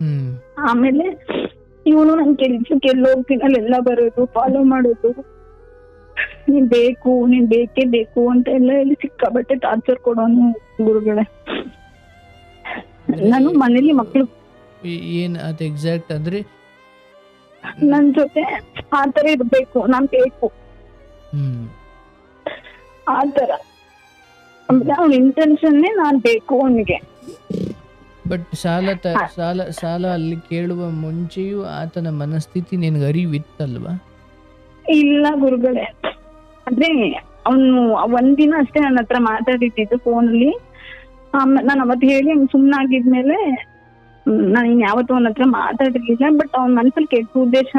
ಹ್ಮ್ ಆಮೇಲೆ ಇವನು ನನ್ ಕೆಲ್ಸಕ್ಕೆ ಎಲ್ಲ ಹೋಗ್ತೀನಿ ಅಲ್ಲೆಲ್ಲ ಬರೋದು, ಫಾಲೋ ಮಾಡೋದು, ನೀನ್ ಬೇಕೇ ಬೇಕು ಅಂತ ಎಲ್ಲ ಹೇಳಿ ಸಿಕ್ಕಾಬಟ್ಟೆ ಟಾರ್ಚರ್ ಕೊಡೋನು ಗುರುಗಳೇ. ನಾನು ಮನೇಲಿ ಮಕ್ಳು ಏನ್ ಅದು ಎಕ್ಸಾಕ್ಟ್ ಅಂದ್ರೆ ನನ್ ಜೊತೆ ಆತರ ಇರ್ಬೇಕು, ನಾನ್ ಬೇಕು ಹ್ಮ್ ಆತರ. ಅಂದ್ರೆ ಅವ್ನ ಇಂಟೆನ್ಷನ್ನೇ ನಾನ್ ಬೇಕು ಅವನಿಗೆ. ಬಟ್ ಸಾಲ ಅಲ್ಲಿ ಕೇಳುವ ಮುಂಚೆಯೂ ಆತನ ಮನಸ್ಥಿತಿ ನಿನಗೆ ಅರಿವಿತ್ತಲ್ವಾ? ಇಲ್ಲ ಗುರುಗಳೇ, ಅಂದ್ರೆ ಅವನು ಒಂದಿನ ಅಷ್ಟೇ ನನ್ನ ಹತ್ರ ಮಾತಾಡಿದ್ದು ಫೋನಲ್ಲಿ. ನಾನು ಅವತ್ತು ಹೇಳಿ ಹಂಗ್ ಸುಮ್ನಾಗಿದ್ಮೇಲೆ ನಾನು ಇನ್ಯಾವತ್ತೂ ಅವನ ಹತ್ರ ಮಾತಾಡಿರ್ಲಿಲ್ಲ. ಬಟ್ ಅವ್ನ ಮನ್ಸಲ್ಲಿ ಕೆಟ್ಟ ಉದ್ದೇಶ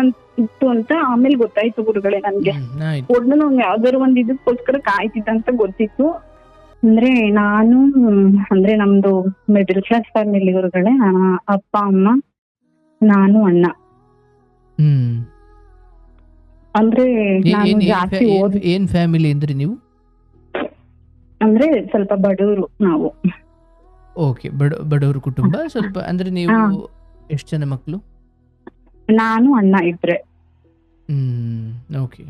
ಇತ್ತು ಅಂತ ಆಮೇಲೆ ಗೊತ್ತಾಯ್ತು ಗುರುಗಳೇ ನನ್ಗೆ. ಒಡ್ನು ಅವ್ನು ಯಾವ್ದಾದ್ರು ಒಂದ್ ಇದಕ್ಕೋಸ್ಕರ ಕಾಯ್ತಿದ್ದಂತ ಗೊತ್ತಿತ್ತು. ಅಂದ್ರೆ ನಮ್ದು ಮಿಡಲ್ ಕ್ಲಾಸ್ ಫ್ಯಾಮಿಲಿ ಗುರುಗಳೇ. ಅಪ್ಪ ಅಮ್ಮ ನಾನು ಅಣ್ಣ. ಅಂದ್ರೆ ನಾನು ಜಾಸ್ತಿ ಏನ್ ಫ್ಯಾಮಿಲಿ ಅಂದ್ರೆ ನೀವು? ಅಂದ್ರೆ ಸ್ವಲ್ಪ ಬಡವರು ನಾವು. ಓಕೆ, ಬಡವರು ಕುಟುಂಬ ಸ್ವಲ್ಪ. ಅಂದ್ರೆ ನೀವು ಎಷ್ಟು ಜನ ಮಕ್ಕಳು? ನಾನು ಅಣ್ಣ ಇಬ್ರೆ. ಓಕೆ.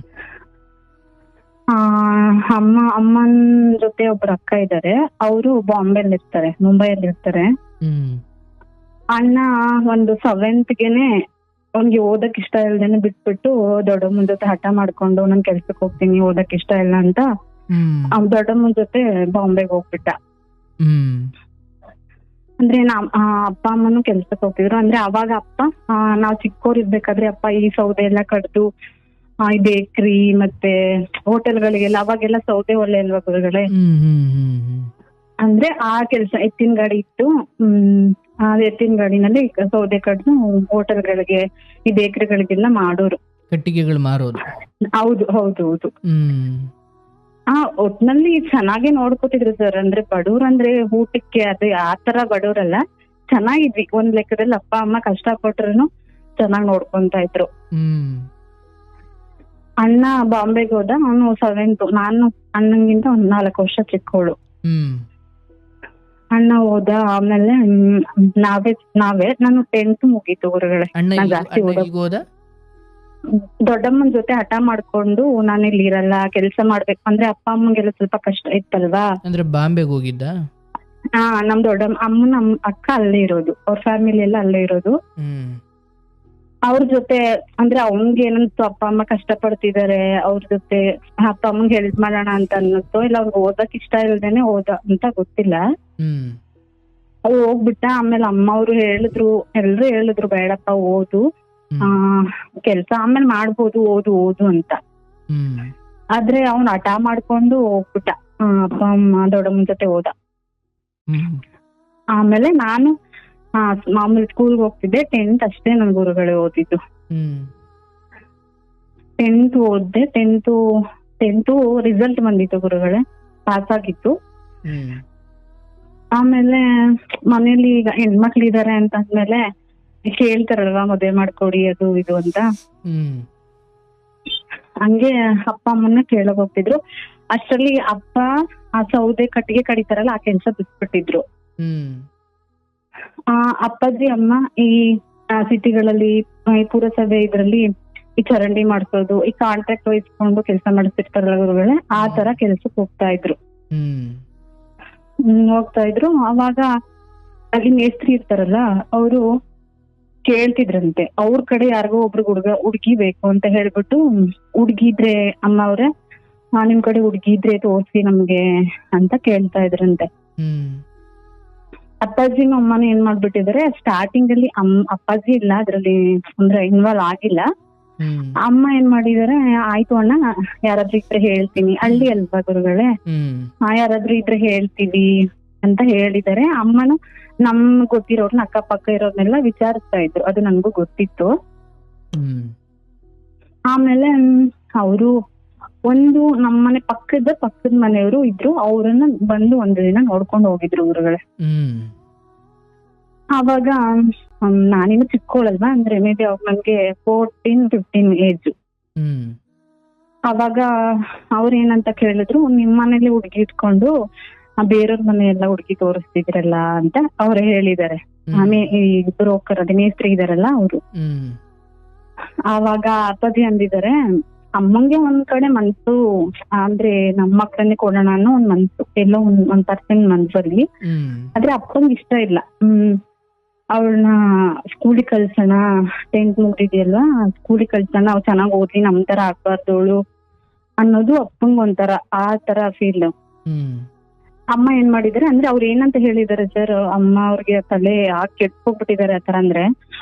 ಅಮ್ಮನ ಜೊತೆ ಒಬ್ರು ಅಕ್ಕ ಇದ್ದಾರೆ, ಅವರು ಬಾಂಬೆಲಿ ಇರ್ತಾರೆ, ಮುಂಬೈಯಲ್ಲಿ ಇರ್ತಾರೆ. ಅಣ್ಣ ಒಂದು 7th ಅವ್ನಿಗೆ ಓದಕ್ ಇಷ್ಟ ಇಲ್ದೇನೆ ಬಿಟ್ಬಿಟ್ಟು ದೊಡ್ಡಮ್ಮನ ಜೊತೆ ಹಠ ಮಾಡ್ಕೊಂಡು ನನ್ ಕೆಲ್ಸಕ್ಕೆ ಹೋಗ್ತೀನಿ, ಓದಕ್ ಇಷ್ಟ ಇಲ್ಲ ಅಂತ ದೊಡ್ಡಮ್ಮನ ಜೊತೆ ಬಾಂಬೆಗೆ ಹೋಗ್ಬಿಟ್ಟ. ಅಂದ್ರೆ ಅಪ್ಪ ಅಮ್ಮನು ಕೆಲ್ಸಕ್ಕೆ ಹೋಗ್ತಿದ್ರು. ಅಂದ್ರೆ ಅವಾಗ ಅಪ್ಪ ನಾವ್ ಚಿಕ್ಕೋರ್ ಇರ್ಬೇಕಾದ್ರೆ ಅಪ್ಪ ಈ ಸೌದೆ ಎಲ್ಲ ಕಡ್ದು ಈ ಬೇಕ್ರಿ ಮತ್ತೆ ಹೋಟೆಲ್ಗಳಿಗೆಲ್ಲ ಅವಾಗೆಲ್ಲ ಸೌದೆ ಒಲೆ ಅಲ್ವಾ ಗುರುಗಳೇ. ಅಂದ್ರೆ ಆ ಕೆಲ್ಸ ಎತ್ತಿನ ಗಾಡಿ ಇತ್ತು. ಆ ಎತ್ತಿನ ಗಾಡಿನಲ್ಲಿ ಸೌದೆ ಕಡ್ದು ಹೋಟೆಲ್ಗಳಿಗೆ ಈ ಬೇಕ್ರಿಗಳಿಗೆಲ್ಲ ಮಾಡೋರು, ಕಟ್ಟಿಗೆಗಳು ಮಾರೋದು. ಹೌದು ಹೌದು ಹೌದು. ಒಟ್ನಲ್ಲಿ ಚೆನ್ನಾಗೆ ನೋಡ್ಕೋತಿದ್ರು ಸರ್. ಅಂದ್ರೆ ಬಡವ್ರು ಅಂದ್ರೆ ಊಟಕ್ಕೆ ಅದು ಆತರ ಬಡವ್ರಲ್ಲ, ಚೆನ್ನಾಗಿದ್ವಿ ಒಂದ್ ಲೆಕ್ಕದಲ್ಲಿ. ಅಪ್ಪ ಅಮ್ಮ ಕಷ್ಟ ಪಟ್ರು ಚೆನ್ನಾಗ್ ನೋಡ್ಕೊಂತ ಇದ್ರು. ಅಣ್ಣ ಬಾಂಬೆಗೆ ಹೋದ, ಅವನು 7th, ನಾನು ಅಣ್ಣಂಗಿಂತ ಒಂದ್ 4 ವರ್ಷ ಚಿಕ್ಕವಳು. ಅಣ್ಣ ಹೋದ, ಆಮೇಲೆ ನಾವೇ ನಾನು 10th ಮುಗೀತು ಗುರುಗಳೇ. ಜಾಸ್ತಿ ಓದ ದೊಡ್ಡಮ್ಮನ ಜೊತೆ ಹಠ ಮಾಡ್ಕೊಂಡು ನಾನು ಇಲ್ಲಿ ಇರಲ್ಲ, ಕೆಲ್ಸ ಮಾಡ್ಬೇಕು ಅಂದ್ರೆ ಅಪ್ಪ ಅಮ್ಮಂಗೆಲ್ಲ ಸ್ವಲ್ಪ ಕಷ್ಟ ಇತ್ತಲ್ವಾ. ಅಂದ್ರೆ ಬಾಂಬೆಗೆ ಹೋಗಿದ್ದ? ನಮ್ ಅಮ್ಮನ ಅಕ್ಕ ಅಲ್ಲೇ ಇರೋದು, ಅವ್ರ ಫ್ಯಾಮಿಲಿ ಎಲ್ಲ ಅಲ್ಲೇ ಇರೋದು. ಅವ್ರ ಜೊತೆ ಅಂದ್ರೆ ಅವ್ನ್ಗೆ ಏನಂತು ಅಪ್ಪ ಅಮ್ಮ ಕಷ್ಟ ಪಡ್ತಿದಾರೆ, ಅವ್ರ ಜೊತೆ ಅಪ್ಪ ಅಮ್ಮಂಗೆ ಹೆಲ್ಪ್ ಮಾಡೋಣ ಅಂತ ಅನ್ನಿಸ್ತೋ ಇಲ್ಲ ಅವ್ರಿಗೆ ಓದಕ್ ಇಷ್ಟ ಇಲ್ದೇನೆ ಓದ ಅಂತ ಗೊತ್ತಿಲ್ಲ. ಅವ್ರು ಹೋಗ್ಬಿಟ್ಟ. ಆಮೇಲೆ ಅಮ್ಮ ಅವ್ರು ಎಲ್ರು ಹೇಳಿದ್ರು ಬೇಡಪ್ಪ ಓದು, ಕೆಲ್ಸ ಆಮೇಲೆ ಮಾಡ್ಬೋದು, ಓದು ಅಂತ. ಆದ್ರೆ ಅವ್ನ್ ಹಠ ಮಾಡ್ಕೊಂಡು ಹೋಗ್ಬಿಟ್ಟ, ಅಪ್ಪ ಅಮ್ಮ ದೊಡ್ಡಮ್ಮನ ಜೊತೆ ಹೋದ. ಆಮೇಲೆ ನಾನು ಮಾಮೂಲಿ ಸ್ಕೂಲ್ಗೆ ಹೋಗ್ತಿದ್ದೆ. 10th ಅಷ್ಟೇ ನನ್ ಗುರುಗಳೇ ಓದಿದ್ದು. 10th ಓದ್ದೆ. 10th ರಿಸಲ್ಟ್ ಬಂದಿತ್ತು ಗುರುಗಳೇ, ಪಾಸ್ ಆಗಿತ್ತು. ಆಮೇಲೆ ಮನೇಲಿ ಈಗ ಹೆಣ್ಮಕ್ಳು ಇದಾರೆ ಅಂತ ಅಂದ್ಮೇಲೆ ಕೇಳ್ತಾರಲ್ವಾ ಮದ್ವೆ ಮಾಡ್ಕೊಡಿ ಅದು ಇದು ಅಂತ. ಹಂಗೆ ಅಪ್ಪ ಅಮ್ಮನ್ನ ಕೇಳಕ್ ಹೋಗ್ತಿದ್ರು. ಅಷ್ಟರಲ್ಲಿ ಅಪ್ಪ ಆ ಸೌದೆ ಕಟ್ಟಿಗೆ ಕಡಿತಾರಲ್ಲ ಆ ಕೆಲ್ಸ ಬಿಟ್ಬಿಟ್ಟಿದ್ರು. ಅಪ್ಪಾಜಿ ಅಮ್ಮ ಈ ಸಿಟಿಗಳಲ್ಲಿ ಈ ಪುರಸಭೆ ಇದ್ರಲ್ಲಿ ಈ ಚರಂಡಿ ಮಾಡ್ಸೋದು, ಈ ಕಾಂಟ್ರಾಕ್ಟ್ ವಹಿಸ್ಕೊಂಡು ಕೆಲಸ ಮಾಡಿಸ್ತಿರ್ತಾರಲ್ಲ ಗುರುಗಳೇ, ಆ ತರ ಕೆಲ್ಸಕ್ಕೆ ಹೋಗ್ತಾ ಇದ್ರು. ಅವಾಗ ಅಲ್ಲಿ ಮೇಸ್ತ್ರಿ ಇರ್ತಾರಲ್ಲ ಅವರು ಕೇಳ್ತಿದ್ರಂತೆ, ಅವ್ರ ಕಡೆ ಯಾರಿಗೋ ಒಬ್ರು ಹುಡ್ಗಿ ಬೇಕು ಅಂತ ಹೇಳ್ಬಿಟ್ಟು, ಹುಡ್ಗಿದ್ರೆ ಅಮ್ಮ ಅವ್ರೆ ನಿಮ್ ಕಡೆ ಹುಡ್ಗಿದ್ರೆ ತೋರ್ಸಿ ನಮ್ಗೆ ಅಂತ ಕೇಳ್ತಾ ಇದ್ರಂತೆ. ಅಪ್ಪಾಜಿನ ಅಮ್ಮನ ಏನ್ ಮಾಡ್ಬಿಟ್ಟಿದಾರೆ, ಸ್ಟಾರ್ಟಿಂಗ್ ಅಲ್ಲಿ ಅಪ್ಪಾಜಿ ಇಲ್ಲ ಅದ್ರಲ್ಲಿ, ಅಂದ್ರೆ ಇನ್ವಾಲ್ವ್ ಆಗಿಲ್ಲ. ಅಮ್ಮ ಏನ್ ಮಾಡಿದಾರೆ, ಆಯ್ತು ಅಣ್ಣ ಯಾರಾದ್ರೂ ಇದ್ರೆ ಹೇಳ್ತೀನಿ, ಹಳ್ಳಿ ಅಲ್ವಾ ಗುರುಗಳೇ, ಯಾರಾದ್ರೂ ಇದ್ರೆ ಹೇಳ್ತೀವಿ ಅಂತ ಹೇಳಿದಾರೆ. ಅಮ್ಮನು ನಮ್ ಗೊತ್ತಿರೋರ್ನ ಅಕ್ಕಪಕ್ಕ ಇರೋರ್ನೆಲ್ಲ ವಿಚಾರಿಸ್ತಾ ಇದ್ರು, ಅದು ನನ್ಗೂ ಗೊತ್ತಿತ್ತು. ಆಮೇಲೆ ಅವರು ನಮ್ಮನೆ ಪಕ್ಕದ ಮನೆಯವರು ಇದ್ರು, ಅವ್ರನ್ನ ಬಂದು ಒಂದು ದಿನ ನೋಡ್ಕೊಂಡು ಹೋಗಿದ್ರು ಗುರುಗಳೇ. ಅವಾಗ ನಾನಿನ್ನು ಚಿಕ್ಕೋಳಲ್ವಾ, ಅಂದ್ರೆ ಮೇ ಬಿ ಅವಾಗ ನನ್ಗೆ 14-15 ಏಜ್. ಅವಾಗ ಅವ್ರ ಏನಂತ ಕೇಳಿದ್ರು, ನಿಮ್ ಮನೇಲಿ ಹುಡ್ಗಿ ಇಟ್ಕೊಂಡು ಬೇರೆಯವ್ರ ಮನೆ ಎಲ್ಲ ಹುಡ್ಗಿ ತೋರಿಸ್ತಿದ್ರಲ್ಲ ಅಂತ ಅವ್ರು ಹೇಳಿದಾರೆ. ಆಮೇಲೆ ಈ ಬ್ರೋಕರ್ ಅದೇ ಮೇಸ್ತ್ರಿ ಇದಾರಲ್ಲ ಅವರು. ಆವಾಗ ಅಪ್ಪಾಜಿ ಅಂದಿದ್ದಾರೆ, ಅಮ್ಮಂಗೆ ಒಂದ್ ಕಡೆ ಮನ್ಸು ಅಂದ್ರೆ ನಮ್ಮ ಮಕ್ಕಳನ್ನೇ ಕೊಡೋಣ ಅನ್ನೋ ಒಂದ್ ಮನ್ಸು, ಎಲ್ಲೋ ಒಂದ್ ಪರ್ಸೆಂಟ್ ಮನ್ಸಲ್ಲಿ. ಆದ್ರೆ ಅಪ್ಪಂಗೆ ಇಷ್ಟ ಇಲ್ಲ. ಅವಳನ್ನ ಸ್ಕೂಲಿಗೆ ಕಳ್ಸೋಣ, 10th ಮುಗ್ದಿದ್ಯಲ್ವಾ, ಸ್ಕೂಲಿಗೆ ಕಳ್ಸೋಣ, ಅವ್ಳು ಚೆನ್ನಾಗ್ ಓದ್ಲಿ, ನಮ್ ತರ ಆಗ್ಬಾರ್ದು ಅವಳು ಅನ್ನೋದು ಅಪ್ಪಂಗ್ ಒಂಥರ ಆ ತರ ಫೀಲ್. ಅಮ್ಮ ಏನ್ ಮಾಡಿದಾರೆ ಅಂದ್ರೆ ಅವ್ರು ಏನಂತ ಹೇಳಿದಾರೆ ಸರ್, ಅಮ್ಮ ಅವ್ರಿಗೆ ತಲೆ ಹಾಕಿ ಕೆಟ್ಕೋಗ್ಬಿಟ್ಟಿದಾರೆ. ಆತರ ಅಂದ್ರೆ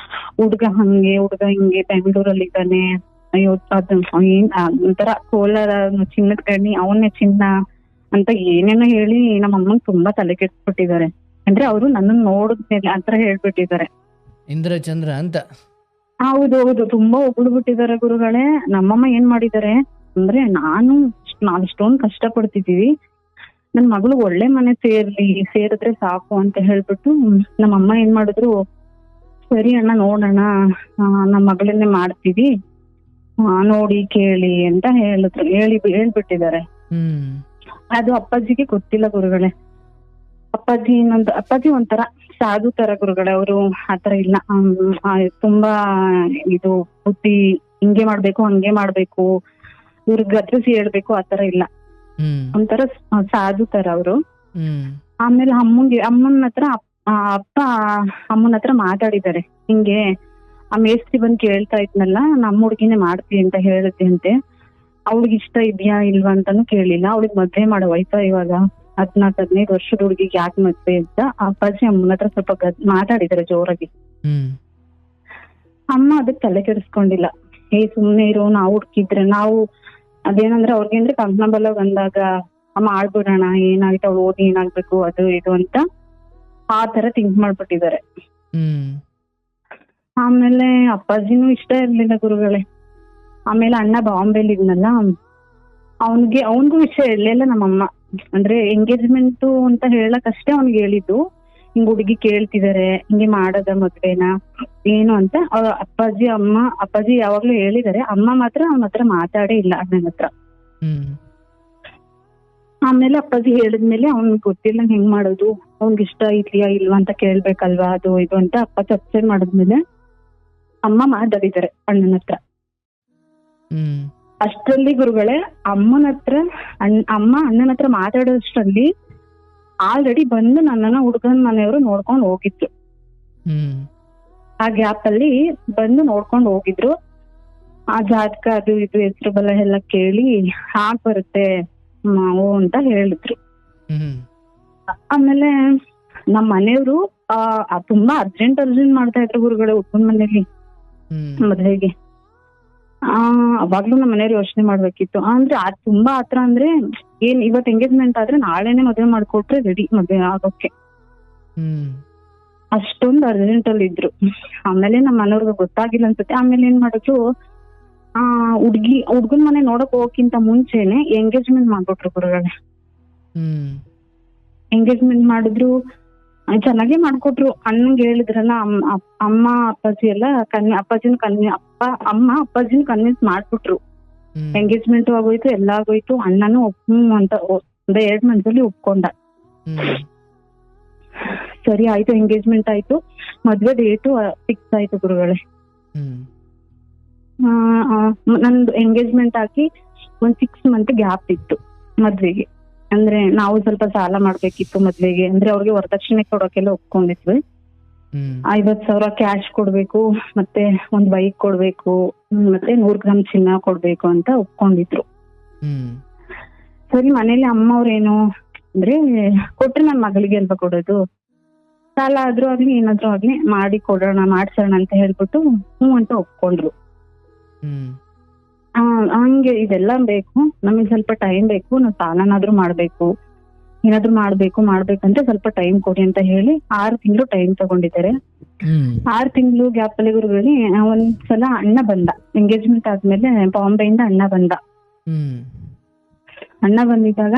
ಹುಡ್ಗ ಹಂಗೆ ಹುಡ್ಗ ಹಿಂಗೆ ಬೆಂಗಳೂರಲ್ಲಿ ಇದ್ದಾನೆ, ಅಯ್ಯೋ ಅದು ಒಂಥರ ಕೋಲಾರ ಚಿನ್ನದ ಗಣಿ ಅವನ್ನೇ ಚಿನ್ನ ಅಂತ ಏನೇನೋ ಹೇಳಿ ನಮ್ಮ ಅಮ್ಮಂಗ್ ತುಂಬಾ ತಲೆ ಕೆಟ್ಬಿಟ್ಟಿದ್ದಾರೆ. ಅಂದ್ರೆ ಅವರು ನನ್ನ ನೋಡಿದ್ಮೇಲೆ ಆತರ ಹೇಳ್ಬಿಟ್ಟಿದ್ದಾರೆ, ಇಂದ್ರ ಚಂದ್ರ ಅಂತ. ಹೌದೌದು, ತುಂಬಾ ಹೊಗಳ್ಬಿಟ್ಟಿದ್ದಾರೆ ಗುರುಗಳೇ. ನಮ್ಮಮ್ಮ ಏನ್ ಮಾಡಿದ್ದಾರೆ ಅಂದ್ರೆ, ನಾವ್ ಇಷ್ಟೊಂದ್ ಕಷ್ಟ ಪಡ್ತಿದೀವಿ, ನನ್ ಮಗಳು ಒಳ್ಳೆ ಮನೆ ಸೇರಿದ್ರೆ ಸಾಕು ಅಂತ ಹೇಳ್ಬಿಟ್ಟು ನಮ್ಮಮ್ಮ ಏನ್ ಮಾಡಿದ್ರು, ಸರಿ ಅಣ್ಣ ನೋಡೋಣ, ನಮ್ಮ ಮಗಳನ್ನೇ ಮಾಡ್ತೀವಿ, ನೋಡಿ ಕೇಳಿ ಅಂತ ಹೇಳ್ಬಿಟ್ಟಿದ್ದಾರೆ. ಅದು ಅಪ್ಪಾಜಿಗೆ ಗೊತ್ತಿಲ್ಲ ಗುರುಗಳೇ. ಅಪ್ಪಾಜಿ ಒಂಥರ ಸಾಧು ತರ ಗುರುಗಳೇ, ಅವರು ಆತರ ಇಲ್ಲ. ತುಂಬಾ ಇದು ಬುದ್ಧಿ, ಹಿಂಗೆ ಮಾಡ್ಬೇಕು ಹಂಗೆ ಮಾಡ್ಬೇಕು, ಇವ್ರಿಗೆ ಗದ್ರಿಸಿ ಹೇಳ್ಬೇಕು ಆತರ ಇಲ್ಲ, ಒಂಥರ ಸಾಧು ತರ ಅವರು. ಆಮೇಲೆ ಅಮ್ಮನ ಹತ್ರ ಅಮ್ಮನ ಹತ್ರ ಮಾತಾಡಿದ್ದಾರೆ, ಹಿಂಗೆ ಆ ಮೇಸ್ತ್ರಿ ಬಂದ್ ಕೇಳ್ತಾ ಇದ್ನಲ್ಲ, ನಮ್ಮ ಹುಡ್ಗಿನೇ ಮಾಡ್ತೀವಿ ಅಂತ ಹೇಳಿದ್ದೆ ಅಂತೆ, ಅವ್ಳಿಗೆ ಇಷ್ಟ ಇದ್ಯಾ ಇಲ್ವಾ ಅಂತಾನು ಕೇಳಿಲ್ಲ, ಅವಳಿಗೆ ಮದ್ವೆ ಮಾಡೋ ವಯಸ್ಸ ಇವಾಗ 14-15 ವರ್ಷದ ಹುಡುಗಿಗೆ ಯಾಕೆ ಮದ್ವೆ ಅಂತ ಅಪ್ಪಾಜಿ ಅಮ್ಮನ ಹತ್ರ ಸ್ವಲ್ಪ ಮಾತಾಡಿದಾರೆ ಜೋರಾಗಿ. ಅಮ್ಮ ಅದಕ್ಕೆ ತಲೆ ಕೆಡಿಸ್ಕೊಂಡಿಲ್ಲ, ಸುಮ್ನೆ ಇರೋ, ನಾವು ಹುಡ್ಕಿದ್ರೆ ನಾವು ಅದೇನಂದ್ರೆ ಅವ್ರಿಗೆ ಅಂದ್ರೆ ಕಂಕಣಬಲ ಬಂದಾಗ ಮಾಡ್ಬಿಡೋಣ, ಏನಾಗುತ್ತೆ ಅವ್ಳು ಓದಿ ಏನಾಗ್ಬೇಕು ಅದು ಇದು ಅಂತ ಆ ತರ ಥಿಂಕ್ ಮಾಡ್ಬಿಟ್ಟಿದ್ದಾರೆ. ಆಮೇಲೆ ಅಪ್ಪಾಜಿನೂ ಇಷ್ಟ ಇರ್ಲಿಲ್ಲ ಗುರುಗಳೇ. ಆಮೇಲೆ ಅಣ್ಣ ಬಾಂಬೆಲಿ ಇದ್ನಲ್ಲ, ಅವನ್ಗೂ ವಿಷಯ ಇರ್ಲಿಲ್ಲ ನಮ್ಮಮ್ಮ. ಅಂದ್ರೆ ಎಂಗೇಜ್ಮೆಂಟ್ ಅಂತ ಹೇಳಕ್ ಅಷ್ಟೇ ಅವ್ನಿಗೆ ಹೇಳಿದ್ದು, ಹಿಂಗ್ ಹುಡುಗಿ ಕೇಳ್ತಿದಾರೆ, ಹಿಂಗೆ ಮಾಡದ ಮದ್ವೆನ ಏನು ಅಂತ. ಅಪ್ಪಾಜಿ ಯಾವಾಗ್ಲೂ ಹೇಳಿದಾರೆ, ಅಮ್ಮ ಮಾತ್ರ ಅವನ ಹತ್ರ ಮಾತಾಡೇ ಇಲ್ಲ ಅಣ್ಣನ ಹತ್ರ. ಆಮೇಲೆ ಅಪ್ಪಾಜಿ ಹೇಳಿದ್ಮೇಲೆ ಅವ್ನಿಗೆ ಗೊತ್ತಿಲ್ಲ ಹೆಂಗ್ ಮಾಡೋದು, ಅವ್ನಿಗೆ ಇಷ್ಟ ಇದೆಯಾ ಇಲ್ವಾ ಅಂತ ಕೇಳ್ಬೇಕಲ್ವಾ ಅದು ಇದು ಅಂತ ಅಪ್ಪ ಚರ್ಚೆ ಮಾಡಿದ್ಮೇಲೆ ಅಮ್ಮ ಮಾತಾಡಿದ್ದಾರೆ ಅಣ್ಣನ ಹತ್ರ. ಅಷ್ಟರಲ್ಲಿ ಗುರುಗಳೇ ಅಮ್ಮ ಅಣ್ಣನ ಹತ್ರ ಮಾತಾಡೋಷ್ಟರಲ್ಲಿ ಆಲ್ರೆಡಿ ಬಂದು ನನ್ನನ್ನ ಹುಡುಗನ ಮನೆಯವರು ನೋಡ್ಕೊಂಡು ಹೋಗಿದ್ರು. ಆ ಗ್ಯಾಪ್ ಅಲ್ಲಿ ಬಂದು ನೋಡ್ಕೊಂಡು ಹೋಗಿದ್ರು. ಆ ಜಾತಕ ಅದು ಇದು ಹೆಸರು ಬಲ ಎಲ್ಲ ಕೇಳಿ ಹಾಕ್ ಬರುತ್ತೆ ಓ ಅಂತ ಹೇಳಿದ್ರು. ಆಮೇಲೆ ನಮ್ಮ ಮನೆಯವರು ತುಂಬಾ ಅರ್ಜೆಂಟ್ ಮಾಡ್ತಾ ಇದ್ರು ಗುರುಗಳೇ ಹುಡುಗನ ಮನೇಲಿ ಮದ್ವೆಗೆ. ಅವಾಗ್ಲೂ ನಮ್ಮ ಮನೆಯವ್ರು ಯೋಚನೆ ಮಾಡ್ಬೇಕಿತ್ತು. ಅಂದ್ರೆ ತುಂಬಾ ಹತ್ರ ಅಂದ್ರೆ ಏನ್ ಇವತ್ ಎಂಗೇಜ್ಮೆಂಟ್ ಆದ್ರೆ ನಾಳೆನೆ ಮದ್ವೆ ಮಾಡ್ಕೊಟ್ರೆ ರೆಡಿ ಮದ್ವೆ ಆಗೋಕೆ, ಅಷ್ಟೊಂದು ಅರ್ಜೆಂಟ್ ಅಲ್ಲಿ ಇದ್ರು. ಆಮೇಲೆ ನಮ್ಮ ಮನೆಯವ್ರಿಗೆ ಗೊತ್ತಾಗಿಲ್ಲ ಅನ್ಸುತ್ತೆ. ಆಮೇಲೆ ಏನ್ ಮಾಡಿದ್ರು, ಹುಡ್ಗನ್ ಮನೆ ನೋಡಕ್ ಹೋಗಕ್ಕಿಂತ ಮುಂಚೆನೆ ಎಂಗೇಜ್ಮೆಂಟ್ ಮಾಡ್ಬಿಟ್ರು ಗುರುಗಳೇ. ಎಂಗೇಜ್ಮೆಂಟ್ ಮಾಡಿದ್ರು, ಚೆನ್ನಾಗೇ ಮಾಡ್ಕೊಟ್ರು. ಅಣ್ಣಂಗೆ ಹೇಳಿದ್ರಲ್ಲ ಅಮ್ಮ ಅಪ್ಪಾಜಿ ಎಲ್ಲ ಅಪ್ಪಾಜಿನ ಕನ್ವಿನ್ಸ್ ಮಾಡ್ಬಿಟ್ರು. ಎಂಗೇಜ್ಮೆಂಟ್ ಆಗೋಯ್ತು, ಎಲ್ಲ ಆಗೋಯ್ತು. ಅಣ್ಣನು ಅಂತ 2 ಮಂತ್ಸಲ್ಲಿ ಒಪ್ಕೊಂಡ. ಸರಿ ಆಯ್ತು, ಎಂಗೇಜ್ಮೆಂಟ್ ಆಯ್ತು, ಮದ್ವೆ ಡೇಟು ಫಿಕ್ಸ್ ಆಯ್ತು ಗುರುಗಳೇ. ನಂದು ಎಂಗೇಜ್ಮೆಂಟ್ ಹಾಕಿ ಒಂದ್ 6 ಮಂತ್ ಗ್ಯಾಪ್ ಇತ್ತು ಮದ್ವೆಗೆ. ಅಂದ್ರೆ ನಾವು ಸ್ವಲ್ಪ ಸಾಲ ಮಾಡ್ಬೇಕಿತ್ತು ಮದ್ವೆಗೆ. ಅಂದ್ರೆ ಅವ್ರಿಗೆ ವರದಕ್ಷಿಣೆ ಕೊಡೋಕೆಲ್ಲ ಒಪ್ಕೊಂಡಿದ್ವಿ. 50,000 ಕ್ಯಾಶ್ ಕೊಡ್ಬೇಕು, ಮತ್ತೆ ಒಂದ್ ಬೈಕ್ ಕೊಡ್ಬೇಕು, ಮತ್ತೆ 100 ಗ್ರಾಮ್ ಚಿನ್ನ ಕೊಡ್ಬೇಕು ಅಂತ ಒಪ್ಕೊಂಡಿದ್ರು. ಸರಿ ಮನೇಲಿ ಅಮ್ಮ ಅವ್ರೇನು ಅಂದ್ರೆ, ಕೊಟ್ರೆ ನನ್ ಮಗಳಿಗೆ ಅಲ್ವಾ ಕೊಡೋದು, ಸಾಲ ಆದ್ರೂ ಆಗ್ಲಿ ಏನಾದ್ರೂ ಆಗ್ಲಿ ಮಾಡಿ ಕೊಡೋಣ ಮಾಡ್ಸೋಣ ಅಂತ ಹೇಳ್ಬಿಟ್ಟು ಅಂತ ಒಪ್ಕೊಂಡ್ರು. ಹಂಗೆ ಇದೆಲ್ಲ ಬೇಕು, ನಮಗೆ ಸ್ವಲ್ಪ ಟೈಮ್ ಬೇಕು, ನಾವ್ ಸಾಲನಾದ್ರೂ ಮಾಡ್ಬೇಕು, ಏನಾದ್ರು ಮಾಡ್ಬೇಕಂತ ಸ್ವಲ್ಪ ಟೈಮ್ ಕೊಡಿ ಅಂತ ಹೇಳಿ 6 ತಿಂಗಳು ಟೈಮ್ ತಗೊಂಡಿದ್ದಾರೆ. 6 ತಿಂಗಳು ಗ್ಯಾಪ್ ಅಲ್ಲಿ ಗುರುಗಳಿಗೆ ಒಂದ್ಸಲ ಅಣ್ಣ ಬಂದ. ಎಂಗೇಜ್ಮೆಂಟ್ ಆದ್ಮೇಲೆ ಬಾಂಬೆಯಿಂದ ಅಣ್ಣ ಬಂದಿದ್ದಾಗ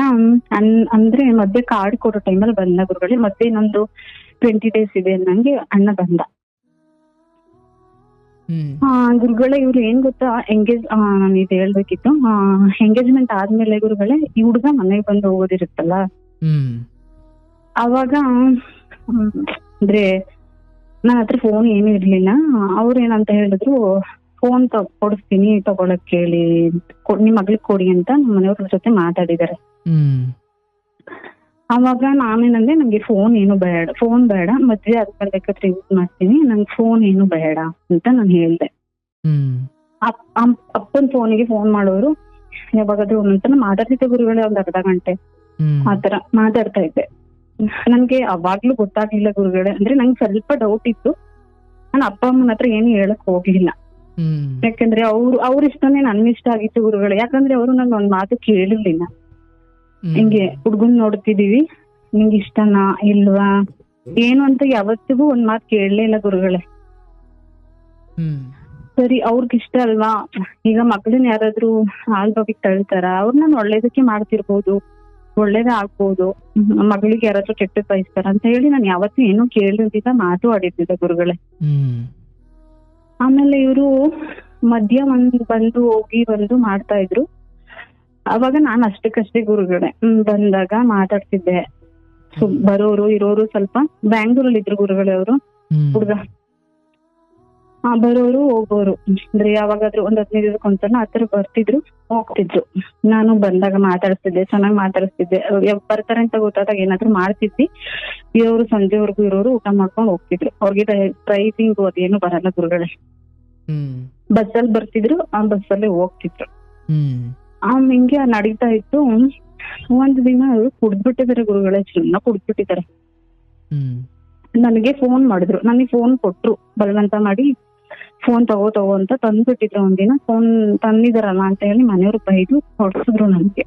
ಅಂದ್ರೆ ಮಧ್ಯೆ ಕಾರ್ಡ್ ಕೊಡೋ ಟೈಮಲ್ಲಿ ಬಂದ ಗುರುಗಳಿಗೆ. ಮತ್ತೆ ಇನ್ನೊಂದು 20 days ಇದೆ ಅನ್ನಂಗೆ ಅಣ್ಣ ಬಂದ. ಗುರುಗಳೇ ಇವ್ರು ಏನ್ ಗೊತ್ತಾ, ನಾನು ಇದು ಹೇಳ್ಬೇಕಿತ್ತು. ಎಂಗೇಜ್ಮೆಂಟ್ ಆದ್ಮೇಲೆ ಗುರುಗಳೇ ಈ ಹುಡುಗ ಮನೆಗೆ ಬಂದು ಹೋಗೋದಿರುತ್ತಲ್ಲ, ಅವಾಗ ಅಂದ್ರೆ ನನ್ನ ಹತ್ರ ಫೋನ್ ಏನು ಇರ್ಲಿಲ್ಲ. ಅವ್ರು ಏನಂತ ಹೇಳಿದ್ರು, ಫೋನ್ ಕೊಡಿಸ್ತೀನಿ ತಗೊಳಕ್ ಹೇಳಿ, ನಿಮ್ ಮಗ್ಳಿಗೆ ಕೊಡಿ ಅಂತ ನಮ್ಮ ಮನೆಯವ್ರ ಜೊತೆ ಮಾತಾಡಿದಾರೆ. ಅವಾಗ ನಾನೇನಂದೆ, ನಂಗೆ ಫೋನ್ ಏನು ಬೇಡ, ಫೋನ್ ಬೇಡ, ಮದ್ವೆ ಆದ್ಮೇಲೆ ಬೇಕಾದ್ರೆ ಯೂಸ್ ಮಾಡ್ತೀನಿ, ನಂಗೆ ಫೋನ್ ಏನು ಬೇಡ ಅಂತ ನಾನು ಹೇಳ್ದೆ. ಅಪ್ಪನ ಫೋನಿಗೆ ಫೋನ್ ಮಾಡೋರು ಯಾವಾಗಾದ್ರೂ ಒಂದೊಂದ್ಸಲ ಮಾತಾಡ್ತಿದ್ದೆ ಗುರುಗಳೇ, ಒಂದ್ ಅರ್ಧ ಗಂಟೆ ಆತರ ಮಾತಾಡ್ತಾ ಇದ್ದೆ. ನನ್ಗೆ ಅವಾಗ್ಲೂ ಗೊತ್ತಾಗ್ಲಿಲ್ಲ ಗುರುಗಳೇ, ಅಂದ್ರೆ ನಂಗೆ ಸ್ವಲ್ಪ ಡೌಟ್ ಇತ್ತು. ನಾನು ಅಪ್ಪ ಅಮ್ಮನ ಹತ್ರ ಏನು ಹೇಳಕ್ ಹೋಗ್ಲಿಲ್ಲ, ಯಾಕಂದ್ರೆ ಅವ್ರ ಇಷ್ಟನೇ ನನ್ ಇಷ್ಟ ಆಗಿತ್ತು ಗುರುಗಳೇ. ಯಾಕಂದ್ರೆ ಅವರು ನನ್ ಒಂದ್ ಮಾತು ಕೇಳಿರ್ಲಿಲ್ಲ, ಹಿಂಗೆ ಹುಡ್ಗನ್ ನೋಡ್ತಿದೀವಿ, ನಿಂಗೆ ಇಷ್ಟನಾ ಇಲ್ವಾ ಏನು ಅಂತ ಯಾವತ್ತಿಗೂ ಒಂದ್ ಮಾತು ಕೇಳಲೇ ಇಲ್ಲ ಗುರುಗಳೇ. ಸರಿ, ಅವ್ರಿಗೆ ಇಷ್ಟ ಅಲ್ವಾ, ಈಗ ಮಗಳನ್ನ ಯಾರಾದ್ರೂ ಆಲ್ಬಾಬಿಗ್ ತಳ್ತಾರ, ಅವ್ರನ್ನ ಒಳ್ಳೇದಕ್ಕೆ ಮಾಡ್ತಿರ್ಬೋದು, ಒಳ್ಳೇದೇ ಆಗ್ಬೋದು, ಮಗಳಿಗೆ ಯಾರಾದ್ರೂ ಕೆಟ್ಟದ್ ಬಯಸ್ತಾರ ಅಂತ ಹೇಳಿ ನಾನು ಯಾವತ್ತೂ ಏನೂ ಕೇಳಿರ್ತಿದ್ದ, ಮಾತು ಆಡಿರ್ತಿದ್ದ ಗುರುಗಳೇ. ಆಮೇಲೆ ಇವರು ಮಧ್ಯ ಬಂದು ಹೋಗಿ ಬಂದು ಮಾಡ್ತಾ ಇದ್ರು. ಅವಾಗ ನಾನ್ ಅಷ್ಟಕ್ಕಷ್ಟೇ ಗುರುಗಳೇ ಬಂದಾಗ ಮಾತಾಡ್ತಿದ್ದೆ. ಬರೋರು ಇರೋರು ಸ್ವಲ್ಪ ಬ್ಯಾಂಗ್ಳೂರಲ್ಲಿ ಇದ್ರು ಗುರುಗಳೇ ಅವರು, ಹುಡ್ಗ ಬರೋರು ಹೋಗೋರು, ಅಂದ್ರೆ ಯಾವಾಗಾದ್ರೂ ಒಂದ್ 15 ದಿನಕ್ಕೊಂದ್ಸಲ ಆತರ ಬರ್ತಿದ್ರು ಹೋಗ್ತಿದ್ರು. ನಾನು ಬಂದಾಗ ಮಾತಾಡಿಸ್ತಿದ್ದೆ, ಚೆನ್ನಾಗ್ ಮಾತಾಡಿಸ್ತಿದ್ದೆ. ಬರ್ತಾರೆ ಅಂತ ಗೊತ್ತಾದಾಗ ಏನಾದ್ರು ಮಾಡ್ತಿದ್ವಿ. ಇರೋರು ಸಂಜೆವರೆಗೂ ಇರೋರು ಊಟ ಮಾಡ್ಕೊಂಡ್ ಹೋಗ್ತಿದ್ರು. ಅವ್ರಿಗೆ ಡ್ರೈವಿಂಗ್ ಅದೇನು ಬರಲ್ಲ ಗುರುಗಳೇ, ಬಸ್ಸಲ್ಲಿ ಬರ್ತಿದ್ರು, ಆ ಬಸ್ಸಲ್ಲೇ ಹೋಗ್ತಿದ್ರು. ಹಿಂಗೆ ನಡೀತಾ ಇತ್ತು. ಒಂದ್ ದಿನ ಅವರು ಕುಡ್ದ್ಬಿಟ್ಟಿದ್ದಾರೆ ಗುರುಗಳೇ, ಚೆನ್ನಾಗ್ ಕುಡ್ದ್ಬಿಟ್ಟಿದ್ದಾರೆ. ನನಗೆ ಫೋನ್ ಮಾಡಿದ್ರು, ನನಗೆ ಫೋನ್ ಕೊಟ್ರು, ಬಲವಂತ ಮಾಡಿ ಫೋನ್ ತಗೋ ಅಂತ ತಂದ್ಬಿಟ್ಟಿದ್ರು. ಒಂದಿನ ಫೋನ್ ತಂದಿದಾರಲ್ಲ ಅಂತ ಹೇಳಿ ಮನೆಯವ್ರು ಬೈದು ಹೊಡ್ಸಿದ್ರು ನನ್ಗೆ.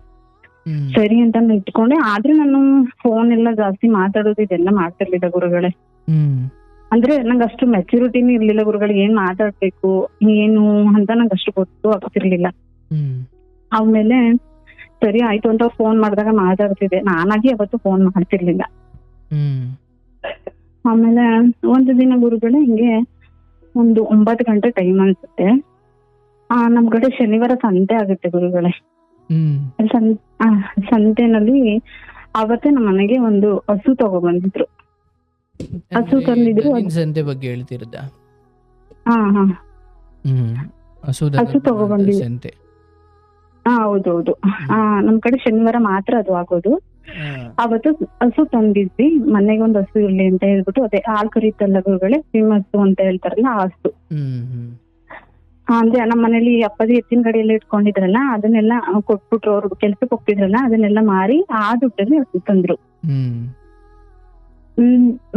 ಸರಿ ಅಂತ ಇಟ್ಕೊಂಡೆ. ಆದ್ರೆ ನಾನು ಫೋನ್ ಎಲ್ಲ ಜಾಸ್ತಿ ಮಾತಾಡೋದು ಇದೆಲ್ಲ ಮಾಡ್ತಿರ್ಲಿಲ್ಲ ಗುರುಗಳೇ. ಅಂದ್ರೆ ನಂಗೆ ಅಷ್ಟು ಮೆಚುರಿಟಿನೂ ಇರ್ಲಿಲ್ಲ ಗುರುಗಳೇ, ಏನ್ ಮಾತಾಡ್ಬೇಕು ಏನು ಅಂತ ನಂಗೆ ಅಷ್ಟು ಗೊತ್ತು ಆಗ್ತಿರ್ಲಿಲ್ಲ. ಆಮೇಲೆ ಸರಿ ಆಯ್ತು ಅಂತ ಅವ್ರು ಫೋನ್ ಮಾಡಿದಾಗ ಮಾತಾಡ್ತಿದ್ದೆ, ನಾನಾಗಿ ಅವತ್ತು ಫೋನ್ ಮಾಡ್ತಿರ್ಲಿಲ್ಲ. ಆಮೇಲೆ ಒಂದು ದಿನ ಗುರುಗಳೇ ಹಿಂಗೆ ಒಂದು 9 ಗಂಟೆ ಟೈಮ್ ಅನ್ಸುತ್ತೆ, ನಮ್ ಕಡೆ ಶನಿವಾರ ಸಂತೆ ಆಗುತ್ತೆ ಗುರುಗಳೇ. ಸಂತೆನಲ್ಲಿ ಅವತ್ತೇ ನಮ್ಮ ಮನೆಗೆ ಒಂದು ಹಸು ತಗೊಬಂದಿದ್ರು. ಹಸು ತಂದಿದ್ರು. ಸಂತೆ ಬಗ್ಗೆ ಹೇಳ್ತಿರೋದಾ? ಹಸು ತಗೊಬಂದಿದ್ರು. ಹೌದೌದು. ನಮ್ ಕಡೆ ಶನಿವಾರ ಮಾತ್ರ ಅದು ಆಗೋದು. ಅವತ್ತು ಹಸು ತಂದಿದ್ವಿ, ಮನೆಗೆ ಒಂದು ಹಸು ಇರ್ಲಿ ಅಂತ ಹೇಳ್ಬಿಟ್ಟು, ಅದೇ ಹಾಲ್ ಕರೀತಲ್ಲ ಗುರುಗಳೇ, ಹಸು ಅಂತ ಹೇಳ್ತಾರಲ್ಲ ಆ ಹಸು. ಅಂದ್ರೆ ನಮ್ಮ ಮನೇಲಿ ಅಪ್ಪಾಜಿ ಎತ್ತಿನ ಗಾಡಿ ಎಲ್ಲ ಇಟ್ಕೊಂಡಿದ್ರಲ್ಲ, ಅದನ್ನೆಲ್ಲ ಕೊಟ್ಬಿಟ್ರು. ಅವ್ರು ಕೆಲ್ಸಕ್ಕೆ ಹೋಗ್ತಿದ್ರಲ್ಲ, ಅದನ್ನೆಲ್ಲ ಮಾರಿ ಆ ದುಡ್ಡಲ್ಲಿ ಹಸು ತಂದ್ರು.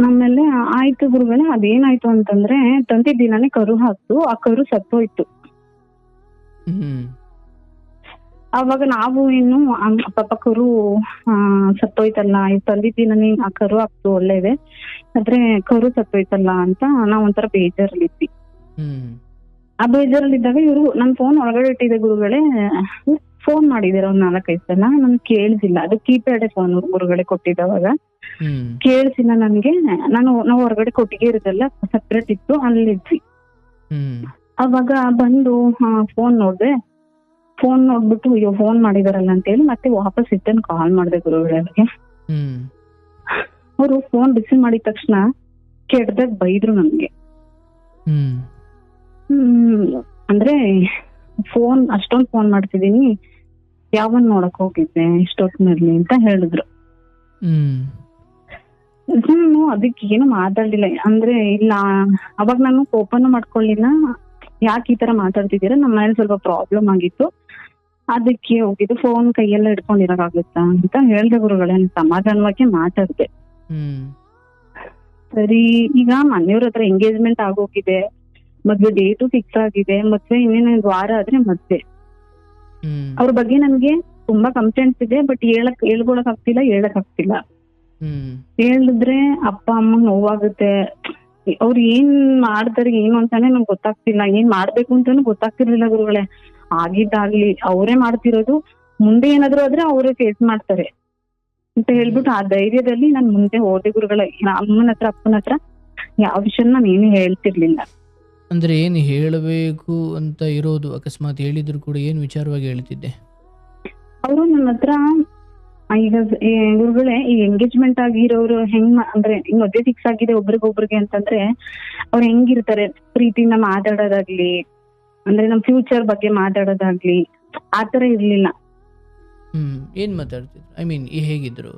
ಆಮೇಲೆ ಆಯ್ತು ಗುರುಗಳೇ, ಅದೇನಾಯ್ತು ಅಂತಂದ್ರೆ ತಂದಿದ್ದ ದಿನಾನೇ ಕರು ಹಾಕ್ತು, ಆ ಕರು ಸತ್ತೋಯ್ತು. ಅವಾಗ ನಾವು ಇನ್ನು ಪಾಪ ಕರು ಸತ್ತೋಯ್ತಲ್ಲ, ತಂದಿದ್ದೀನನಿ ಆ ಕರು ಹಾಕ್ತು ಒಳ್ಳೇದೆ, ಆದ್ರೆ ಕರು ಸತ್ತೋಯ್ತಲ್ಲ ಅಂತ ನಾವ್ ಒಂಥರ ಬೇಜಾರಲ್ಲಿದ್ವಿ. ಆ ಬೇಜಾರಲ್ಲಿದ್ದಾಗ ಇವ್ರು ನನ್ ಫೋನ್ ಒಳಗಡೆ ಇಟ್ಟಿದೆ ಗುರುಗಳೇ, ಫೋನ್ ಮಾಡಿದಾರೆ ಒಂದ್ 4-5 ಸಲ, ನನ್ ಕೇಳಿಸಿಲ್ಲ. ಅದು ಕೀಪ್ಯಾಡ್ ಫೋನ್ ಗುರುಗಳೇ ಕೊಟ್ಟಿದ್ದವಾಗ, ಕೇಳಿಸಿಲ್ಲ ನನ್ಗೆ. ನಾವು ಹೊರಗಡೆ ಕೊಟ್ಟಿಗೆ ಇರೋದಲ್ಲ ಸಪ್ರೇಟ್ ಇತ್ತು, ಅಲ್ಲಿದ್ವಿ. ಅವಾಗ ಬಂದು ಫೋನ್ ನೋಡ್ದೆ, ಫೋನ್ ನೋಡ್ಬಿಟ್ಟು ಅಯ್ಯೋ ಫೋನ್ ಮಾಡಿದಾರಲ್ಲ ಅಂತ ಹೇಳಿ ಮತ್ತೆ ವಾಪಸ್ ರಿಟರ್ನ್ ಕಾಲ್ ಮಾಡಿದೆ ಗುರುಗಳೇ ಅವ್ರಿಗೆ. ಅವರು ಫೋನ್ ರಿಸೀವ್ ಮಾಡಿದ ತಕ್ಷಣ ಕೆಟ್ಟದಾಗ ಬೈದ್ರು ನನ್ಗೆ. ಅಂದ್ರೆ ಫೋನ್ ಅಷ್ಟೊಂದು ಫೋನ್ ಮಾಡ್ತಿದೀನಿ, ಯಾವನ್ ನೋಡಕ್ ಹೋಗಿದ್ದೆ ಇಷ್ಟೊತ್ತಿನಲ್ಲಿ ಅಂತ ಹೇಳಿದ್ರು. ನಾನು ಅದಕ್ಕೆ ಏನು ಮಾತಾಡ್ಲಿಲ್ಲ. ಅಂದ್ರೆ ಇಲ್ಲ, ಅವಾಗ ನಾನು ಕೋಪನೂ ಮಾಡ್ಕೊಳ್ಳಿಲ್ಲ. ಯಾಕೆ ಈ ತರ ಮಾತಾಡ್ತಿದ್ದೀರಾ, ನಮ್ಮ ಮನೇಲಿ ಸ್ವಲ್ಪ ಪ್ರಾಬ್ಲಮ್ ಆಗಿತ್ತು, ಅದಕ್ಕೆ ಹೋಗಿದ್ದು, ಫೋನ್ ಕೈಯೆಲ್ಲ ಇಟ್ಕೊಂಡಿರಕ್ಕಾಗುತ್ತಾ ಅಂತ ಹೇಳ್ದೆ ಗುರುಗಳೇ. ಸಮಾಧಾನವಾಗಿ ಮಾತಾಡ್ದೆ. ಸರಿ, ಈಗ ಮನೆಯವ್ರ ಹತ್ರ ಎಂಗೇಜ್ಮೆಂಟ್ ಆಗೋಗಿದೆ, ಮದ್ವೆ ಡೇಟು ಫಿಕ್ಸ್ ಆಗಿದೆ, ಮದ್ವೆ ಇನ್ನೇನೊಂದು ವಾರ ಆದ್ರೆ ಮದ್ವೆ. ಅವ್ರ ಬಗ್ಗೆ ನನ್ಗೆ ತುಂಬಾ ಕಂಪ್ಲೇಂಟ್ಸ್ ಇದೆ, ಬಟ್ ಹೇಳ್ಕೊಳಕ್ ಆಗ್ತಿಲ್ಲ, ಹೇಳಕ್ ಆಗ್ತಿಲ್ಲ. ಹೇಳಿದ್ರೆ ಅಪ್ಪ ಅಮ್ಮ ನೋವಾಗುತ್ತೆ. ಅವ್ರು ಏನ್ ಮಾಡ್ತಾರೆ ಏನು ಅಂತಾನೆ ನಂಗೆ ಗೊತ್ತಾಗ್ತಿಲ್ಲ, ಏನ್ ಮಾಡ್ಬೇಕು ಅಂತಾನು ಗೊತ್ತಾಗ್ತಿರ್ಲಿಲ್ಲ ಗುರುಗಳೇ. ಆಗಿದ್ದಾಗ್ಲಿ ಅವರೇ ಮಾಡ್ತಿರೋದು, ಮುಂದೆ ಏನಾದ್ರು ಆದ್ರೆ ಅವರೇ ಫೇಸ್ ಮಾಡ್ತಾರೆ ಅಂತ ಹೇಳ್ಬಿಟ್ಟು ಆ ಧೈರ್ಯದಲ್ಲಿ ನಾನ್ ಮುಂದೆ ಹೋದೆ ಗುರುಗಳೇ. ಅಮ್ಮನ ಹತ್ರ ಅಪ್ಪನ ಹತ್ರ ಯಾವ ವಿಷಯ ನಾನು ಏನು ಹೇಳ್ತಿರ್ಲಿಲ್ಲ. ಅಂದ್ರೆ ಏನ್ ಹೇಳಬೇಕು ಅಂತ ಇರೋದು, ಅಕಸ್ಮಾತ್ ಹೇಳಿದ್ರು ಕೂಡ ಏನ್ ವಿಚಾರವಾಗಿ ಹೇಳ್ತಿದ್ದೆ? ಅವರು ನನ್ನ ಹತ್ರ ಈಗ ಗುರುಗಳೇ ಈ ಎಂಗೇಜ್ಮೆಂಟ್ ಆಗಿರೋರು ಅಂದ್ರೆ ಈಗ ಮದ್ವೆ ಫಿಕ್ಸ್ ಆಗಿದೆ ಒಬ್ರಿಗೊಬ್ರಿಗೆ ಅಂತಂದ್ರೆ ಅವ್ರು ಹೆಂಗಿರ್ತಾರೆ, ಪ್ರೀತಿನ ಮಾತಾಡೋದಾಗ್ಲಿ, ಅಂದ್ರೆ ನಮ್ ಫ್ಯೂಚರ್ ಬಗ್ಗೆ ಮಾತಾಡೋದಾಗ್ಲಿ ಆತರ ಇರ್ಲಿಲ್ಲ. ಏನ್ ಮಾತಾಡ್ತಿದ್ರು? ಐ ಮೀನ್ ಹೇಗಿದ್ರು?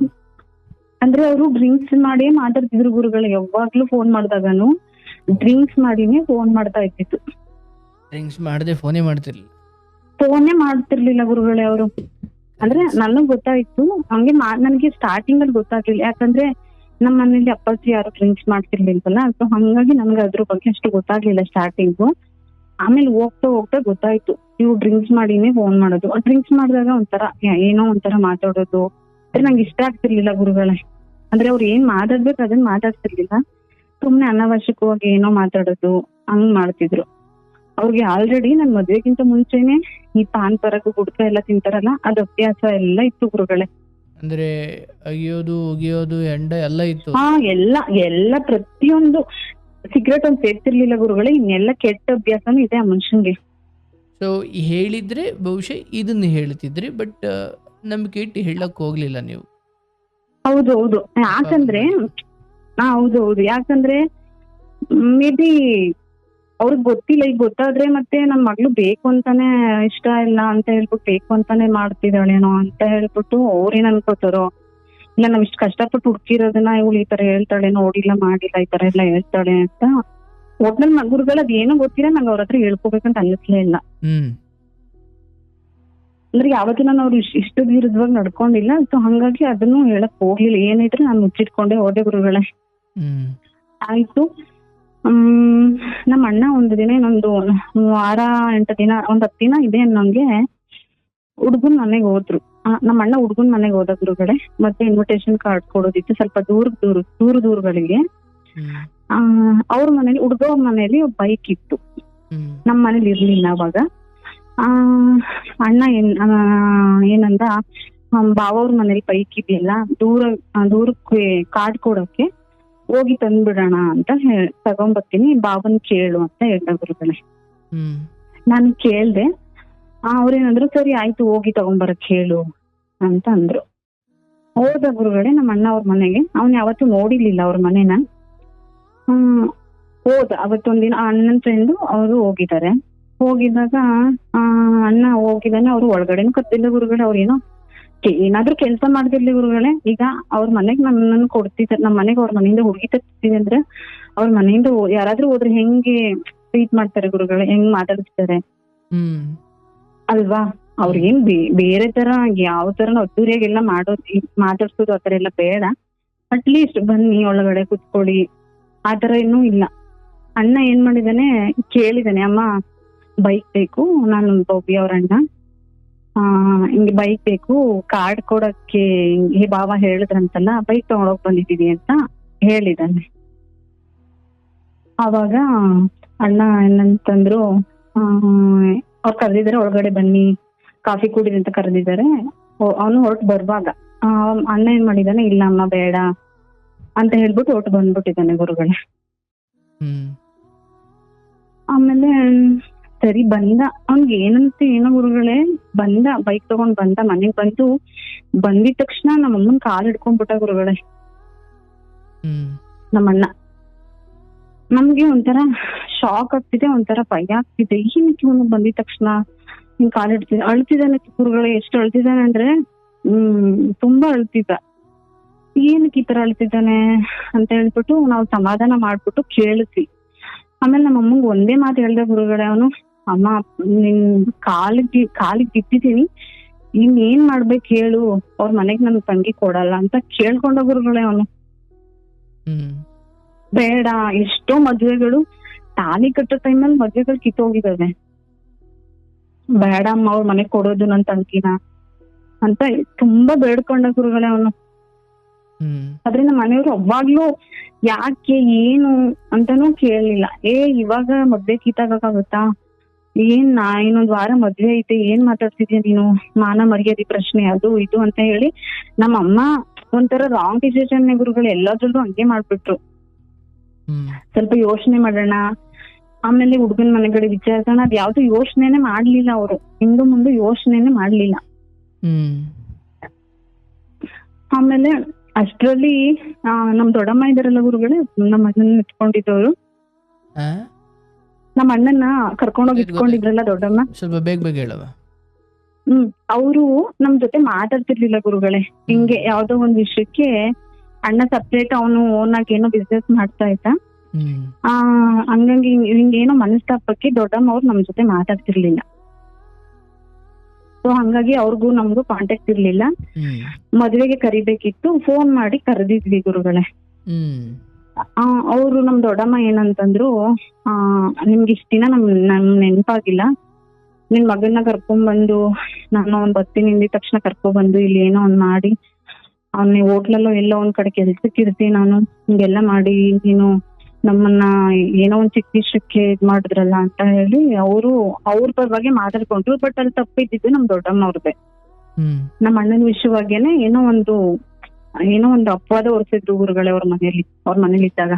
ಅಂದ್ರೆ ಅವರು ಡ್ರಿಂಕ್ಸ್ ಮಾಡಿ ಮಾತಾಡ್ತಿದ್ರು ಗುರುಗಳು. ಯಾವಾಗ್ಲೂ ಫೋನ್ ಮಾಡಿದಾಗನು ಡ್ರಿಂಕ್ಸ್ ಮಾಡಿನೇ ಫೋನ್ ಮಾಡ್ತಾ ಇದ್ದಿತ್ತು. ಡ್ರಿಂಕ್ಸ್ ಮಾಡದೆ ಫೋನೇ ಮಾಡ್ತಿರ್ಲಿಲ್ಲ ಗುರುಗಳೇ ಅವರು. ಅಂದ್ರೆ ನನಗ್ ಗೊತ್ತಾಯ್ತು ಹಂಗೆ ನನಗೆ ಸ್ಟಾರ್ಟಿಂಗ್ ಅಲ್ಲಿ ಗೊತ್ತಾಗ್ಲಿಲ್ಲ, ಯಾಕಂದ್ರೆ ನಮ್ಮ ಮನೇಲಿ ಅಪ್ಪಾಜಿ ಯಾರು ಡ್ರಿಂಕ್ಸ್ ಮಾಡ್ತಿರ್ಲಿಲ್ವಲ್ಲ, ಸೊ ಹಂಗಾಗಿ ನನ್ಗೆ ಅದ್ರ ಬಗ್ಗೆ ಅಷ್ಟು ಗೊತ್ತಾಗ್ಲಿಲ್ಲ ಸ್ಟಾರ್ಟಿಂಗು. ಆಮೇಲೆ ಹೋಗ್ತಾ ಹೋಗ್ತಾ ಗೊತ್ತಾಯ್ತು ಇವ್ರು ಡ್ರಿಂಕ್ಸ್ ಮಾಡಿನೇ ಫೋನ್ ಮಾಡೋದು. ಡ್ರಿಂಕ್ಸ್ ಮಾಡಿದಾಗ ಒಂಥರ ಏನೋ ಒಂಥರ ಮಾತಾಡೋದು ನಂಗೆ ಇಷ್ಟ ಆಗ್ತಿರ್ಲಿಲ್ಲ ಗುರುಗಳೇ. ಅಂದ್ರೆ ಅವ್ರು ಏನ್ ಮಾತಾಡ್ಬೇಕು ಅದನ್ನ ಮಾತಾಡ್ತಿರ್ಲಿಲ್ಲ, ಸುಮ್ನೆ ಅನಾವಶ್ಯಕವಾಗಿ ಏನೋ ಮಾತಾಡೋದು ಹಂಗ್ ಮಾಡ್ತಿದ್ರು. ಅವ್ರಿಗೆ ಆಲ್ರೆಡಿ ನನ್ ಮದ್ವೆಗಿಂತ ಮುಂಚೆನೆ ಈ ಪಾನ್ ಪರಗು ಗುಡ್ಕ ಎಲ್ಲ ತಿಂತಾರಲ್ಲ, ಅದ್ ಅಭ್ಯಾಸ ಎಲ್ಲ ಇತ್ತು ಗುರುಗಳೇ. ಅಂದ್ರೆ ಅಗಿಯೋದು ಉಗಿಯೋದು ಎಂಡ ಎಲ್ಲ ಇತ್ತು? ಹಾ, ಎಲ್ಲ ಪ್ರತಿಯೊಂದು. ಸಿಗರೇಟ್ ಒಂದ್ ಸೇರ್ತಿರ್ಲಿಲ್ಲ ಗುರುಗಳೇ, ಇನ್ನೆಲ್ಲ ಕೆಟ್ಟ ಅಭ್ಯಾಸನೂ ಇದೆ ಆ ಮನುಷ್ಯನ್ಗೆ. ಸೊ ಹೇಳಿದ್ರೆ ಬಹುಶಃ ಇದನ್ನ ಹೇಳ್ತಿದ್ರಿ, ಬಟ್ ನಂಬಿಕೆ ಇಟ್ಟು ಹೇಳಕ್ ಹೋಗ್ಲಿಲ್ಲ ನೀವು? ಹೌದು. ಯಾಕಂದ್ರೆ ಹೌದು, ಯಾಕಂದ್ರೆ ಮೇ ಬಿ ಅವ್ರಿಗೆ ಗೊತ್ತಿಲ್ಲ. ಈಗ ಗೊತ್ತಾದ್ರೆ ಮತ್ತೆ ನಮ್ ಮಗ್ಳು ಬೇಕು ಅಂತಾನೆ ಇಷ್ಟ ಇಲ್ಲ ಅಂತ ಹೇಳ್ಬಿಟ್ಟು ಬೇಕು ಅಂತಾನೆ ಮಾಡ್ತಿದ್ದಾಳೇನೋ ಅಂತ ಹೇಳ್ಬಿಟ್ಟು ಅವ್ರೇನ್ ಅನ್ಕೋತಾರೋ, ಇಲ್ಲ ನಾವ್ ಇಷ್ಟ ಕಷ್ಟಪಟ್ಟು ಹುಡ್ಕಿರೋದನ್ನ ಇವಳು ಈ ತರ ಹೇಳ್ತಾಳೆ, ನೋಡಿಲ್ಲ ಮಾಡಿಲ್ಲ ಈ ತರ ಎಲ್ಲ ಹೇಳ್ತಾಳೆ ಅಂತ. ಒಟ್ನಲ್ಲಿ ಗುರುಗಳು ಅದೇನೋ ಗೊತ್ತಿಲ್ಲ, ನಂಗೆ ಅವ್ರ ಹತ್ರ ಹೇಳ್ಕೋಬೇಕಂತ ಅನ್ನಿಸ್ಲೇ ಇಲ್ಲ. ಅಂದ್ರೆ ಯಾವತ್ತೂ ನಾನು ಅವ್ರು ಇಷ್ಟ ವಿರುದ್ಧವಾಗಿ ನಡ್ಕೊಂಡಿಲ್ಲ, ಸೊ ಹಂಗಾಗಿ ಅದನ್ನು ಹೇಳಕ್ ಹೋಗ್ಲಿಲ್ಲ. ಏನಿದ್ರೆ ನಾನು ಮುಚ್ಚಿಟ್ಕೊಂಡೆ ಹೋದೆ ಗುರುಗಳೇ. ಆಯ್ತು. ನಮ್ಮ ಅಣ್ಣ ಒಂದು ದಿನ ಇನ್ನೊಂದು 6-8 ದಿನ, 10 ದಿನ ಇದೆ ಅನ್ನೋಂಗೆ ಹುಡ್ಗನ್ ಮನೆಗೆ ಹೋದ್ರು. ನಮ್ಮ ಅಣ್ಣ ಹುಡ್ಗನ್ ಮನೆಗೆ ಹೋದ ಗುರುಗಳೇ. ಮತ್ತೆ ಇನ್ವಿಟೇಷನ್ ಕಾರ್ಡ್ ಕೊಡೋದಿತ್ತು ಸ್ವಲ್ಪ ದೂರಗಳಿಗೆ. ಅವ್ರ ಮನೇಲಿ ಹುಡ್ಗ ಮನೇಲಿ ಬೈಕ್ ಇತ್ತು, ನಮ್ ಮನೇಲಿ ಇರ್ಲಿಲ್ಲ ಅವಾಗ. ಅಣ್ಣ ಏನಂದ, ಬಾವವ್ರ ಮನೇಲಿ ಬೈಕ್ ಇದೆಯಲ್ಲ, ದೂರಕ್ಕೆ ಕಾರ್ಡ್ ಕೊಡೋಕೆ ಹೋಗಿ ತಂದ್ಬಿಡೋಣ ಅಂತ ತಗೊಂಬರ್ತೀನಿ, ಬಾವನ್ ಕೇಳು ಅಂತ ಹೇಳ್ದ ಗುರುಗಳೇ. ನಾನು ಕೇಳ್ದೆ. ಅವ್ರೇನಂದ್ರು ಸರಿ ಆಯ್ತು ಹೋಗಿ ತಗೊಂಬರಕ್ ಹೇಳು ಅಂತ ಅಂದ್ರು. ಹೋದ ಗುರುಗಳೇ ನಮ್ಮ ಅಣ್ಣ ಅವ್ರ ಮನೆಗೆ. ಅವ್ನ್ ಯಾವತ್ತೂ ನೋಡಿರ್ಲಿಲ್ಲ ಅವ್ರ ಮನೆನ. ಹೋದ ಅವತ್ತೊಂದಿನ ಅಣ್ಣನ ಫ್ರೆಂಡು ಅವರು ಹೋಗಿದ್ದಾರೆ. ಹೋಗಿದಾಗ ಅಣ್ಣ ಹೋಗಿದ್ದಾನೆ, ಅವ್ರು ಒಳಗಡೆನೂ ಕತ್ತಿಲ್ಲ ಗುರುಗಳೇ. ಅವ್ರೇನೋ ಏನಾದ್ರೂ ಕೆಲಸ ಮಾಡ್ತಿರ್ಲಿ ಗುರುಗಳೇ. ಈಗ ಅವ್ರ ಮನೆಗ್ ನನ್ನನ್ನು ಕೊಡ್ತಿದ್ದಾರೆ, ನಮ್ಮ ಮನೆಗೆ ಅವ್ರ ಮನೆಯಿಂದ ಹುಡುಗಿ ತರ್ತಿದೆ ಅಂದ್ರೆ ಅವ್ರ ಮನೆಯಿಂದ ಯಾರಾದ್ರೂ ಹೋದ್ರೆ ಹೆಂಗೆ ಟ್ರೀಟ್ ಮಾಡ್ತಾರೆ ಗುರುಗಳೇ, ಹೆಂಗ್ ಮಾತಾಡಿಸ್ತಾರೆ ಅಲ್ವಾ? ಅವ್ರಿಗೇನ್ ಬೇರೆ ತರ ಯಾವ ತರ ಅದ್ದೂರಿಯಾಗೆಲ್ಲ ಮಾತಾಡ್ಸೋದು ಆತರ ಎಲ್ಲ ಬೇಡ. ಅಟ್ಲೀಸ್ಟ್ ಬನ್ನಿ ಒಳಗಡೆ ಕುತ್ಕೊಳ್ಳಿ ಆತರ ಏನೂ ಇಲ್ಲ. ಅಣ್ಣ ಏನ್ ಮಾಡಿದಾನೆ, ಕೇಳಿದಾನೆ, ಅಮ್ಮ ಬೈಕ್ ಬೇಕು, ನಾನು ಬೊಬ್ಬಿ ಅವ್ರ ಅಣ್ಣ, ಹಿಂಗೆ ಬೈಕ್ ಬೇಕು, ಕಾರ್ಡ್ ಕೊಡಕ್ಕೆ ಹಿಂಗೆ ಬಾವ ಹೇಳಿದ್ರಂತಲ್ಲ, ಬೈಕ್ ತಗೊಂಡೋಗ್ ಬಂದಿದೀವಿ ಅಂತ ಹೇಳಿದಾನೆ. ಅವಾಗ ಅಣ್ಣ ಏನಂತಂದ್ರು, ಅವ್ರು ಕರೆದಿದ್ದಾರೆ ಒಳಗಡೆ ಬನ್ನಿ ಕಾಫಿ ಕುಡಿರಿ ಅಂತ ಕರೆದಿದ್ದಾರೆ. ಅವನು ಹೊರಟು ಬರುವಾಗ ಅಣ್ಣ ಏನ್ ಮಾಡಿದಾನೆ, ಇಲ್ಲ ಅಮ್ಮ ಬೇಡ ಅಂತ ಹೇಳ್ಬಿಟ್ಟು ಹೊರಟು ಬಂದ್ಬಿಟ್ಟಿದ್ದಾನೆ ಗುರುಗಳೇ. ಆಮೇಲೆ ಸರಿ ಬಂದ, ಅವ್ನ್ಗೆ ಏನೋ ಗುರುಗಳೇ, ಬಂದ ಬೈಕ್ ತಗೊಂಡ್ ಬಂದ, ಮನೆಗ್ ಬಂದಿದ ತಕ್ಷಣ ನಮ್ಮಮ್ಮನ್ ಕಾಲ್ ಹಿಡ್ಕೊಂಡ್ಬಿಟ್ಟ ಗುರುಗಳೇ ನಮ್ಮಣ್ಣ. ನಮ್ಗೆ ಒಂಥರ ಶಾಕ್ ಆಗ್ತಿದೆ, ಒಂಥರ ಭಯ ಆಗ್ತಿದೆ. ಏನಕ್ಕೆ ಇವನು ಬಂದಿದ ತಕ್ಷಣ ಹಿಂಗ್ ಕಾಲ್ ಅಳ್ತಿದ್ದಾನೆ ಗುರುಗಳೇ. ಎಷ್ಟು ಅಳ್ತಿದ್ದಾನೆ ಅಂದ್ರೆ ತುಂಬಾ ಅಳ್ತಿದ್ದ. ಏನಕ್ಕೆ ಈ ತರ ಅಳ್ತಿದ್ದಾನೆ ಅಂತ ಹೇಳ್ಬಿಟ್ಟು ನಾವು ಸಮಾಧಾನ ಮಾಡ್ಬಿಟ್ಟು ಕೇಳಿದ್ವಿ. ಆಮೇಲೆ ನಮ್ಮ ಅಮ್ಮಂಗ್ ಒಂದೇ ಮಾತು ಹೇಳ್ದೆ ಗುರುಗಳೇ ಅವನು, ಅಮ್ಮ ನಿನ್ ಕಾಲಿಗೆ ಬಿಟ್ಟಿದೀನಿ, ಇನ್ ಏನ್ ಮಾಡ್ಬೇಕು ಹೇಳು, ಅವ್ರ ಮನೆಗ್ ನನ್ ತಂಗಿ ಕೊಡಲ್ಲ ಅಂತ ಕೇಳ್ಕೊಂಡ ಗುರುಗಳೇ ಅವನು. ಬೇಡ, ಎಷ್ಟೋ ಮದ್ವೆಗಳು ತಾಲಿ ಕಟ್ಟೋ ಟೈಮಲ್ಲಿ ಮದ್ವೆಗಳು ಕಿತ್ತೋಗಿದಾವೆ, ಬೇಡ ಅಮ್ಮ ಅವ್ರ ಮನೆಗ್ ಕೊಡೋದು ನನ್ ತಂಗಿನ ಅಂತ ತುಂಬಾ ಬೇಡ್ಕೊಂಡ ಗುರುಗಳೇ ಅವನು. ಆದ್ರೆ ನಮ್ಮ ಮನೆಯವ್ರು ಅವಾಗ್ಲೂ ಯಾಕೆ ಏನು ಅಂತಾನೂ ಕೇಳಲಿಲ್ಲ. ಇವಾಗ ಮದ್ವೆ ಕಿತ್ತಾಗಕ್ಕಾಗುತ್ತಾ, ಇನ್ನೊಂದ್ ವಾರ ಮದ್ವೆ ಐತೆ, ಏನ್ ಮಾತಾಡ್ತಿದ್ಯಾ ನೀನು, ಮಾನ ಮರ್ಯಾದೆ ಪ್ರಶ್ನೆ ಅದು ಇದು ಅಂತ ಹೇಳಿ ನಮ್ಮ ಅಮ್ಮ ಒಂಥರ ರಾಂಗ್ ಡಿಸಿಷನ್ ಗುರುಗಳು ಎಲ್ಲದ್ರಲ್ಲೂ ಹಂಗೆ ಮಾಡ್ಬಿಟ್ರು. ಸ್ವಲ್ಪ ಯೋಚನೆ ಮಾಡೋಣ, ಆಮೇಲೆ ಹುಡುಗನ್ ಮನೆಗಡೆ ವಿಚಾರಿಸೋಣ, ಅದ್ ಯಾವ್ದು ಯೋಚನೆನೆ ಮಾಡ್ಲಿಲ್ಲ ಅವರು, ಹಿಂದೂ ಮುಂದೆ ಯೋಚನೆನೆ ಮಾಡ್ಲಿಲ್ಲ. ಆಮೇಲೆ ಅಷ್ಟ್ರಲ್ಲಿ ನಮ್ ದೊಡ್ಡಮ್ಮ ಇದಾರಲ್ಲ ಗುರುಗಳೇ, ನಮ್ಮ ಅಣ್ಣನ ಇಟ್ಕೊಂಡಿದ್ದವ್ರು, ಆ? ನಮ್ಮ ಅಣ್ಣನ ಕರ್ಕೊಂಡೋಗಿ ಗೊತ್ತಾಯ್ತು, ಇಟ್ಕೊಂಡಿದ್ರಲ್ಲ ದೊಡ್ಡಮ್ಮ. ಸ್ವಲ್ಪ ಬೇಗ ಹೇಳವ. ಅವರು ನಮ್ ಜೊತೆ ಮಾತಾಡ್ತಿರ್ಲಿಲ್ಲ ಗುರುಗಳೇ. ಹಿಂಗೆ ಯಾವ್ದೋ ಒಂದ್ ವಿಷಯಕ್ಕೆ ಅಣ್ಣ ಸಪ್ರೇಟ್ ಅವನು ಓನ್ ಆಗಿ ಏನೋ ಬಿಸ್ನೆಸ್ ಮಾಡ್ತಾ ಇದ್ದ. ಹಂಗಾಗಿ ಹಿಂಗೇನೋ ಮನಸ್ತಾಪಕ್ಕೆ ದೊಡ್ಡಮ್ಮ ಅವ್ರು ನಮ್ ಜೊತೆ ಮಾತಾಡ್ತಿರ್ಲಿಲ್ಲ. ಸೊ ಹಂಗಾಗಿ ಅವ್ರಿಗೂ ನಮ್ಗೂ ಕಾಂಟ್ಯಾಕ್ಟ್ ಇರ್ಲಿಲ್ಲ. ಮದ್ವೆಗೆ ಕರಿಬೇಕಿತ್ತು, ಫೋನ್ ಮಾಡಿ ಕರೆದಿದ್ವಿ ಗುರುಗಳೇ. ಅವ್ರು ನಮ್ ದೊಡ್ಡಮ್ಮ ಏನಂತಂದ್ರು, ನಿಮ್ಗೆ ಇಷ್ಟ ದಿನ ನಮ್ ನೆನಪಾಗಿಲ್ಲ, ನಿನ್ ಮಗನ್ನ ಕರ್ಕೊಂಡ್ಬಂದು ನಾನು ಅವ್ನ್ ಬರ್ತೀನಿ ಅಂದಿದ ತಕ್ಷಣ ಕರ್ಕೊಂಡ್ಬಂದು ಇಲ್ಲಿ ಏನೋ ಒಂದ್ ಮಾಡಿ ಅವ್ನ ಹೋಟ್ಲಲ್ಲೋ ಎಲ್ಲೋ ಒಂದ್ ಕಡೆ ಕೆಲ್ಸಕ್ಕಿರ್ತಿ ನಾನು ಹಿಂಗೆಲ್ಲ ಮಾಡಿ ನೀನು ನಮ್ಮನ್ನ ಏನೋ ಒಂದ್ ಚಿಕ್ಕ ವಿಷಯಕ್ಕೆ ಇದ್ ಮಾಡಿದ್ರಲ್ಲ ಅಂತ ಹೇಳಿ ಅವ್ರ ಪರವಾಗಿ ಮಾತಾಡ್ಕೊಂಡ್ರು. ಬಟ್ ಅಲ್ಲಿ ತಪ್ಪಿದ್ದು ನಮ್ ದೊಡ್ಡಮ್ಮ ಅವ್ರದ್ದೆ. ನಮ್ಮ ಅಣ್ಣನ ವಿಷಯವಾಗೇನೆ ಏನೋ ಒಂದು ಅಪವಾದ ಹೊರಿಸಿದ್ರು ಗುರುಗಳೇ ಅವ್ರ ಮನೇಲಿ ಇದ್ದಾಗ.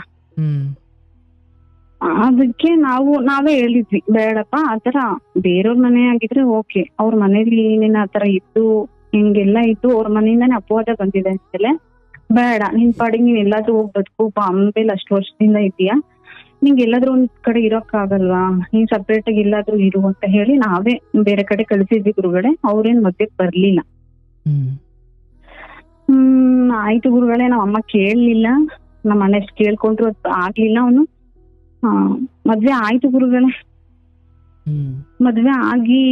ಅದಕ್ಕೆ ನಾವೇ ಹೇಳಿದ್ವಿ, ಬೇಡಪ್ಪ ಆತರ ಬೇರೆಯವ್ರ ಮನೆ ಆಗಿದ್ರೆ ಓಕೆ, ಅವ್ರ ಮನೇಲಿ ನೀನ್ ಆತರ ಇದ್ದು ಹಿಂಗೆಲ್ಲಾ ಇದ್ದು ಅವ್ರ ಮನೆಯಿಂದಾನೆ ಅಪವಾದ ಬಂದಿದೆ ಅಂತೆಲ್ಲ, ಬೇಡ ನಿನ್ ಪಾಡಿಗೆ ನೀನ್ ಎಲ್ಲಾದ್ರೂ ಹೋಗ್ ಬದುಕು, ಅಂಬೇಲ್ ಅಷ್ಟು ವರ್ಷದಿಂದ ಇದೀಯಾ, ನಿಂಗೆ ಎಲ್ಲಾದ್ರೂ ಒಂದ್ ಕಡೆ ಇರೋಕ್ಕಾಗಲ್ವಾ, ನೀನ್ ಸಪ್ರೇಟ್ ಆಗಿ ಎಲ್ಲಾದ್ರೂ ಇರು ಅಂತ ಹೇಳಿ ನಾವೇ ಬೇರೆ ಕಡೆ ಕಳ್ಸಿದ್ವಿ ಗುರುಗಳೇ. ಅವ್ರೇನ್ ಮದ್ವೆಗ್ ಬರ್ಲಿಲ್ಲ. ಆಯ್ತು ಗುರುಗಳೇ, ನಾವ್ ಅಮ್ಮ ಕೇಳಲಿಲ್ಲ, ನಮ್ಮ ಅಣ್ಣ ಎಷ್ಟು ಕೇಳ್ಕೊಂಡ್ರು ಆಗ್ಲಿಲ್ಲ. ಅವನು ಮದ್ವೆ ಆಯ್ತು ಗುರುಗಳೇ. ಮದ್ವೆ ಆಗಿ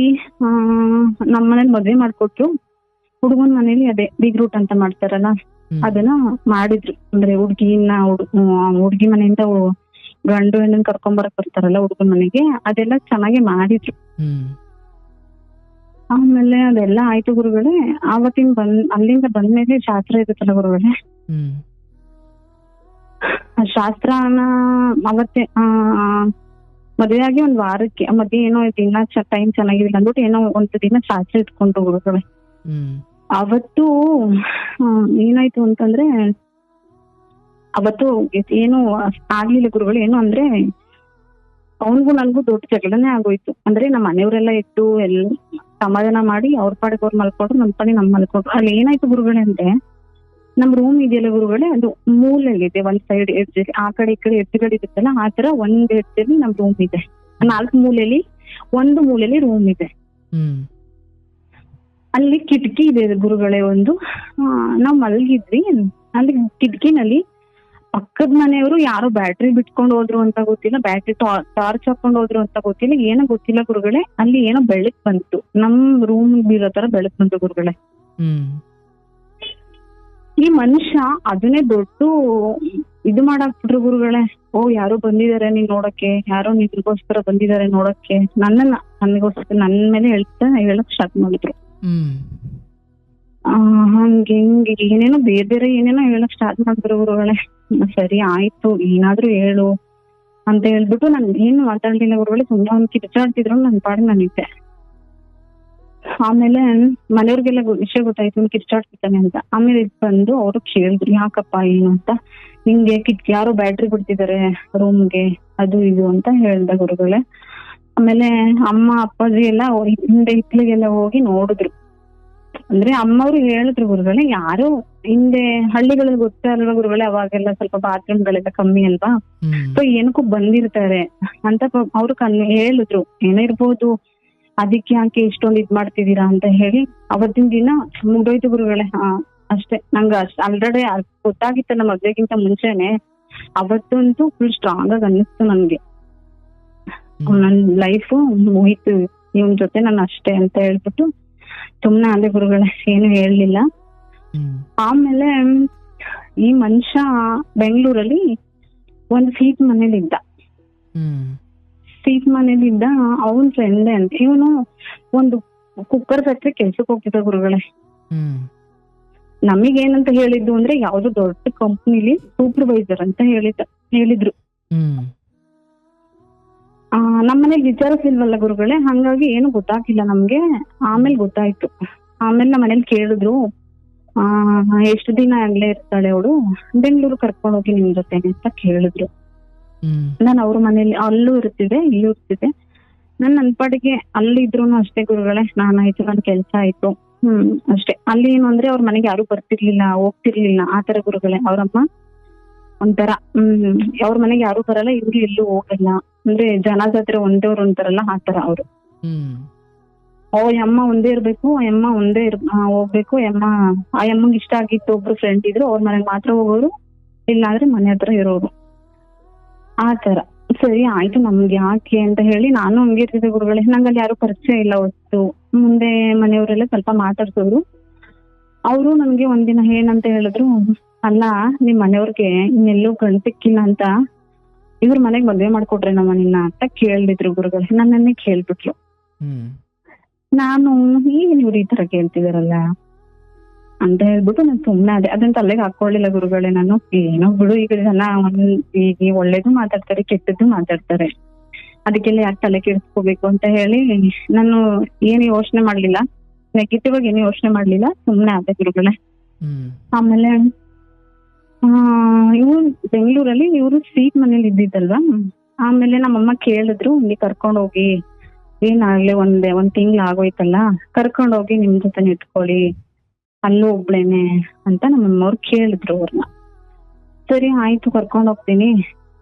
ನಮ್ಮನೇಲಿ ಮದ್ವೆ ಮಾಡ್ಕೊಟ್ರು. ಹುಡುಗನ್ ಮನೇಲಿ ಅದೇ ಬಿಗ್ ರೂಟ್ ಅಂತ ಮಾಡ್ತಾರಲ್ಲ ಅದನ್ನ ಮಾಡಿದ್ರು. ಅಂದ್ರೆ ಹುಡ್ಗಿ ಮನೆಯಿಂದ ಗಂಡು ಹೆಣ್ಣನ್ ಕರ್ಕೊಂಬರಕ್ ಬರ್ತಾರಲ್ಲ ಹುಡುಗನ್ ಮನೆಗೆ, ಅದೆಲ್ಲ ಚೆನ್ನಾಗಿ ಮಾಡಿದ್ರು. ಆಮೇಲೆ ಅದೆಲ್ಲ ಆಯ್ತು ಗುರುಗಳೇ. ಅಲ್ಲಿಂದ ಬಂದ್ಮೇಲೆ ಶಾಸ್ತ್ರ ಇರುತ್ತಲ್ಲ ಗುರುಗಳೇ, ಶಾಸ್ತ್ರನ ಅವತ್ತೇ ಮದ್ವೆ ಆಗಿ ಒಂದ್ ವಾರಕ್ಕೆ ಮದ್ವೆ ಏನೋ ದಿನ ಟೈಮ್ ಚೆನ್ನಾಗಿಲ್ಲ ಅಂದ್ಬಿಟ್ಟು ಏನೋ ಒಂದು ದಿನ ಶಾಸ್ತ್ರ ಇಟ್ಕೊಂಡ್ರು ಗುರುಗಳೇ. ಅವತ್ತು ಏನಾಯ್ತು ಅಂತಂದ್ರೆ, ಅವತ್ತು ಏನು ಆಗ್ಲಿಲ್ಲ ಗುರುಗಳು. ಏನು ಅಂದ್ರೆ ಅವನ್ಗೂ ನನ್ಗೂ ದೊಡ್ಡ ಜಗಳನೆ ಆಗೋಯ್ತು. ಅಂದ್ರೆ ನಮ್ಮ ಮನೆಯವರೆಲ್ಲ ಇದ್ದು ಎಲ್ಲ ಸಮಾಧಾನ ಮಾಡಿ ಅವ್ರ ಪಾಡಿಗೆ ಅವ್ರು ಮಲ್ಕೊಂಡ್ರು, ನಮ್ ಪಾಡಿಗೆ ನಮ್ ಮಲ್ಕೊಂಡ್ರು. ಅಲ್ಲಿ ಏನಾಯ್ತು ಗುರುಗಳೇ ಅಂದ್ರೆ, ನಮ್ ರೂಮ್ ಇದೆಯಲ್ಲ ಗುರುಗಳೇ, ಅದು ಮೂಲೆಯಲ್ಲಿದೆ ಒಂದ್ ಸೈಡ್ ಎಡ್ಜಲ್ಲಿ, ಆ ಕಡೆ ಈ ಕಡೆ ಎಡ್ಜ್ಗಳು ಇರುತ್ತಲ್ಲ ಆತರ ಒಂದ್ ಎಡ್ಜಲ್ಲಿ ನಮ್ ರೂಮ್ ಇದೆ. 4 ಮೂಲೆಯಲ್ಲಿ ಒಂದು ಮೂಲೆಯಲ್ಲಿ ರೂಮ್ ಇದೆ. ಅಲ್ಲಿ ಕಿಟಕಿ ಇದೆ ಗುರುಗಳೇ ಒಂದು. ನಾವ್ ಮಲಗಿದ್ವಿ, ಅಲ್ಲಿ ಕಿಟಕಿನಲ್ಲಿ ಪಕ್ಕದ ಮನೆಯವರು ಯಾರೋ ಬ್ಯಾಟ್ರಿ ಬಿಟ್ಕೊಂಡು ಹೋದ್ರು ಅಂತ ಗೊತ್ತಿಲ್ಲ, ಬ್ಯಾಟ್ರಿ ಟಾರ್ಚ್ ಹಾಕೊಂಡ್ ಹೋದ್ರು ಅಂತ ಗೊತ್ತಿಲ್ಲ, ಏನೋ ಗೊತ್ತಿಲ್ಲ ಗುರುಗಳೇ. ಅಲ್ಲಿ ಏನೋ ಬೆಳಕ್ ಬಂತು, ನಮ್ ರೂಮ್ ಬೀರೋ ತರ ಬೆಳಕ್ ಬಂತು ಗುರುಗಳೇ. ಈ ಮನುಷ್ಯ ಅದನ್ನೇ ದೊಡ್ಡ ಇದು ಮಾಡಾಕ್ಬಿಟ್ರು ಗುರುಗಳೇ. ಯಾರೋ ಬಂದಿದ್ದಾರೆ ನೀನ್ ನೋಡಕ್ಕೆ, ಯಾರೋ ನಿನ್ಗೋಸ್ಕರ ಬಂದಿದ್ದಾರೆ ನೋಡಕ್ಕೆ, ನನಗೋಸ್ಕರ ನನ್ ಮೇಲೆ ಹೇಳಕ್ ಸ್ಟಾರ್ಟ್ ಮಾಡಿದ್ರು. ಹಂಗೆ ಹಿಂಗೆ ಏನೇನೋ ಬೇರೆ ಏನೇನೋ ಹೇಳಕ್ ಸ್ಟಾರ್ಟ್ ಮಾಡಿದ್ರು ಗುರುಗಳೇ. ಸರಿ ಆಯ್ತು ಏನಾದ್ರೂ ಹೇಳು ಅಂತ ಹೇಳ್ಬಿಟ್ಟು ನನ್ ಏನು ಮಾತಾಡ್ಲಿಲ್ಲ ಗುರುಗಳೇ. ಸುಮ್ನೆ ಅವ್ನು ಕಿರ್ಚಾಡ್ತಿದ್ರು, ನನ್ ಪಾಡಿಗೆ ನಾನಿದ್ದೆ. ಆಮೇಲೆ ಮನೆಯವ್ರಿಗೆಲ್ಲ ವಿಷಯ ಗೊತ್ತಾಯ್ತು ಅವ್ನು ಕಿರ್ಚಾಡ್ತಿದ್ದಾನೆ ಅಂತ. ಆಮೇಲೆ ಇದು ಬಂದು ಅವರು ಕೇಳಿದ್ರು ಯಾಕಪ್ಪ ಏನು ಅಂತ. ಹಿಂಗೆ ಯಾರೋ ಬ್ಯಾಟ್ರಿ ಬಿಡ್ತಿದ್ದಾರೆ ರೂಮ್ಗೆ ಅದು ಇದು ಅಂತ ಹೇಳ್ದ ಗುರುಗಳೇ. ಆಮೇಲೆ ಅಮ್ಮ ಅಪ್ಪಾಜಿ ಎಲ್ಲ ಹಿಂದೆ ಹಿತ್ಲಿಗೆಲ್ಲ ಹೋಗಿ ನೋಡಿದ್ರು. ಅಂದ್ರೆ ಅಮ್ಮವ್ರು ಹೇಳಿದ್ರು ಗುರುಗಳೇ, ಯಾರು ಹಿಂದೆ ಹಳ್ಳಿಗಳಲ್ಲಿ ಗೊತ್ತೇ ಅಲ್ವಾ ಗುರುಗಳೇ, ಅವಾಗೆಲ್ಲ ಸ್ವಲ್ಪ ಬಾತ್ರೂಮ್ಗಳೆಲ್ಲ ಕಮ್ಮಿ ಅಲ್ವಾ, ಸೊ ಏನಕ್ಕೂ ಬಂದಿರ್ತಾರೆ ಅಂತ ಅವ್ರು ಹೇಳಿದ್ರು. ಏನೋ ಇರ್ಬೋದು, ಅದಕ್ಕೆ ಯಾಕೆ ಇಷ್ಟೊಂದು ಇದ್ ಮಾಡ್ತಿದೀರಾ ಅಂತ ಹೇಳಿ ಅವತ್ತಿನ ದಿನ ಮುಗ್ದೋಯ್ತು ಗುರುಗಳೇ. ಅಷ್ಟೇ, ನಂಗ ಆಲ್ರೆಡಿ ಗೊತ್ತಾಗಿತ್ತು ನಮ್ಮ ಮದ್ವೆಗಿಂತ ಮುಂಚೆನೆ. ಅವತ್ತಂತೂ ಫುಲ್ ಸ್ಟ್ರಾಂಗ್ ಆಗಿ ಅನ್ನಿಸ್ತು ನನ್ಗೆ, ನನ್ ಲೈಫು ಮುಗೀತು ಇವನ್ ಜೊತೆ ನಾನು ಅಷ್ಟೇ ಅಂತ ಹೇಳ್ಬಿಟ್ಟು ಸುಮ್ನೆ ಅದೇ ಗುರುಗಳೇ, ಏನು ಹೇಳಲಿಲ್ಲ. ಆಮೇಲೆ ಈ ಮನುಷ್ಯ ಬೆಂಗಳೂರಲ್ಲಿ ಒಂದು ಸೀಟ್ ಮನೇಲಿದ್ದ. ಅವನ್ ಫ್ರೆಂಡ್ ಅಂತ ಇವನು ಒಂದು ಕುಕ್ಕರ್ ಫ್ಯಾಕ್ಟ್ರಿ ಕೆಲ್ಸಕ್ಕೆ ಹೋಗ್ತಿದ್ದ ಗುರುಗಳೇ. ನಮಗೇನಂತ ಹೇಳಿದ್ದು ಅಂದ್ರೆ ಯಾವ್ದೋ ದೊಡ್ಡ ಕಂಪ್ನಿಲಿ ಸೂಪರ್ವೈಸರ್ ಅಂತ ಹೇಳಿದ್ರು. ನಮ್ಮನೇಲಿ ವಿಚಾರಿಸಿಲ್ವಲ್ಲ ಗುರುಗಳೇ, ಹಂಗಾಗಿ ಏನು ಗೊತ್ತಾಗಿಲ್ಲ ನಮ್ಗೆ. ಆಮೇಲೆ ಗೊತ್ತಾಯ್ತು. ಆಮೇಲೆ ನಮ್ಮ ಮನೇಲಿ ಕೇಳಿದ್ರು, ಎಷ್ಟು ದಿನ ಅಲ್ಲೇ ಇರ್ತಾಳೆ ಅವಳು, ಬೆಂಗಳೂರು ಕರ್ಕೊಂಡು ಹೋಗಿ ನಿಮ್ ಜೊತೆ ಅಂತ ಕೇಳಿದ್ರು. ನಾನು ಅವ್ರ ಮನೇಲಿ ಅಲ್ಲೂ ಇರ್ತಿದ್ದೆ ಇಲ್ಲೂ ಇರ್ತಿದ್ದೆ. ನನ್ ಪಾಡಿಗೆ ಅಲ್ಲಿದ್ರು ಅಷ್ಟೇ ಗುರುಗಳೇ. ನಾನಾಯ್ತು, ನನ್ ಕೆಲ್ಸ ಆಯ್ತು, ಅಷ್ಟೇ. ಅಲ್ಲಿ ಏನು ಅಂದ್ರೆ ಅವ್ರ ಮನೆಗೆ ಯಾರು ಬರ್ತಿರ್ಲಿಲ್ಲ, ಹೋಗ್ತಿರ್ಲಿಲ್ಲ, ಆತರ ಗುರುಗಳೇ. ಅವ್ರಮ್ಮ ಒಂಥರ ಅವ್ರ ಮನೆಗೆ ಯಾರು ಬರಲ್ಲ, ಇವ್ರು ಎಲ್ಲೂ ಹೋಗಲ್ಲ. ಅಂದ್ರೆ ಜನ ಜಾತ್ರೆ ಒಂದೇವ್ರು ಅಂತಾರಲ್ಲ, ಆತರ ಅವ್ರು. ಅಮ್ಮ ಒಂದೇ ಇರ್ಬೇಕು, ಅಮ್ಮ ಒಂದೇ ಹೋಗ್ಬೇಕು. ಆ ಅಮ್ಮಂಗೆ ಇಷ್ಟ ಆಗಿತ್ತು, ಒಬ್ರು ಫ್ರೆಂಡ್ ಇದ್ರು, ಅವ್ರ ಮನೆಗೆ ಮಾತ್ರ ಹೋಗೋರು, ಇಲ್ಲಾಂದ್ರೆ ಮನೆ ಹತ್ರ ಇರೋರು, ಆತರ. ಸರಿ ಆಯ್ತು, ನಮ್ಗೆ ಯಾಕೆ ಅಂತ ಹೇಳಿ ನಾನು ಹಂಗೆ ಇರ್ತಿದ್ದೆ ಗುರುಗಳೇ. ನಂಗಲ್ಲಿ ಯಾರು ಪರಿಚಯ ಇಲ್ಲ ಹೊತ್ತು. ಮುಂದೆ ಮನೆಯವರೆಲ್ಲ ಸ್ವಲ್ಪ ಮಾತಾಡ್ಸೋರು. ಅವರು ನನ್ಗೆ ಒಂದಿನ ಏನಂತ ಹೇಳಿದ್ರು, ಅಲ್ಲ ನಿಮ್ ಮನೆಯವ್ರಿಗೆ ಇನ್ನೆಲ್ಲೂ ಗಂಡು ಸಿಕ್ಕಿಲ್ಲ ಅಂತ ಇವ್ರ ಮನೆಗ್ ಮದ್ವೆ ಮಾಡ್ಕೊಟ್ರೆ ನಮ್ಮನ್ನ ಅಂತ ಕೇಳಿದ್ರು ಗುರುಗಳೇ. ನನ್ನನ್ನೇ ಕೇಳ್ಬಿಟ್ಲು. ನಾನು ಏನ್ ಇವ್ರು ಈ ತರ ಕೇಳ್ತಿದಾರಲ್ಲ ಅಂತ ಹೇಳ್ಬಿಟ್ಟು ನಾನು ಸುಮ್ನೆ ಅದನ್ನ ತಲೆಗೆ ಹಾಕೊಳ್ಳಿಲ್ಲ ಗುರುಗಳೇ. ನಾನು ಏನೋ ಬಿಡು, ಈಗ ಜನ ಈಗ ಒಳ್ಳೇದು ಮಾತಾಡ್ತಾರೆ, ಕೆಟ್ಟದ್ದು ಮಾತಾಡ್ತಾರೆ, ಅದಕ್ಕೆಲ್ಲ ಯಾಕೆ ತಲೆ ಕೆಡಿಸ್ಕೋಬೇಕು ಅಂತ ಹೇಳಿ ನಾನು ಏನು ಯೋಚನೆ ಮಾಡ್ಲಿಲ್ಲ, ನೆಗೆಟಿವ್ ಆಗಿ ಏನು ಯೋಚನೆ ಮಾಡ್ಲಿಲ್ಲ, ಸುಮ್ನೆ ಆದ ಗುರುಗಳೇ. ಆಮೇಲೆ ಇವ್ರು ಬೆಂಗಳೂರಲ್ಲಿ ಇವ್ರು ಸ್ವೀಟ್ ಮನೇಲಿ ಇದ್ದಿದ್ದಲ್ವಾ. ಆಮೇಲೆ ನಮ್ಮಮ್ಮ ಕೇಳಿದ್ರು, ಇಲ್ಲಿ ಕರ್ಕೊಂಡ್ ಹೋಗಿ, ಏನಾಗ್ಲಿ ಒಂದ್ ತಿಂಗ್ಳು ಆಗೋಯ್ತಲ್ಲ, ಕರ್ಕೊಂಡ್ ಹೋಗಿ ನಿಮ್ ಜೊತೆ ಇಟ್ಕೊಳ್ಳಿ, ಅಲ್ಲೂ ಒಬ್ಳೇನೆ ಅಂತ ನಮ್ಮಮ್ಮವ್ರು ಕೇಳಿದ್ರು ಅವ್ರನ್ನ. ಸರಿ ಆಯ್ತು, ಕರ್ಕೊಂಡ್ ಹೋಗ್ತೀನಿ,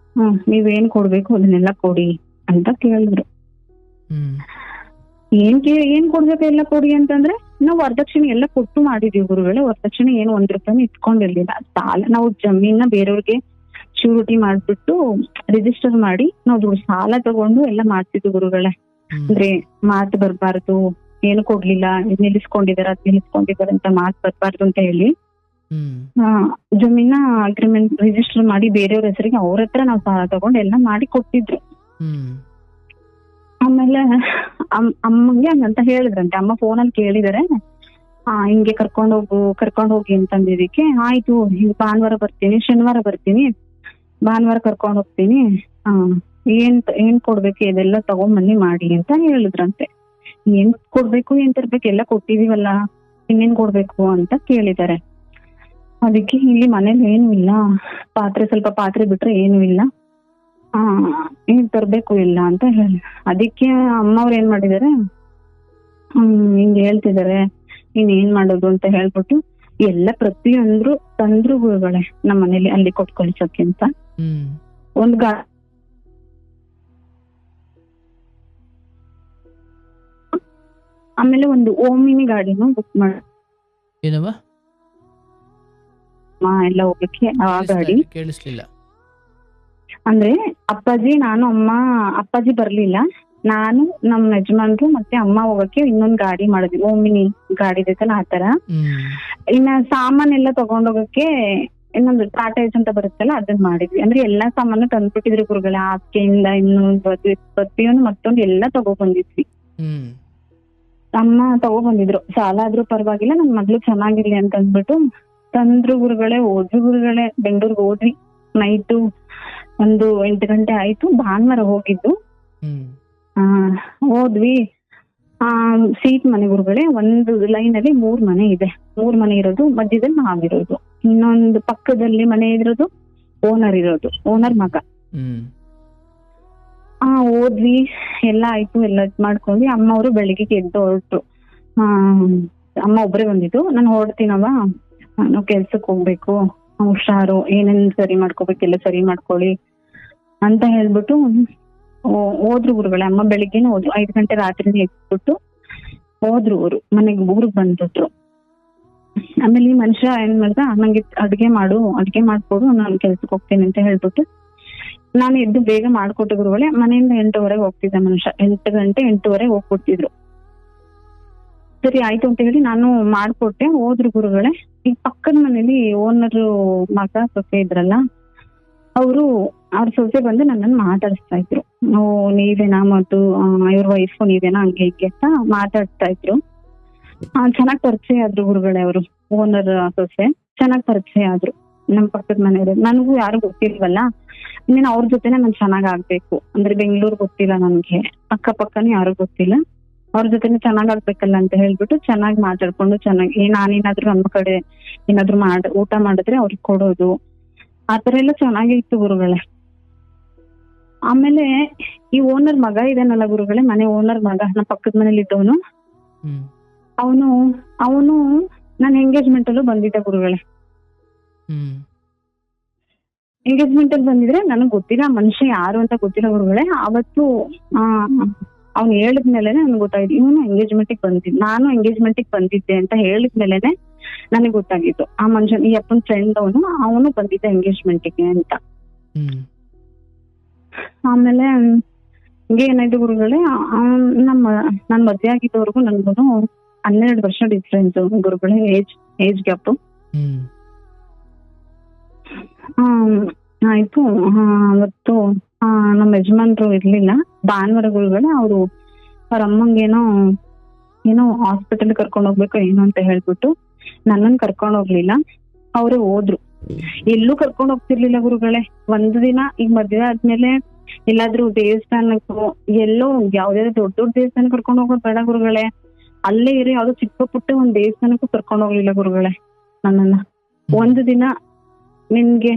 ನೀವೇನ್ ಕೊಡ್ಬೇಕು ಅದನ್ನೆಲ್ಲ ಕೊಡಿ ಅಂತ ಕೇಳಿದ್ರು. ಏನ್ ಕೊಡ್ಬೇಕು ಎಲ್ಲ ಕೊಡಿ ಅಂತಂದ್ರೆ, ನಾವು ವರದಕ್ಷಿಣೆ ಎಲ್ಲ ಕೊಟ್ಟು ಮಾಡಿದೀವಿ ಗುರುಗಳೇ. ವರದಕ್ಷಿಣೆ ಏನು 1 ರೂಪಾಯಿ ಇಟ್ಕೊಂಡಿರ್ಲಿಲ್ಲ. ಸಾಲ ನಾವು ಜಮೀನ ಬೇರೆಯವ್ರಿಗೆ ಶ್ಯೂರಿಟಿ ಮಾಡ್ಬಿಟ್ಟು ರಿಜಿಸ್ಟರ್ ಮಾಡಿ ನಾವು ಸಾಲ ತಗೊಂಡು ಎಲ್ಲ ಮಾಡ್ತಿದ್ವಿ ಗುರುಗಳೇ. ಅಂದ್ರೆ ಮಾತು ಬರ್ಬಾರ್ದು, ಏನು ಕೊಡ್ಲಿಲ್ಲ, ನಿಲ್ಲಿಸ್ಕೊಂಡಿದಾರ ಅಂತ ಮಾತು ಬರ್ಬಾರ್ದು ಅಂತ ಹೇಳಿ ಜಮೀನ ಅಗ್ರಿಮೆಂಟ್ ರಿಜಿಸ್ಟರ್ ಮಾಡಿ ಬೇರೆಯವ್ರ ಹೆಸರಿಗೆ ಅವ್ರ ಹತ್ರ ನಾವು ಸಾಲ ತಗೊಂಡು ಎಲ್ಲ ಮಾಡಿ ಕೊಟ್ಟಿದ್ರು. ಆಮೇಲೆ ಅಮ್ಮಂಗೆ ಹಂಗಂತ ಹೇಳಿದ್ರಂತೆ. ಅಮ್ಮ ಫೋನಲ್ಲಿ ಕೇಳಿದಾರೆ, ಹಿಂಗೆ ಕರ್ಕೊಂಡ್ ಹೋಗಿ ಅಂತಂದಿದ್ದಕ್ಕೆ ಆಯ್ತು, ಭಾನುವಾರ ಬರ್ತೀನಿ, ಶನಿವಾರ ಬರ್ತೀನಿ, ಭಾನುವಾರ ಕರ್ಕೊಂಡ್ ಹೋಗ್ತೀನಿ, ಏನ್ ಕೊಡ್ಬೇಕು ಇದೆಲ್ಲ ತಗೊಂಬನ್ನಿ ಮಾಡಿ ಅಂತ ಹೇಳಿದ್ರಂತೆ. ಏನ್ ಕೊಡ್ಬೇಕು ಏನ್ ತರ್ಬೇಕು ಎಲ್ಲ ಕೊಟ್ಟಿದೀವಲ್ಲ, ಇನ್ನೇನ್ ಕೊಡ್ಬೇಕು ಅಂತ ಕೇಳಿದಾರೆ. ಅದಕ್ಕೆ ಇಲ್ಲಿ ಮನೇಲಿ ಏನು ಇಲ್ಲ, ಸ್ವಲ್ಪ ಪಾತ್ರೆ ಬಿಟ್ರೆ ಏನು ಇಲ್ಲ, ಏನ್ ತರ್ಬೇಕು ಇಲ್ಲ ಅಂತ ಹೇಳಿ. ಅದಕ್ಕೆ ಅಮ್ಮವ್ರು ಏನ್ ಮಾಡಿದಾರೆ, ಹಿಂಗ್ ಹೇಳ್ತಿದಾರೆ, ಏನ್ ಮಾಡೋದು ಅಂತ ಹೇಳ್ಬಿಟ್ಟು ಎಲ್ಲ ಪ್ರತಿಯೊಂದ್ರು ತಂದ್ರು ಗುರುಗಳೇ ನಮ್ಮ ಮನೇಲಿ ಅಲ್ಲಿ ಕೊಟ್ಟು ಕಳ್ಸೋಕೆ ಅಂತ. ಒಂದ್ ಆಮೇಲೆ ಒಂದು ಓಮಿನಿ ಗಾಡಿನೂ ಬುಕ್ ಮಾಡ ಎಲ್ಲ ಹೋಗಕ್ಕೆ. ಆ ಗಾಡಿ ಕೇಳಿಸ್ಲಿಲ್ಲ ಅಂದ್ರೆ ಅಪ್ಪಾಜಿ, ನಾನು, ಅಮ್ಮ, ಅಪ್ಪಾಜಿ ಬರ್ಲಿಲ್ಲ, ನಾನು, ನಮ್ ಯಜಮಾನ್ರು ಮತ್ತೆ ಅಮ್ಮ ಹೋಗಕ್ಕೆ ಇನ್ನೊಂದ್ ಗಾಡಿ ಮಾಡಿದ್ವಿ, ಓಮಿನಿ ಗಾಡಿ ಇದೈತಲ್ಲ ಆತರ. ಇನ್ನ ಸಾಮಾನೆಲ್ಲ ತಗೊಂಡೋಗಕ್ಕೆ ಇನ್ನೊಂದು ಟಾಟಾ ಏಸ್ ಅಂತ ಬರುತ್ತಲ್ಲ ಅದನ್ನ ಮಾಡಿದ್ವಿ. ಅಂದ್ರೆ ಎಲ್ಲಾ ಸಾಮಾನು ತಂದ್ಬಿಟ್ಟಿದ್ರು ಗುರುಗಳ, ಆಕೆಯಿಂದ ಇನ್ನೊಂದು ಪ್ರತಿಯೊಂದು ಮತ್ತೊಂದು ಎಲ್ಲ ತಗೊಬಂದಿದ್ವಿ. ಅಮ್ಮ ತಗೊಬಂದಿದ್ರು, ಸಾಲ ಆದ್ರೂ ಪರವಾಗಿಲ್ಲ, ನನ್ ಮಗ್ಳು ಚೆನ್ನಾಗಿರ್ಲಿ ಅಂತ ಅಂದ್ಬಿಟ್ಟು ತಂದ್ರು ಗುರುಗಳೇ. ಹೋದ್ವಿ ಗುರುಗಳೇ, ಬೆಂಗಳೂರಿಗೆ ಹೋದ್ವಿ. ನೈಟು ಒಂದು 8 ಗಂಟೆ ಆಯ್ತು, ಭಾನುವಾರ ಹೋಗಿದ್ದು. ಹೋದ್ವಿ. ಸೀಟ್ ಮನೆ ಗುರುಗಳೇ, ಒಂದು ಲೈನ್ ಅಲ್ಲಿ 3 ಮನೆ ಇದೆ. 3 ಮನೆ ಇರೋದು, ಮಧ್ಯದಲ್ಲಿ ನಾವಿರೋದು, ಇನ್ನೊಂದು ಪಕ್ಕದಲ್ಲಿ ಮನೆ ಇರೋದು ಓನರ್ ಮಗ. ಹೋದ್ವಿ, ಎಲ್ಲ ಆಯ್ತು, ಎಲ್ಲ ಮಾಡ್ಕೊಂಡ್ವಿ. ಅಮ್ಮ ಅವರು ಬೆಳಿಗ್ಗೆ ಎದ್ದು ಹೊರಟು. ಅಮ್ಮ ಒಬ್ರೇ ಬಂದಿದ್ದು. ನಾನು ಹೊರಡ್ತೀನವ, ನಾನು ಕೆಲ್ಸಕ್ಕೆ ಹೋಗ್ಬೇಕು, ಹುಷಾರು, ಏನೇನ್ ಸರಿ ಮಾಡ್ಕೋಬೇಕೆಲ್ಲ ಸರಿ ಮಾಡ್ಕೊಳ್ಳಿ ಅಂತ ಹೇಳ್ಬಿಟ್ಟು ಹೋದ್ರು ಗುರುಗಳೇ. ಅಮ್ಮ ಬೆಳಿಗ್ಗೆನೆ ಹೋದ್ರು, 5 ಗಂಟೆ ರಾತ್ರಿನೇ ಎದ್ಬಿಟ್ಟು ಹೋದ್ರು ಅವರು ಮನೆಗೆ, ಊರಿಗೆ ಬಂದ್ಬಿಟ್ರು. ಆಮೇಲೆ ಈ ಮನುಷ್ಯ ಏನ್ ಮಾಡ್ದ, ನಂಗೆ ಅಡ್ಗೆ ಮಾಡ್ಕೊಡು, ನಾನು ಕೆಲ್ಸಕ್ಕೆ ಹೋಗ್ತೀನಿ ಅಂತ ಹೇಳ್ಬಿಟ್ಟು ನಾನು ಎದ್ದು ಬೇಗ ಮಾಡ್ಕೊಟ್ಟು ಗುರುಗಳೇ. ಮನೆಯಿಂದ 8:00 ಹೋಗ್ತಿದ್ದ ಮನುಷ್ಯ, 8 ಗಂಟೆ 8:30 ಹೋಗ್ಬಿಡ್ತಿದ್ರು. ಸರಿ ಆಯ್ತು ಅಂತ ಹೇಳಿ ನಾನು ಮಾಡ್ಕೊಟ್ಟೆ. ಹೋದ್ರು ಗುರುಗಳೇ. ಈ ಪಕ್ಕದ ಮನೇಲಿ ಓನರ್ ಮಗ ಸೊಸೆ ಇದ್ರಲ್ಲ, ಅವ್ರ ಸೊಸೆ ಬಂದು ನನ್ನನ್ನು ಮಾತಾಡಿಸ್ತಾ ಇದ್ರು. ನೀವೇನಾ ಮತ್ತು ಇವ್ರ ವೈಫು ನೀವೇನಾ, ಹಂಗೆ ಹಿಂಗೆ ಅಂತ ಮಾತಾಡ್ತಾ ಇದ್ರು. ಚೆನ್ನಾಗ್ ಪರಿಚಯ ಆದ್ರು ಗುರುಗಳೇ. ಅವರು ಓನರ್ ಸೊಸೆ ಚೆನ್ನಾಗ್ ಪರಿಚಯ ಆದ್ರು ನಮ್ ಪಕ್ಕದ ಮನೆಯವರು. ನನಗೂ ಯಾರು ಗೊತ್ತಿಲ್ವಲ್ಲ, ಇನ್ನೇನು ಅವ್ರ ಜೊತೆನೆ ನಾನು ಚೆನ್ನಾಗ್ ಆಗ್ಬೇಕು. ಅಂದ್ರೆ ಬೆಂಗಳೂರು ಗೊತ್ತಿಲ್ಲ ನನ್ಗೆ, ಅಕ್ಕಪಕ್ಕನೂ ಯಾರು ಗೊತ್ತಿಲ್ಲ, ಅವ್ರ ಜೊತೆನೆ ಚೆನ್ನಾಗ್ ಆಗ್ಬೇಕಲ್ಲ ಅಂತ ಹೇಳ್ಬಿಟ್ಟು ಚೆನ್ನಾಗಿ ಮಾತಾಡ್ಕೊಂಡು ಚೆನ್ನಾಗಿ ನಾನೇನಾದ್ರೂ ನಮ್ಮ ಕಡೆ ಏನಾದ್ರು ಊಟ ಮಾಡಿದ್ರೆ ಅವ್ರಿಗೆ ಕೊಡೋದು, ಆತರ ಎಲ್ಲ ಚೆನ್ನಾಗಿತ್ತು ಗುರುಗಳೇ. ಆಮೇಲೆ ಈ ಓನರ್ ಮಗ ಇದಾನಲ್ಲ ಗುರುಗಳೇ, ಮನೆ ಓನರ್ ಮಗ, ನಮ್ಮ ಪಕ್ಕದ ಮನೇಲಿ ಇದ್ದವನು, ಅವನು ಅವನು ನನ್ನ ಎಂಗೇಜ್ಮೆಂಟ್ ಅಲ್ಲೂ ಬಂದಿದ್ದ ಗುರುಗಳೇ. ಹ್ಮ್ ಎಂಗೇಜ್ಮೆಂಟ್ ಅಲ್ಲಿ ಬಂದಿದ್ರೆ ನನಗ್ ಗೊತ್ತಿಲ್ಲ, ಮನುಷ್ಯ ಯಾರು ಅಂತ ಗೊತ್ತಿಲ್ಲ ಗುರುಗಳೇ. ಅವತ್ತು ಅವ್ನು ಹೇಳಿದ್ಮೇಲೆನೆ ನನ್ಗೆ ಗೊತ್ತಾಗಿದ್ದು ಇವನು ಎಂಗೇಜ್ಮೆಂಟ್ ಬಂದಿದ್ದು, ನಾನು ಎಂಗೇಜ್ಮೆಂಟ್ ಬಂದಿದ್ದೆ ಅಂತ ಹೇಳಿದ್ಮೇಲೆನೆ ನನಗೆ ಗೊತ್ತಾಗಿತ್ತು ಆ ಮನುಷ್ಯನ್, ಈ ಅಪ್ಪನ ಫ್ರೆಂಡ್ ಅವನು ಬಂದಿದ್ದ ಎಂಗೇಜ್ಮೆಂಟ್ಗೆ ಅಂತ. ಆಮೇಲೆ ಹಿಂಗೆ ಏನಾಯ್ತು ಗುರುಗಳೇ, ನಾನ್ ಮದ್ವೆ ಆಗಿದ್ದವ್ರಿಗೂ ನನ್ಗೂ 12 ವರ್ಷ ಡಿಫ್ರೆನ್ಸ್ ಗುರುಗಳೇ, ಏಜ್ ಗ್ಯಾಪ್. ಆಯ್ತು. ಅವತ್ತು ನಮ್ಮ ಯಜಮಾನ್ರು ಇರ್ಲಿಲ್ಲ, ಭಾನುವಾರ ಗುರುಗಳೇ. ಅವ್ರ ಅಮ್ಮಂಗೇನೋ ಹಾಸ್ಪಿಟಲ್ ಕರ್ಕೊಂಡ್ ಹೋಗ್ಬೇಕು ಏನೋ ಅಂತ ಹೇಳ್ಬಿಟ್ಟು ನನ್ನನ್ ಕರ್ಕೊಂಡ್ ಹೋಗ್ಲಿಲ್ಲ, ಅವ್ರೇ ಹೋದ್ರು. ಎಲ್ಲೂ ಕರ್ಕೊಂಡ್ ಹೋಗ್ತಿರ್ಲಿಲ್ಲ ಗುರುಗಳೇ. ಒಂದು ದಿನ ಈಗ ಮದ್ವೆ ಆದ್ಮೇಲೆ ಎಲ್ಲಾದ್ರೂ ದೇವಸ್ಥಾನಕ್ಕೂ ಎಲ್ಲೋ ಯಾವ್ದಾದ್ರು ದೊಡ್ಡ ದೊಡ್ಡ ದೇವಸ್ಥಾನ ಕರ್ಕೊಂಡ್ ಹೋಗೋದ್ ಬೇಡ ಗುರುಗಳೇ, ಅಲ್ಲೇ ಇರಿ ಯಾವ್ದೋ ಚಿಕ್ಕ ಪುಟ್ಟ ಒಂದ್ ದೇವಸ್ಥಾನಕ್ಕೂ ಕರ್ಕೊಂಡ್ ಹೋಗ್ಲಿಲ್ಲ ಗುರುಗಳೇ ನನ್ನನ್ನ. ಒಂದು ದಿನ ನಿನ್ಗೆ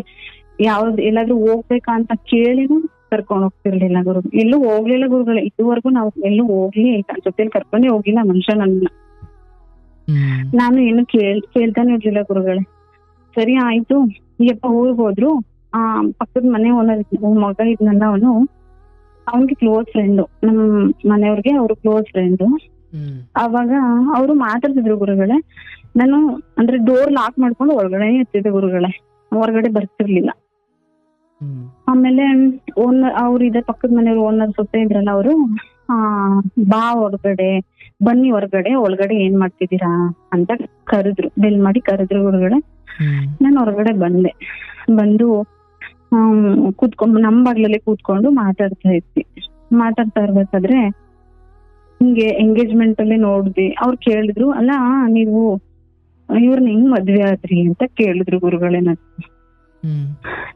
ಎಲ್ಲಾದ್ರೂ ಹೋಗ್ಬೇಕಾ ಅಂತ ಕೇಳಿನೂ ಕರ್ಕೊಂಡ್ ಹೋಗ್ತಿರ್ಲಿಲ್ಲ ಎಲ್ಲೂ ಹೋಗ್ಲಿಲ್ಲ ಗುರುಗಳೇ. ಇದುವರೆಗೂ ನಾವು ಎಲ್ಲೂ ಹೋಗ್ಲಿ ಜೊತೆಲಿ ಕರ್ಕೊಂಡೇ ಹೋಗಿಲ್ಲ ಮನುಷ್ಯ ನನ್ನ. ನಾನು ಏನು ಕೇಳ್ತಾನೆ ಇರ್ಲಿಲ್ಲ ಗುರುಗಳೇ. ಸರಿ ಆಯ್ತು, ಯಪ್ಪ ಊರ್ಗ್ ಹೋದ್ರು. ಪಕ್ಕದ ಮನೆ ಮಗ ಇದ್ನಲ್ಲ ಅವನ್ಗೆ ಕ್ಲೋಸ್ ಫ್ರೆಂಡು, ನಮ್ ಮನೆಯವ್ರಿಗೆ ಅವ್ರು ಕ್ಲೋಸ್ ಫ್ರೆಂಡು. ಅವಾಗ ಅವ್ರು ಮಾತಾಡ್ತಿದ್ರು ಗುರುಗಳೇ. ನಾನು ಅಂದ್ರೆ ಡೋರ್ ಲಾಕ್ ಮಾಡ್ಕೊಂಡು ಒಳಗಡೆ ಇರ್ತಿದ್ದೆ ಗುರುಗಳೇ, ಹೊರಗಡೆ ಬರ್ತಿರ್ಲಿಲ್ಲ. ಆಮೇಲೆ ಅವ್ರು ಇದೆ ಪಕ್ಕದ ಮನೆಯವ್ರು ಓನರ್ ಸೊಸೆ ಇದ್ರಲ್ಲ, ಅವರು ಬಾ ಹೊರಗಡೆ ಬನ್ನಿ, ಒಳಗಡೆ ಏನ್ ಮಾಡ್ತಿದ್ದೀರಾ ಅಂತ ಕರೆದ್ರು, ಬೆಲ್ ಮಾಡಿ ಕರೆದ್ರು ಗುರುಗಳೇ. ನಾನು ಹೊರಗಡೆ ಬಂದು ಕೂತ್ಕೊಂಡು ನಮ್ ಬಾಗ್ಲಲ್ಲಿ ಕೂತ್ಕೊಂಡು ಮಾತಾಡ್ತಾ ಇರ್ಬೇಕಾದ್ರೆ ಹಿಂಗೆ ಎಂಗೇಜ್ಮೆಂಟ್ ಅಲ್ಲಿ ನೋಡ್ದಿ. ಅವ್ರು ಕೇಳಿದ್ರು, ಅಲ್ಲ ನೀವು ಇವ್ರನ್ನ ಹೆಂಗ್ ಮದ್ವೆ ಆದ್ರಿ ಅಂತ ಕೇಳಿದ್ರು ಗುರುಗಳೇ.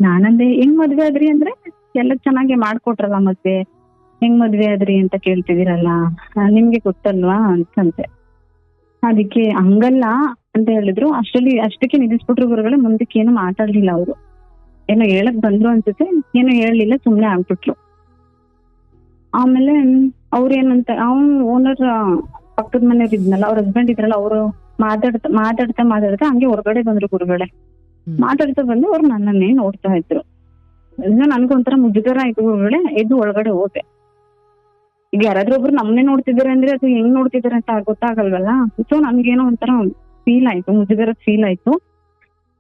ನಾನಂದೆ ಹೆಂಗ್ ಮದ್ವೆ ಆದ್ರಿ ಅಂದ್ರೆ ಎಲ್ಲ ಚೆನ್ನಾಗಿ ಮಾಡ್ಕೊಟ್ರಲ್ಲ ಮದ್ವೆ, ಹೆಂಗ್ ಮದ್ವೆ ಆದ್ರಿ ಅಂತ ಕೇಳ್ತಿದಿರಲ್ಲ, ನಿಮ್ಗೆ ಗೊತ್ತಲ್ವಾ ಅಂತಂತೆ. ಅದಕ್ಕೆ ಹಂಗಲ್ಲ ಅಂತ ಹೇಳಿದ್ರು. ಅಷ್ಟಕ್ಕೆ ನಿಲ್ಲಿಸ್ಬಿಟ್ರು ಗುರುಗಳೇ. ಮುಂದಕ್ಕೆ ಏನು ಮಾತಾಡ್ಲಿಲ್ಲ ಅವರು. ಏನೋ ಹೇಳಕ್ ಬಂದ್ರು ಅನ್ಸುತ್ತೆ, ಏನೋ ಹೇಳಲಿಲ್ಲ, ಸುಮ್ನೆ ಆಗ್ಬಿಟ್ಲು. ಆಮೇಲೆ ಅವ್ರೇನಂತ ಓನರ್ ಪಕ್ಕದ ಮನೆಯವ್ರು ಇದ್ನಲ್ಲ, ಅವ್ರ ಹಸ್ಬೆಂಡ್ ಇದ್ರಲ್ಲ, ಅವರು ಮಾತಾಡ್ತಾ ಹಂಗೆ ಹೊರಗಡೆ ಬಂದ್ರು ಗುರುಗಳೇ. ಮಾತಾಡ್ತಾ ಬಂದು ಅವ್ರು ನನ್ನನ್ನೇ ನೋಡ್ತಾ ಇದ್ರು. ನನ್ಗೊಂಥರ ಮುಜುಗರ ಆಯ್ತು ಗುರುಗಳೇ. ಎದ್ದು ಒಳಗಡೆ ಹೋದೆ. ಈಗ ಯಾರಾದ್ರೂ ಒಬ್ರು ನಮ್ನೆ ನೋಡ್ತಿದಾರೆ ಅಂದ್ರೆ ಅದು ಹೆಂಗ್ ನೋಡ್ತಿದಾರೆ ಅಂತ ಗೊತ್ತಾಗಲ್ವಲ್ಲ. ಸೊ ನನ್ಗೇನೋ ಒಂಥರ ಫೀಲ್ ಆಯ್ತು, ಮುಜುಗರದ ಫೀಲ್ ಆಯ್ತು.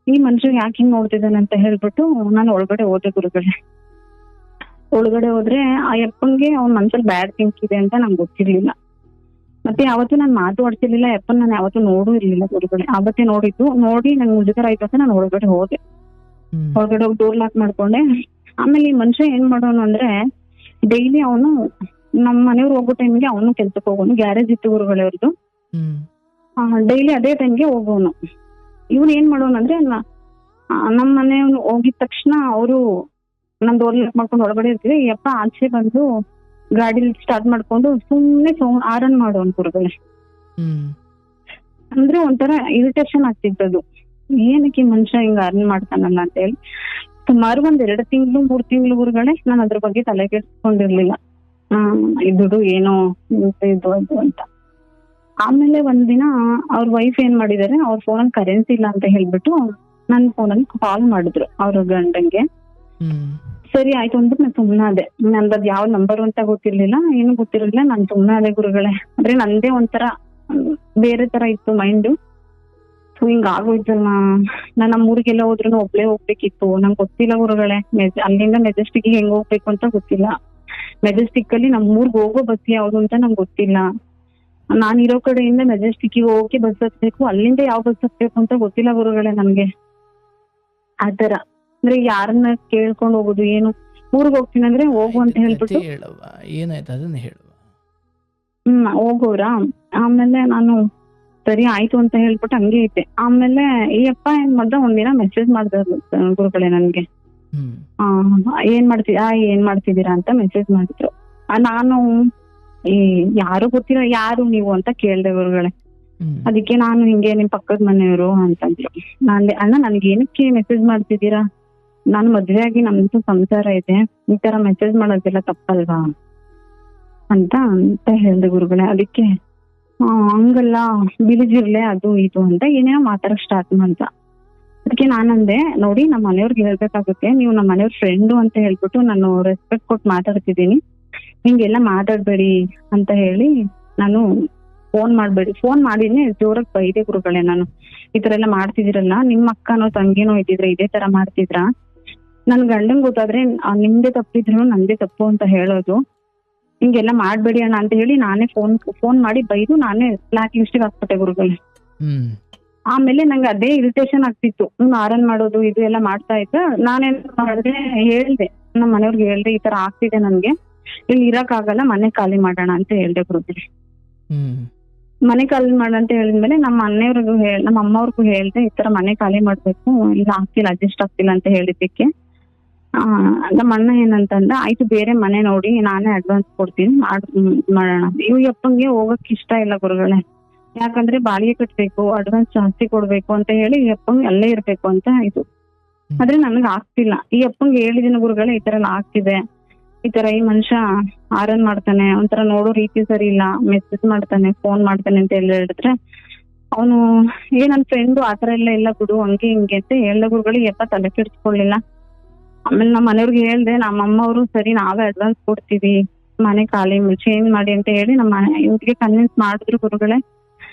ಈ ಮನುಷ್ಯ ಯಾಕೆ ಹಿಂಗ್ ನೋಡ್ತಿದ್ದಾನೆ ಅಂತ ಹೇಳ್ಬಿಟ್ಟು ನಾನು ಒಳಗಡೆ ಹೋದೆ ಗುರುಗಳೇ. ಒಳಗಡೆ ಹೋದ್ರೆ ಆ ಯಪ್ಪನ್ಗೆ ಅವ್ನ ಮನ್ಸಲ್ಲಿ ಬ್ಯಾಡ್ ಥಿಂಕ್ ಇದೆ ಅಂತ ನಂಗೆ ಗೊತ್ತಿರ್ಲಿಲ್ಲ. ಮತ್ತೆ ಯಾವತ್ತೂ ನಾನು ಮಾತಾಡ್ತಿರ್ಲಿಲ್ಲ, ಯಪ್ಪನ್ ನಾನು ಯಾವತ್ತೂ ನೋಡೂ ಇರ್ಲಿಲ್ಲ ಗುರುಗಳೇ. ಆವತ್ತೇ ನೋಡಿ ನಂಗೆ ಮುಜುಗರ ಆಯ್ತು ಅಂತ ನಾನು ಒಳಗಡೆ ಹೋದೆ. ಒಳಗಡೆ ಹೋಗಿ ಡೋರ್ ಲಾಕ್ ಮಾಡ್ಕೊಂಡೆ. ಆಮೇಲೆ ಈ ಮನುಷ್ಯ ಏನ್ ಮಾಡೋನು ಅಂದ್ರೆ, ಡೈಲಿ ಅವನು ನಮ್ ಮನೆಯವ್ರು ಹೋಗೋ ಟೈಮ್ಗೆ ಅವನು ಕೆಲ್ಸಕ್ಕೆ ಹೋಗೋನು. ಗ್ಯಾರೇಜ್ ಇತ್ತು ಗುರುಗಳೇ ಅವ್ರದ್ದು. ಡೈಲಿ ಅದೇ ಟೈಮ್ಗೆ ಹೋಗೋನು. ಇವ್ನು ಏನ್ ಮಾಡೋನು ಅಂದ್ರೆ, ನಮ್ ಮನೆಯವ್ನು ಹೋಗಿದ ತಕ್ಷಣ ಅವರು ನಮ್ ಡೋರ್ ಲಾಕ್ ಮಾಡ್ಕೊಂಡು ಒಳಗಡೆ ಇರ್ತೀವಿ. ಯಪ್ಪ ಆಚೆ ಬಂದು ಗಾಡಿ ಸ್ಟಾರ್ಟ್ ಮಾಡ್ಕೊಂಡು ಸುಮ್ನೆ ಆರನ್ ಮಾಡೋನ್ ಗುರುಗಳೇ. ಅಂದ್ರೆ ಒಂಥರ ಇರಿಟೇಷನ್ ಆಗ್ತಿದ್ದದು, ಏನಕ್ಕೆ ಮನುಷ್ಯ ಹಿಂಗ ಅರ್ನ್ ಮಾಡ್ತಾನಲ್ಲ ಅಂತ ಹೇಳಿ. ಸುಮಾರು 1-2 ತಿಂಗಳು 3 ತಿಂಗಳು ಗುರುಗಳೇ ನಾನು ಅದ್ರ ಬಗ್ಗೆ ತಲೆ ಕೆಡ್ಸ್ಕೊಂಡಿರ್ಲಿಲ್ಲ. ಇದು ಏನೋ ಇದು ಅದು ಅಂತ. ಆಮೇಲೆ ಒಂದಿನ ಅವ್ರ ವೈಫ್ ಏನ್ ಮಾಡಿದಾರೆ, ಅವ್ರ ಫೋನಲ್ಲಿ ಕರೆನ್ಸಿ ಇಲ್ಲ ಅಂತ ಹೇಳ್ಬಿಟ್ಟು ನನ್ ಫೋನಲ್ಲಿ ಕಾಲ್ ಮಾಡಿದ್ರು ಅವ್ರ ಗಂಡಂಗೆ. ಸರಿ ಆಯ್ತು ಅಂದ್ಬಿಟ್ಟು ನಾನು ಸುಮ್ನಾದೆ. ನಂದದ್ ಯಾವ ನಂಬರ್ ಅಂತ ಗೊತ್ತಿರ್ಲಿಲ್ಲ, ಏನು ಗೊತ್ತಿರ್ಲಿಲ್ಲ. ನಾನ್ ಸುಮ್ನಾದೆ ಗುರುಗಳೇ. ಅಂದ್ರೆ ನಂದೇ ಒಂಥರ ಬೇರೆ ತರ ಇತ್ತು ಮೈಂಡು. ಸೊ ಹಿಂಗ ಆಗೋಯ್ತಲ್ಲ. ನಾನ್ ನಮ್ಮೂರಿಗೆಲ್ಲ ಹೋದ್ರು ಒಬ್ಳೇ ಹೋಗ್ಬೇಕಿತ್ತು. ನಂಗೆ ಗೊತ್ತಿಲ್ಲ ಗುರುಗಳೇ, ಅಲ್ಲಿಂದ ಮೆಜೆಸ್ಟಿಕ್ ಹೆಂಗ್ ಹೋಗ್ಬೇಕು ಅಂತ ಗೊತ್ತಿಲ್ಲ. ಮೆಜೆಸ್ಟಿಕ್ ಅಲ್ಲಿ ನಮ್ಮೂರ್ಗ್ ಹೋಗೋ ಬಸ್ ಯಾವ್ದು ಅಂತ ನಂಗೆ ಗೊತ್ತಿಲ್ಲ. ನಾನ್ ಇರೋ ಕಡೆಯಿಂದ ಮೆಜೆಸ್ಟಿಕ್ ಹೋಗಿ ಬಸ್ ಹತ್ಬೇಕು, ಅಲ್ಲಿಂದ ಯಾವ ಬಸ್ ಹತ್ಬೇಕು ಅಂತ ಗೊತ್ತಿಲ್ಲ ಗುರುಗಳೇ ನನ್ಗೆ. ಆತರ ಅಂದ್ರೆ ಯಾರನ್ನ ಕೇಳ್ಕೊಂಡ್ ಹೋಗುದು, ಏನು ಊರ್ಗ್ ಹೋಗ್ತೀನಿ ಅಂದ್ರೆ ಹೋಗು ಅಂತ ಹೇಳ್ಬಿಟ್ಟು ಏನಾಯ್ತು ಅದನ್ನ ಹೇಳುವ. ಹೋಗೋರ. ಆಮೇಲೆ ನಾನು ಸರಿ ಆಯ್ತು ಅಂತ ಹೇಳ್ಬಿಟ್ಟು ಹಂಗೆ ಇದ್ದೆ. ಆಮೇಲೆ ಈ ಅಪ್ಪ ಏನ್ ಮಾಡ್ದ, ಒಂದಿನ ಮೆಸೇಜ್ ಮಾಡ್ದ ಗುರುಗಳೇ ನನ್ಗೆ. ಏನ್ ಮಾಡ್ತಿದ್ದೀರಾ ಅಂತ ಮೆಸೇಜ್ ಮಾಡಿದ್ರು. ನಾನು ಯಾರು ಗೊತ್ತಿಲ್ಲ ಯಾರು ನೀವು ಅಂತ ಕೇಳ್ದೆ ಗುರುಗಳೇ. ಅದಕ್ಕೆ ನಾನು ಹಿಂಗೆ ನಿಮ್ ಪಕ್ಕದ ಮನೆಯವರು ಅಂತಂದ್ರು. ಅಣ್ಣ ನನ್ಗೇನಕ್ಕೆ ಮೆಸೇಜ್ ಮಾಡ್ತಿದ್ದೀರಾ, ನಾನು ಮದ್ವೆ ಆಗಿ ನಮ್ದು ಸಂಸಾರ ಇದೆ, ಈ ತರ ಮೆಸೇಜ್ ಮಾಡೋದೆಲ್ಲ ತಪ್ಪಲ್ವಾ ಅಂತ ಹೇಳ್ದೆ ಗುರುಗಳೇ. ಅದಕ್ಕೆ ಹಂಗಲ್ಲ ಬಿಳಿಜಿರ್ಲೆ ಅದು ಇದು ಅಂತ ಏನೇನೋ ಮಾತಾಡಕ್ ಸ್ಟಾರ್ಟ್ ಮಾಡ್ದ. ಅದಕ್ಕೆ ನಾನಂದೆ, ನೋಡಿ ನಮ್ಮ ಮನೆಯವ್ರಿಗೆ ಹೇಳ್ಬೇಕಾಗುತ್ತೆ, ನೀವು ನಮ್ಮ ಮನೆಯವ್ರ ಫ್ರೆಂಡು ಅಂತ ಹೇಳ್ಬಿಟ್ಟು ನಾನು ರೆಸ್ಪೆಕ್ಟ್ ಕೊಟ್ಟು ಮಾತಾಡ್ತಿದ್ದೀನಿ, ಹಿಂಗೆಲ್ಲ ಮಾತಾಡ್ಬೇಡಿ ಅಂತ ಹೇಳಿ ನಾನು ಫೋನ್ ಮಾಡ್ಬೇಡಿ, ಫೋನ್ ಮಾಡಿನೇ ಜೋರಾಗಿ ಬೈದೆ ಗುರುಗಳೇ. ನಾನು ಈ ತರ ಎಲ್ಲ ಮಾಡ್ತಿದಿರಲ್ಲ, ನಿಮ್ಮ ಅಕ್ಕನೋ ತಂಗಿನೋ ಇದ್ದಿದ್ರೆ ಇದೇ ತರ ಮಾಡ್ತಿದ್ರ, ನನ್ ಗಂಡಂಗ್ ಗೊತ್ತಾದ್ರೆ ನಿಮ್ದೇ ತಪ್ಪಿದ್ರು ನಂದೇ ತಪ್ಪು ಅಂತ ಹೇಳೋದು, ಹಿಂಗೆಲ್ಲ ಮಾಡ್ಬೇಡಿ ಅಣ್ಣ ಅಂತ ಹೇಳಿ ನಾನೇ ಫೋನ್ ಮಾಡಿ ಬೈದು ನಾನೇ ಬ್ಲಾಕ್ ಲಿಸ್ಟಿಗೆ ಹಾಕ್ಬಿಟ್ಟೆ ಗುರುಗಳೇ. ಆಮೇಲೆ ನಂಗೆ ಅದೇ ಇರಿಟೇಷನ್ ಆಗ್ತಿತ್ತು, ಆರನ್ ಮಾಡೋದು ಇದು ಎಲ್ಲ ಮಾಡ್ತಾ ಇದ್ದ. ನಾನೇನ್ ಮಾಡಿದ್ರೆ ಹೇಳ್ದೆ, ನಮ್ಮ ಮನೆಯವ್ರಿಗೆ ಹೇಳ್ದೆ, ಈ ತರ ಆಗ್ತಿದೆ ನನ್ಗೆ, ಇಲ್ಲಿ ಇರಕ್ ಆಗಲ್ಲ, ಮನೆ ಖಾಲಿ ಮಾಡೋಣ ಅಂತ ಹೇಳ್ದೆ ಗುರುಗಳೇ. ಮನೆ ಖಾಲಿ ಮಾಡ ಅಂತ ಹೇಳಿದ್ಮೇಲೆ ನಮ್ಮ ಮನೆಯವ್ರಿಗೂ ನಮ್ಮ ಅಮ್ಮವ್ರಿಗೂ ಹೇಳ್ದೆ, ಈ ತರ ಮನೆ ಖಾಲಿ ಮಾಡ್ಬೇಕು, ಇಲ್ಲ ಆಗ್ತಿಲ್ಲ, ಅಡ್ಜಸ್ಟ್ ಆಗ್ತಿಲ್ಲ ಅಂತ ಹೇಳಿದ್ದಕ್ಕೆ ನಮ್ಮ ಅಣ್ಣ ಏನಂತಂದ, ಆಯ್ತು ಬೇರೆ ಮನೆ ನೋಡಿ ನಾನೇ ಅಡ್ವಾನ್ಸ್ ಕೊಡ್ತೀನಿ ಮಾಡೋಣ. ಇವ್ ಅಪ್ಪಂಗೆ ಹೋಗಕ್ ಇಷ್ಟ ಇಲ್ಲ ಗುರುಗಳೇ, ಯಾಕಂದ್ರೆ ಬಾಡಿಗೆ ಕಟ್ಬೇಕು, ಅಡ್ವಾನ್ಸ್ ಜಾಸ್ತಿ ಕೊಡ್ಬೇಕು ಅಂತ ಹೇಳಿ ಈ ಅಪ್ಪಂಗೆ ಅಲ್ಲೇ ಇರ್ಬೇಕು ಅಂತ ಆಯ್ತು. ಆದ್ರೆ ನನ್ಗ್ ಆಗ್ತಿಲ್ಲ. ಈ ಅಪ್ಪಂಗೆ ಹೇಳಿದಿನ ಗುರುಗಳೇ, ಈ ತರ ಎಲ್ಲ ಆಗ್ತಿದೆ, ಈ ತರ ಈ ಮನುಷ್ಯ ಆರನ್ ಮಾಡ್ತಾನೆ, ಒಂಥರ ನೋಡೋ ರೀತಿ ಸರಿ ಇಲ್ಲ, ಮೆಸೇಜ್ ಮಾಡ್ತಾನೆ, ಫೋನ್ ಮಾಡ್ತಾನೆ ಅಂತ ಹೇಳಿದ್ರೆ ಅವನು ನನ್ ಫ್ರೆಂಡು ಆತರ ಎಲ್ಲ ಇಲ್ಲ ಬಿಡು, ಹಂಗೆ ಹಿಂಗೆ ಅಂತ ಹೇಳ್ದ ಗುರುಗಳು. ಯಪ್ಪ ತಲೆ ಕೆಡ್ಸ್ಕೊಳ್ಳಿಲ್ಲ. ಆಮೇಲೆ ನಮ್ಮ ಮನೆಯವ್ರಿಗೆ ಹೇಳ್ದೆ, ನಮ್ಮ ಅಮ್ಮವ್ರು ಸರಿ ನಾವೇ ಅಡ್ವಾನ್ಸ್ ಕೊಡ್ತೀವಿ, ಮನೆ ಖಾಲಿ ಚೇಂಜ್ ಮಾಡಿ ಅಂತ ಹೇಳಿ ನಮ್ಮ ಇವ್ರಿಗೆ ಕನ್ವಿನ್ಸ್ ಮಾಡಿದ್ರು ಗುರುಗಳೇ.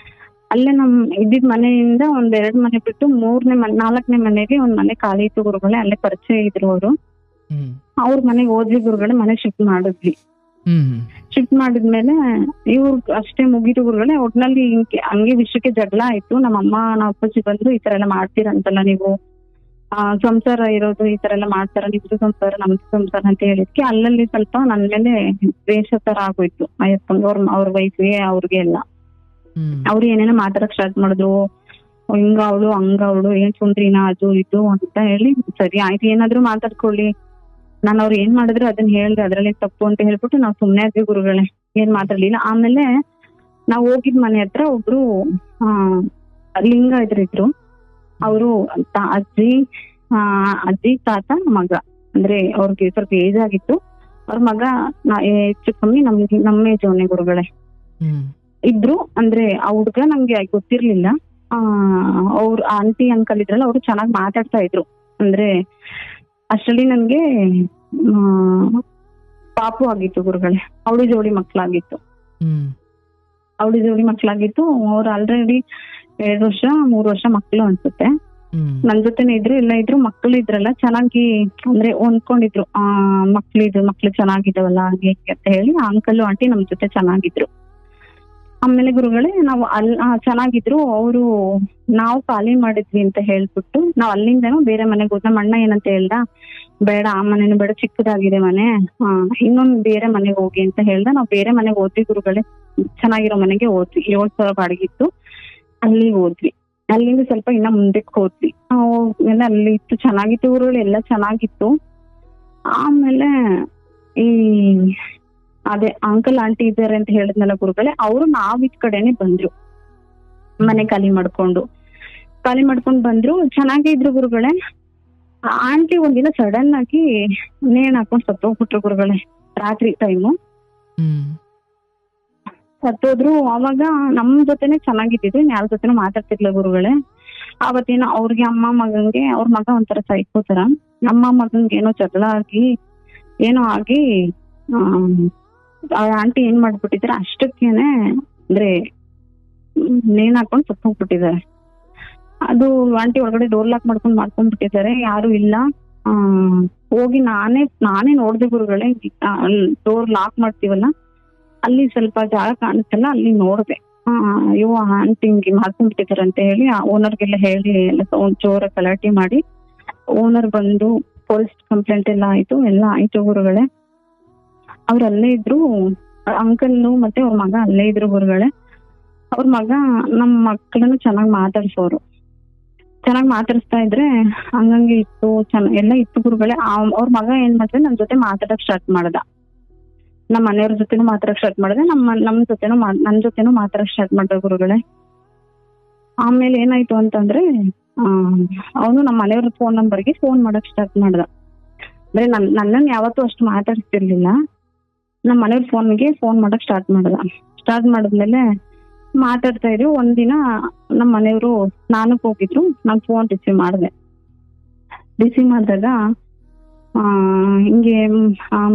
ಅಲ್ಲೇ ನಮ್ ಇದ್ದಿದ್ ಮನೆಯಿಂದ 2 ಮನೆ ಬಿಟ್ಟು 4ನೇ ಮನೆಗೆ ಒಂದ್ ಮನೆ ಖಾಲಿ ಇತ್ತು ಗುರುಗಳೇ. ಅಲ್ಲೇ ಪರಿಚಯ ಇದ್ರು ಅವರು. ಅವ್ರ ಮನೆಗೆ ಹೋದ್ವಿ ಗುರುಗಳೇ, ಮನೆ ಶಿಫ್ಟ್ ಮಾಡಿದ್ವಿ. ಶಿಫ್ಟ್ ಮಾಡಿದ್ಮೇಲೆ ಇವ್ರು ಅಷ್ಟೇ ಮುಗೀತು ಗುರುಗಳೇ. ಒಟ್ನಲ್ಲಿ ಹಂಗೆ ವಿಷಯಕ್ಕೆ ಜಗಳ ಆಯ್ತು. ನಮ್ಮ ಅಮ್ಮ ನಮ್ಮ ಅಪ್ಪಾಜಿ ಬಂದ್ರು, ಈ ತರ ಎಲ್ಲ ಮಾಡ್ತೀರಂತಲ್ಲ ನೀವು, ಸಂಸಾರ ಇರೋದು ಈ ತರ ಎಲ್ಲ ಮಾಡ್ತಾರ, ನಿಮ್ದು ಸಂಸಾರ ನಮ್ದು ಸಂಸಾರ ಅಂತ ಹೇಳಿದ್ಕೆ ಅಲ್ಲಲ್ಲಿ ಸ್ವಲ್ಪ ನನ್ ಮೇಲೆ ದ್ವೇಷ ತರ ಆಗೋಯ್ತು. ಅಯ್ಯಪ್ಪಂಗೆ ಅವ್ರ ವೈಫ್ಗೆ ಅವ್ರಿಗೆ ಎಲ್ಲ ಅವ್ರು ಏನೇನೋ ಮಾತಾಡಕ್ ಸ್ಟಾರ್ಟ್ ಮಾಡಿದ್ರು, ಹಿಂಗ ಅವಳು ಹಂಗ ಅವಳು, ಏನ್ ಸುಂದ್ರಿನ ಅದು ಇದು ಅಂತ ಹೇಳಿ. ಸರಿ ಆಯ್ತು, ಏನಾದ್ರು ಮಾತಾಡ್ಕೊಳ್ಳಿ, ನಾನು ಅವ್ರು ಏನ್ ಮಾಡಿದ್ರು ಅದನ್ನ ಹೇಳ್ದೆ, ಅದ್ರಲ್ಲಿ ತಪ್ಪು ಅಂತ ಹೇಳ್ಬಿಟ್ಟು ನಾವ್ ಸುಮ್ನೆ ಆದ್ವಿ ಗುರುಗಳೇ, ಏನ್ ಮಾತಾಡ್ಲಿಲ್ಲ. ಆಮೇಲೆ ನಾವ್ ಹೋಗಿದ್ ಮನೆ ಹತ್ರ ಒಬ್ರು ಲಿಂಗ ಇದ್ರು. ಅವರು ಅಜ್ಜಿ ತಾತ ಮಗ, ಅಂದ್ರೆ ಅವ್ರಿಗೆ ಸ್ವಲ್ಪ ಏಜ್ ಆಗಿತ್ತು. ಅವ್ರ ಮಗ ಹೆಚ್ಚು ಕಮ್ಮಿ ನಮ್ಮ ಏಜ್ ಅವನೇ ಗುರುಗಳೇ ಇದ್ರು. ಅಂದ್ರೆ ಆ ಹುಡ್ಗ ನಂಗೆ ಗೊತ್ತಿರ್ಲಿಲ್ಲ. ಅವ್ರ ಆಂಟಿ ಅಂಕಲ್ ಇದ್ರಲ್ಲ, ಅವ್ರು ಚೆನ್ನಾಗ್ ಮಾತಾಡ್ತಾ ಇದ್ರು. ಅಂದ್ರೆ ಅಷ್ಟರಲ್ಲಿ ನನ್ಗೆ ಪಾಪು ಆಗಿತ್ತು ಗುರುಗಳೇ, ಅವಳಿ ಜೋಡಿ ಮಕ್ಳಾಗಿತ್ತು. ಅವ್ರು ಆಲ್ರೆಡಿ 2 ವರ್ಷ 3 ವರ್ಷ ಮಕ್ಳು ಅನ್ಸುತ್ತೆ. ನನ್ ಜೊತೆನೆ ಇದ್ರು, ಎಲ್ಲ ಇದ್ರು, ಮಕ್ಳು ಇದ್ರಲ್ಲ ಚೆನ್ನಾಗಿ ಅಂದ್ರೆ ಹೊಂದ್ಕೊಂಡಿದ್ರು. ಮಕ್ಳು ಚೆನ್ನಾಗಿದ್ದಾವಲ್ಲ ಹಾಗೆ ಅಂತ ಹೇಳಿ ಅಂಕಲ್ ಆಂಟಿ ನಮ್ ಜೊತೆ ಚೆನ್ನಾಗಿದ್ರು. ಆಮೇಲೆ ಗುರುಗಳೇ ನಾವು ಚೆನ್ನಾಗಿದ್ರು. ಅವರು ನಾವು ಖಾಲಿ ಮಾಡಿದ್ವಿ ಅಂತ ಹೇಳ್ಬಿಟ್ಟು ನಾವ್ ಅಲ್ಲಿಂದನೂ ಬೇರೆ ಮನೆಗೆ ಹೋದ್. ನಮ್ಮ ಅಣ್ಣ ಏನಂತ ಹೇಳ್ದ, ಬೇಡ ಆ ಮನೆನೂ ಬೇಡ, ಚಿಕ್ಕದಾಗಿದೆ ಮನೆ, ಇನ್ನೊಂದ್ ಬೇರೆ ಮನೆಗೆ ಹೋಗಿ ಅಂತ ಹೇಳ್ದ. ನಾವ್ ಬೇರೆ ಮನೆಗೆ ಹೋದ್ವಿ ಗುರುಗಳೇ, ಚೆನ್ನಾಗಿರೋ ಮನೆಗೆ ಹೋದ್ವಿ. 7,000 ಬಾಡಿಗಿತ್ತು, ಅಲ್ಲಿಗೆ ಹೋದ್ವಿ. ಅಲ್ಲಿಂದ ಸ್ವಲ್ಪ ಇನ್ನ ಮುಂದಕ್ಕೆ ಹೋದ್ವಿ. ಎಲ್ಲ ಅಲ್ಲಿ ಇತ್ತು, ಚೆನ್ನಾಗಿತ್ತು ಗುರುಗಳು, ಎಲ್ಲ ಚೆನ್ನಾಗಿತ್ತು. ಆಮೇಲೆ ಈ ಅದೇ ಅಂಕಲ್ ಆಂಟಿ ಇದ್ದಾರೆ ಅಂತ ಹೇಳಿದ್ನಲ್ಲ ಗುರುಗಳೇ, ಅವರು ನಾವ್ ಇದ್ ಕಡೆನೆ ಬಂದ್ರು, ಮನೆ ಖಾಲಿ ಮಾಡ್ಕೊಂಡು ಬಂದ್ರು. ಚೆನ್ನಾಗೇ ಇದ್ರು ಗುರುಗಳೇ. ಆಂಟಿ ಒಂದಿನ ಸಡನ್ ಆಗಿ ನೇಣ್ ಹಾಕೊಂಡ್ ಸತ್ತೋಗ್ಬಿಟ್ರು ಗುರುಗಳೇ, ರಾತ್ರಿ ಟೈಮು ಸತ್ತೋದ್ರು. ಅವಾಗ ನಮ್ ಜೊತೆನೆ ಚೆನ್ನಾಗಿದ್ದಿದ್ದು, ಯಾರ ಜೊತೆನೂ ಮಾತಾಡ್ತಿರ್ಲಿಲ್ಲ ಗುರುಗಳೇ. ಅವತ್ತೇನೋ ಅವ್ರಿಗೆ ಅಮ್ಮ ಮಗಂಗೆ, ಅವ್ರ ಮಗ ಒಂಥರ ಸೈಕೋ ತರ, ಅಮ್ಮ ಮಗಂಗೆ ಏನೋ ಜಗಳ ಆಗಿ ಏನೋ ಆಗಿ ಆಂಟಿ ಏನ್ ಮಾಡ್ಬಿಟ್ಟಿದಾರೆ ಅಷ್ಟಕ್ಕೇನೆ, ಅಂದ್ರೆ ನೇಣ್ ಹಾಕೊಂಡ್ ಸತ್ತೋಗ್ಬಿಟ್ಟಿದ್ದಾರೆ. ಅದು ಆಂಟಿ ಒಳಗಡೆ ಡೋರ್ ಲಾಕ್ ಮಾಡ್ಕೊಂಡ್ಬಿಟ್ಟಿದ್ದಾರೆ, ಯಾರು ಇಲ್ಲ. ಹೋಗಿ ನಾನೇ ನೋಡ್ದೆ ಗುರುಗಳೇ, ಡೋರ್ ಲಾಕ್ ಮಾಡ್ತೀವಲ್ಲ ಅಲ್ಲಿ ಸ್ವಲ್ಪ ಜಾಗ ಕಾಣುತ್ತಲ್ಲ, ಅಲ್ಲಿ ನೋಡ್ದೆ. ಅಯ್ಯೋ ಆಂಟಿ ಹಿಂಗೆ ಮಾಡ್ಕೊಂಡ್ಬಿಟ್ಟಿದಾರೆ ಅಂತ ಹೇಳಿ ಓನರ್ಗೆಲ್ಲ ಹೇಳಿ ಎಲ್ಲ ಜೋರ ಗಲಾಟೆ ಮಾಡಿ ಓನರ್ ಬಂದು ಪೊಲೀಸ್ ಕಂಪ್ಲೇಂಟ್ ಎಲ್ಲ ಆಯ್ತು ಗುರುಗಳೇ. ಅವ್ರು ಅಲ್ಲೇ ಇದ್ರು, ಅಂಕಲ್ನು ಮತ್ತೆ ಅವ್ರ ಮಗ ಅಲ್ಲೇ ಇದ್ರು ಗುರುಗಳೇ. ಅವ್ರ ಮಗ ನಮ್ ಮಕ್ಕಳನ್ನು ಚೆನ್ನಾಗ್ ಮಾತಾಡಿಸ್ತಾ ಇದ್ರೆ ಹಂಗಂಗೆ ಇತ್ತು, ಎಲ್ಲ ಇತ್ತು ಗುರುಗಳೇ. ಅವ್ರ ಮಗ ಏನ್ ಮಾಡಿದ್ರೆ ನನ್ ಜೊತೆ ಮಾತಾಡಕ್ ಸ್ಟಾರ್ಟ್ ಮಾಡ್ದ, ನಮ್ಮ ಮನೆಯವ್ರ ಜೊತೆನೂ ಮಾತಾಡಕ್ ಸ್ಟಾರ್ಟ್ ಮಾಡಿದೆ, ನನ್ ಜೊತೆನೂ ಮಾತಾಡಕ್ ಸ್ಟಾರ್ಟ್ ಮಾಡ್ದ ಗುರುಗಳೇ. ಆಮೇಲೆ ಏನಾಯ್ತು ಅಂತಂದ್ರೆ ಅವನು ನಮ್ಮ ಮನೆಯವ್ರ ಫೋನ್ ನಂಬರ್ಗೆ ಫೋನ್ ಮಾಡಕ್ ಸ್ಟಾರ್ಟ್ ಮಾಡ್ದ. ಅಂದ್ರೆ ನನ್ನನ್ನು ಯಾವತ್ತೂ ಅಷ್ಟು ಮಾತಾಡ್ತಿರ್ಲಿಲ್ಲ, ನಮ್ಮ ಮನೆಯವ್ರ ಫೋನ್ಗೆ ಫೋನ್ ಮಾಡಕ್ ಸ್ಟಾರ್ಟ್ ಮಾಡಿದ್ಮೇಲೆ ಮಾತಾಡ್ತಾ ಇದ್ವಿ. ಒಂದಿನ ನಮ್ಮ ಮನೆಯವರು ಸ್ನಾನಕ್ಕೆ ಹೋಗಿದ್ರು, ನಾನ್ ಫೋನ್ ರಿಸೀವ್ ಮಾಡಿದೆ. ರಿಸೀವ್ ಮಾಡಿದಾಗ ಹಿಂಗೆ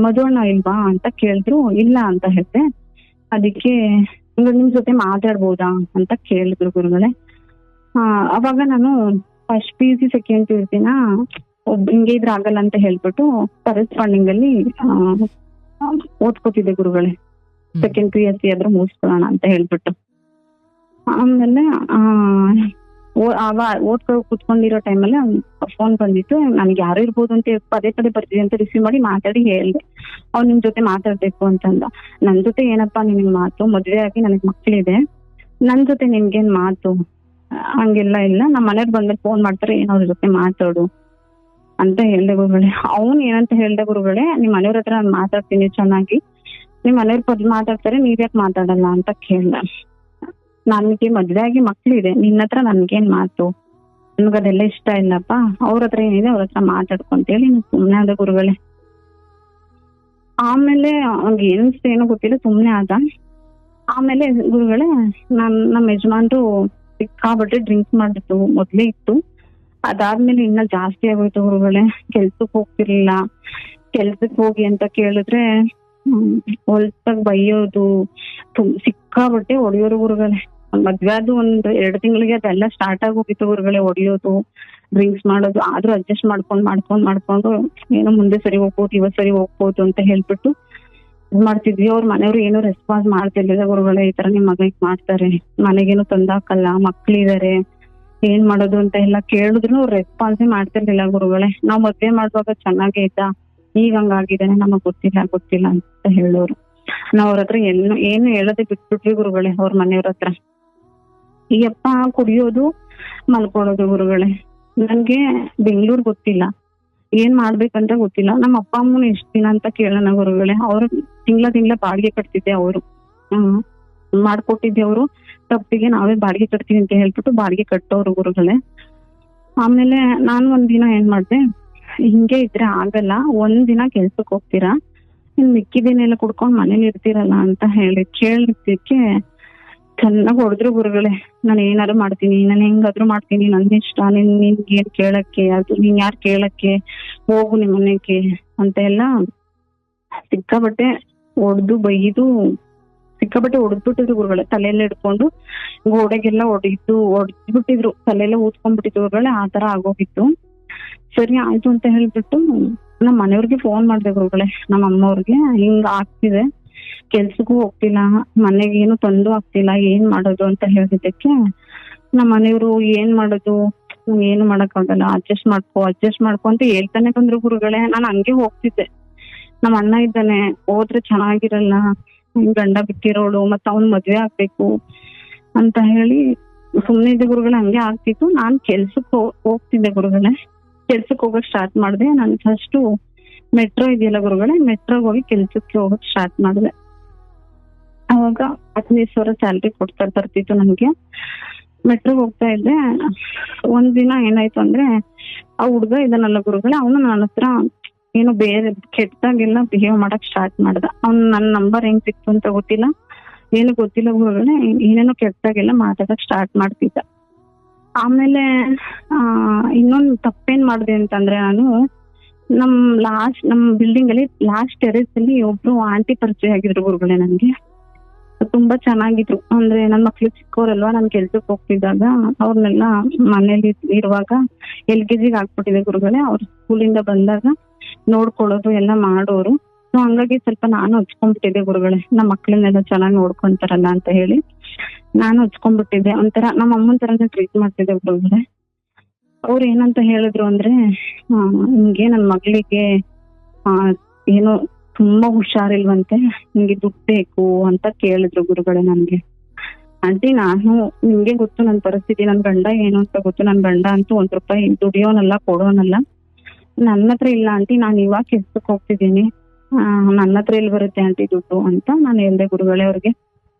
ಮಧು ಅಣ್ಣ ಇಲ್ವಾ ಅಂತ ಕೇಳಿದ್ರು. ಇಲ್ಲ ಅಂತ ಹೇಳ್ದೆ. ಅದಕ್ಕೆ ನಿಮ್ ಜೊತೆ ಮಾತಾಡ್ಬೋದಾ ಅಂತ ಕೇಳಿದ್ರು ಗುರುಗಳೇ. ಅವಾಗ ನಾನು ಫಸ್ಟ್ PUC ಸೆಕೆಂಡ್ PUC ಹಿಂಗೆ ಇದ್ರೆ ಆಗಲ್ಲ ಅಂತ ಹೇಳ್ಬಿಟ್ಟು ಕರೆಸ್ಪಾಂಡಿಂಗ್ ಅಲ್ಲಿ ಓದ್ಕೋತಿದ್ದೆ ಗುರುಗಳೇ. ಸೆಕೆಂಡ್ PUC ಆದ್ರೂ ಮುಗಿಸ್ಕೊಳ್ಳೋಣ ಅಂತ ಹೇಳ್ಬಿಟ್ಟು. ಆಮೇಲೆ ಓದ್ಕೊ ಕುತ್ಕೊಂಡಿರೋ ಟೈಮಲ್ಲಿ ಫೋನ್ ಬಂದಿತ್ತು. ನನ್ಗೆ ಯಾರು ಇರ್ಬೋದು ಅಂತ ಪದೇ ಪದೇ ಬರ್ತಿದೆ ಅಂತ ರಿಸೀವ್ ಮಾಡಿ ಮಾತಾಡಿ ಹೇಳ್ದೆ, ಅವ್ನು ನಿಮ್ ಜೊತೆ ಮಾತಾಡ್ಬೇಕು ಅಂತಂದ. ನನ್ ಜೊತೆ ಏನಪ್ಪಾ ನಿನಗ್ ಮಾತು, ಮದ್ವೆ ಆಗಿ ನನಗ್ ಮಕ್ಳಿದೆ, ನನ್ ಜೊತೆ ನಿನ್ಗೇನ್ ಮಾತು, ಹಂಗೆಲ್ಲ ಇಲ್ಲ, ನಮ್ಮ ಮನೆಯವ್ರು ಬಂದ್ಮೇಲೆ ಫೋನ್ ಮಾಡ್ತಾರೆ, ಏನೋ ಅವ್ರ ಜೊತೆ ಮಾತಾಡು ಅಂತ ಹೇಳ್ದೆ ಗುರುಗಳೇ. ಅವ್ನು ಏನಂತ ಹೇಳ್ದೆ ಗುರುಗಳೇ, ನಿಮ್ ಮನೆಯವ್ರ ಹತ್ರ ನಾನು ಮಾತಾಡ್ತೀನಿ ಚೆನ್ನಾಗಿ, ನಿಮ್ ಮನೆಯವ್ರ ಮಾತಾಡ್ತಾರೆ, ನೀವ್ಯಾಕೆ ಮಾತಾಡಲ್ಲ ಅಂತ ಕೇಳ್ದ. ನನ್ಗೆ ಮದ್ವೆ ಆಗಿ ಮಕ್ಳಿದೆ, ನಿನ್ನ ಹತ್ರ ನನ್ಗೇನ್ ಮಾತು, ನನ್ಗದೆಲ್ಲ ಇಷ್ಟ ಇಲ್ಲಪ್ಪ, ಅವ್ರ ಹತ್ರ ಏನಿದೆ ಅವ್ರ ಹತ್ರ ಮಾತಾಡ್ಕೊಂತೇಳಿ ಸುಮ್ನೆ ಆದ ಗುರುಗಳೇ. ಆಮೇಲೆ ಅವ್ನಿಗೆ ಏನೋ ಗೊತ್ತಿಲ್ಲ, ಸುಮ್ನೆ ಆದ. ಆಮೇಲೆ ಗುರುಗಳೇ ನಮ್ಮ ಯಜಮಾನ್ರು ಸಿಕ್ಕಾಬಟ್ಟೆ ಡ್ರಿಂಕ್ಸ್ ಮಾಡಿತ್ತು, ಮೊದ್ಲೇ ಇತ್ತು. ಅದಾದ್ಮೇಲೆ ಇನ್ನ ಜಾಸ್ತಿ ಆಗೋಯ್ತು ಗುರುಗಳೇ. ಕೆಲ್ಸಕ್ ಹೋಗ್ತಿರ್ಲಿಲ್ಲ. ಕೆಲ್ಸಕ್ ಹೋಗಿ ಅಂತ ಕೇಳಿದ್ರೆ ಹೊಲ್ಸಾಗ್ ಬೈಯೋದು, ಸಿಕ್ಕಾಬಟ್ಟೆ ಹೊಡಿಯೋರು ಗುರುಗಳೇ. ಮದ್ವೆ ಆದ 1-2 ತಿಂಗಳಿಗೆ ಅದೆಲ್ಲ ಸ್ಟಾರ್ಟ್ ಆಗೋಗಿತ್ತು ಗುರುಗಳೇ, ಹೊಡಿಯೋದು, ಡ್ರಿಂಕ್ಸ್ ಮಾಡೋದು. ಆದ್ರೂ ಅಡ್ಜಸ್ಟ್ ಮಾಡ್ಕೊಂಡು ಏನೋ ಮುಂದೆ ಸರಿ ಹೋಗ್ಬೋದು, ಇವತ್ ಸರಿ ಹೋಗ್ಬೋದು ಅಂತ ಹೇಳ್ಬಿಟ್ಟು ಇದ್ ಮಾಡ್ತಿದ್ವಿ. ಅವ್ರ ಮನೆಯವ್ರು ಏನೋ ರೆಸ್ಪಾನ್ಸ್ ಮಾಡ್ತಿರ್ಲಿಲ್ಲ ಗುರುಗಳೇ. ಈ ತರ ನಿಮ್ ಮಗ ಮಾಡ್ತಾರೆ, ಮನೆಗೇನು ತಂದಾಕಲ್ಲ, ಮಕ್ಳಿದಾರೆ, ಏನ್ ಮಾಡೋದು ಅಂತ ಎಲ್ಲ ಕೇಳಿದ್ರು ಅವ್ರು ರೆಸ್ಪಾನ್ಸೇ ಮಾಡ್ತಿರ್ಲಿಲ್ಲ ಗುರುಗಳೇ. ನಾವ್ ಮದ್ವೆ ಮಾಡುವಾಗ ಚೆನ್ನಾಗೇ ಇದ್ದ, ಈಗ ಹಂಗಾಗಿದ್ದಾನೆ, ನಮಗ್ ಗೊತ್ತಿಲ್ಲ ಅಂತ ಹೇಳೋರು. ನಾವ್ ಅವ್ರ ಹತ್ರ ಏನು ಹೇಳೋದೇ ಬಿಟ್ಬಿಟ್ವಿ ಗುರುಗಳೇ ಅವ್ರ ಮನೆಯವ್ರ ಹತ್ರ. ಈ ಅಪ್ಪ ಕುಡಿಯೋದು, ಮಲ್ಕೊಳ್ಳೋದು ಗುರುಗಳೇ. ನನ್ಗೆ ಬೆಂಗ್ಳೂರ್ ಗೊತ್ತಿಲ್ಲ, ಏನ್ ಮಾಡ್ಬೇಕಂತ ಗೊತ್ತಿಲ್ಲ. ನಮ್ಮ ಅಪ್ಪ ಅಮ್ಮನ ಎಷ್ಟ್ ದಿನ ಅಂತ ಕೇಳೋಣ ಗುರುಗಳೇ. ಅವ್ರು ತಿಂಗಳ ಬಾಡಿಗೆ ಕಟ್ತಿದ್ದೆ, ಅವರು ಮಾಡ್ಕೊಟ್ಟಿದ್ದೆ. ಅವರು ತಪ್ಪಿಗೆ ನಾವೇ ಬಾಡಿಗೆ ಕಟ್ತೀವಿ ಅಂತ ಹೇಳ್ಬಿಟ್ಟು ಬಾಡಿಗೆ ಕಟ್ಟೋರು ಗುರುಗಳೇ. ಆಮೇಲೆ ನಾನು ಒಂದಿನ ಏನ್ ಮಾಡ್ದೆ, ಹಿಂಗೆ ಇದ್ರೆ ಆಗಲ್ಲ, ಒಂದಿನ ಕೆಲ್ಸಕ್ ಹೋಗ್ತೀರಾ, ಇನ್ ಮಿಕ್ಕಿದಿನೆಲ್ಲ ಕುಡ್ಕೊಂಡ್ ಮನೇಲಿ ಇರ್ತೀರಲ್ಲ ಅಂತ ಹೇಳಿ ಕೇಳಿದ್ದಕ್ಕೆ ಚೆನ್ನಾಗ್ ಹೊಡೆದ್ರು ಗುರುಗಳೇ. ನಾನು ಏನಾದ್ರು ಮಾಡ್ತೀನಿ, ನಾನು ಹೆಂಗಾದ್ರು ಮಾಡ್ತೀನಿ, ನನ್ ಇಷ್ಟ, ನಿನ್ಗೇನ್ ಕೇಳಕ್ಕೆ, ಅದು ನೀನ್ ಯಾರ್ ಕೇಳಕ್ಕೆ, ಹೋಗು ನಿಮ್ ಮನೆಗೆ ಅಂತ ಎಲ್ಲ ಸಿಕ್ಕಾಬಟ್ಟೆ ಹೊಡೆದು ಬೈದು ಸಿಕ್ಕಾಬಟ್ಟೆ ಹೊಡೆದ್ಬಿಟ್ಟಿದ್ರು ಗುರುಗಳೇ. ತಲೆಯೆಲ್ಲ ಹಿಡ್ಕೊಂಡು ಗೋಡೆಗೆಲ್ಲ ಹೊಡೆದ್ಬಿಟ್ಟಿದ್ರು, ತಲೆಯೆಲ್ಲ ಊದ್ಕೊಂಡ್ಬಿಟ್ಟಿದ್ರು ಗುರುಗಳೇ. ಆ ತರ ಆಗೋಗಿತ್ತು. ಸರಿ ಆಯ್ತು ಅಂತ ಹೇಳ್ಬಿಟ್ಟು ನಮ್ಮ ಮನೆಯವ್ರಿಗೆ ಫೋನ್ ಮಾಡ್ದೆ ಗುರುಗಳೇ, ನಮ್ಮ ಅಮ್ಮವ್ರಿಗೆ. ಹಿಂಗ ಆಗ್ತಿದೆ, ಕೆಲ್ಸಕ್ಕೂ ಹೋಗ್ತಿಲ್ಲ, ಮನೆಗೆ ಏನು ತಂದು ಆಗ್ತಿಲ್ಲ, ಏನ್ ಮಾಡೋದು ಅಂತ ಹೇಳಿದ್ದಕ್ಕೆ ನಮ್ಮ ಮನೆಯವ್ರು ಏನ್ ಮಾಡೋದು, ಏನು ಮಾಡಕ್ಕಾಗಲ್ಲ, ಅಡ್ಜಸ್ಟ್ ಮಾಡ್ಕೊ ಅಂತ ಹೇಳ್ತಾನೆ ಬಂದ್ರು ಗುರುಗಳೇ. ನಾನು ಹಂಗೆ ಹೋಗ್ತಿದ್ದೆ. ನಮ್ಮ ಅಣ್ಣ ಇದ್ದಾನೆ, ಹೋದ್ರೆ ಚೆನ್ನಾಗಿರಲ್ಲ, ಗಂಡ ಬಿಟ್ಟಿರೋಳು, ಮತ್ತ ಅವ್ನ್ ಮದ್ವೆ ಆಗ್ಬೇಕು ಅಂತ ಹೇಳಿ ಸುಮ್ನೆ ಇದ್ದೆ ಗುರುಗಳೇ. ಹಂಗೆ ಆಗ್ತಿತ್ತು. ನಾನ್ ಕೆಲ್ಸಕ್ ಹೋಗ್ತಿದ್ದೆ ಗುರುಗಳೇ. ಕೆಲ್ಸಕ್ ಹೋಗಕ್ ಸ್ಟಾರ್ಟ್ ಮಾಡ್ದೆ. ನಾನು ಫಸ್ಟ್ ಮೆಟ್ರೋ ಇದೆಯಲ್ಲ ಗುರುಗಳೇ, ಮೆಟ್ರೋಗ್ ಹೋಗಿ ಕೆಲ್ಸಕ್ಕೆ ಹೋಗಕ್ ಸ್ಟಾರ್ಟ್ ಮಾಡ್ದೆ. ಅವಾಗ 15,000 ಸ್ಯಾಲ್ರಿ ಬರ್ತಿತ್ತು ನನ್ಗೆ. ಮೆಟ್ರೋಗ್ ಹೋಗ್ತಾ ಇದ್ದೆ. ಒಂದಿನ ಏನಾಯ್ತು ಅಂದ್ರೆ, ಆ ಹುಡ್ಗ ಇದನ್ನಲ್ಲ ಗುರುಗಳೇ, ಅವನು ನನ್ನ ಹತ್ರ ಏನೋ ಬೇರೆ ಕೆಟ್ಟದಾಗೆಲ್ಲ ಬಿಹೇವ್ ಮಾಡಕ್ ಸ್ಟಾರ್ಟ್ ಮಾಡ್ದ. ನನ್ ನಂಬರ್ ಹೆಂಗ್ ಸಿಕ್ತು ಅಂತ ಗೊತ್ತಿಲ್ಲ, ಏನು ಗೊತ್ತಿಲ್ಲ ಗುರುಗಳೇ, ಏನೇನೋ ಕೆಟ್ಟದಾಗೆಲ್ಲ ಮಾತಾಡಕ್ ಸ್ಟಾರ್ಟ್ ಮಾಡ್ತಿದ್ದ. ಆಮೇಲೆ ಇನ್ನೊಂದು ತಪ್ಪೇನ್ ಮಾಡಿದೆ ಅಂತಂದ್ರೆ, ನಾನು ನಮ್ ಬಿಲ್ಡಿಂಗ್ ಅಲ್ಲಿ ಲಾಸ್ಟ್ ಟೆರೆಸ್ ಅಲ್ಲಿ ಒಬ್ರು ಆಂಟಿ ಪರಿಚಯ ಆಗಿದ್ರು ಗುರುಗಳೇ ನನ್ಗೆ. ತುಂಬಾ ಚೆನ್ನಾಗಿದ್ರು. ಅಂದ್ರೆ ನನ್ ಮಕ್ಳು ಚಿಕ್ಕವರಲ್ವಾ, ನಾನ್ ಕೆಲ್ಸಕ್ಕೆ ಹೋಗ್ತಿದ್ದಾಗ ಅವ್ರನ್ನೆಲ್ಲ ಮನೇಲಿ ಇರುವಾಗ LKG ಹಾಕ್ಬಿಟ್ಟಿದೆ ಗುರುಗಳೇ. ಅವ್ರ ಸ್ಕೂಲಿಂದ ಬಂದಾಗ ನೋಡ್ಕೊಳ್ಳೋದು ಎಲ್ಲ ಮಾಡೋರು. ಸೊ ಹಂಗಾಗಿ ಸ್ವಲ್ಪ ನಾನು ಹಚ್ಕೊಂಡ್ಬಿಟ್ಟಿದ್ದೆ ಗುರುಗಳೇ. ನಮ್ಮ ಮಕ್ಳನ್ನೆಲ್ಲ ಚೆನ್ನಾಗಿ ನೋಡ್ಕೊಂತಾರಲ್ಲ ಅಂತ ಹೇಳಿ ನಾನು ಹಚ್ಕೊಂಡ್ಬಿಟ್ಟಿದ್ದೆ. ಒಂಥರ ನಮ್ಮ ಅಮ್ಮನ ತರನೇ ಟ್ರೀಟ್ ಮಾಡ್ತಿದ್ದೆ ಗುರುಗಳೇ. ಅವ್ರು ಏನಂತ ಹೇಳಿದ್ರು ಅಂದ್ರೆ, ಹಿಂಗೆ ನನ್ ಮಗಳಿಗೆ ಏನೋ ತುಂಬಾ ಹುಷಾರಿಲ್ವಂತೆ, ನಿಂಗೆ ದುಡ್ಡು ಬೇಕು ಅಂತ ಕೇಳಿದ್ರು ಗುರುಗಳೇ ನನ್ಗೆ. ಆಂಟಿ, ನಾನು ನಿಮ್ಗೆ ಗೊತ್ತು ನನ್ ಪರಿಸ್ಥಿತಿ, ನನ್ ಗಂಡ ಏನು ಅಂತ ಗೊತ್ತು. ನನ್ ಗಂಡ ಅಂತೂ 1 ರೂಪಾಯಿ ದುಡಿಯೋನಲ್ಲ, ಕೊಡೋನಲ್ಲ. ನನ್ನ ಹತ್ರ ಇಲ್ಲ ಆಂಟಿ, ನಾನ್ ಇವಾಗ ಕೆಲ್ಸಕ್ಕೆ ಹೋಗ್ತಿದ್ದೀನಿ, ನನ್ನ ಹತ್ರ ಎಲ್ಲಿ ಬರುತ್ತೆ ಆಂಟಿ ದುಡ್ಡು ಅಂತ ನಾನು ಹೇಳ್ದೆ ಗುರುಗಳೇ ಅವ್ರಿಗೆ.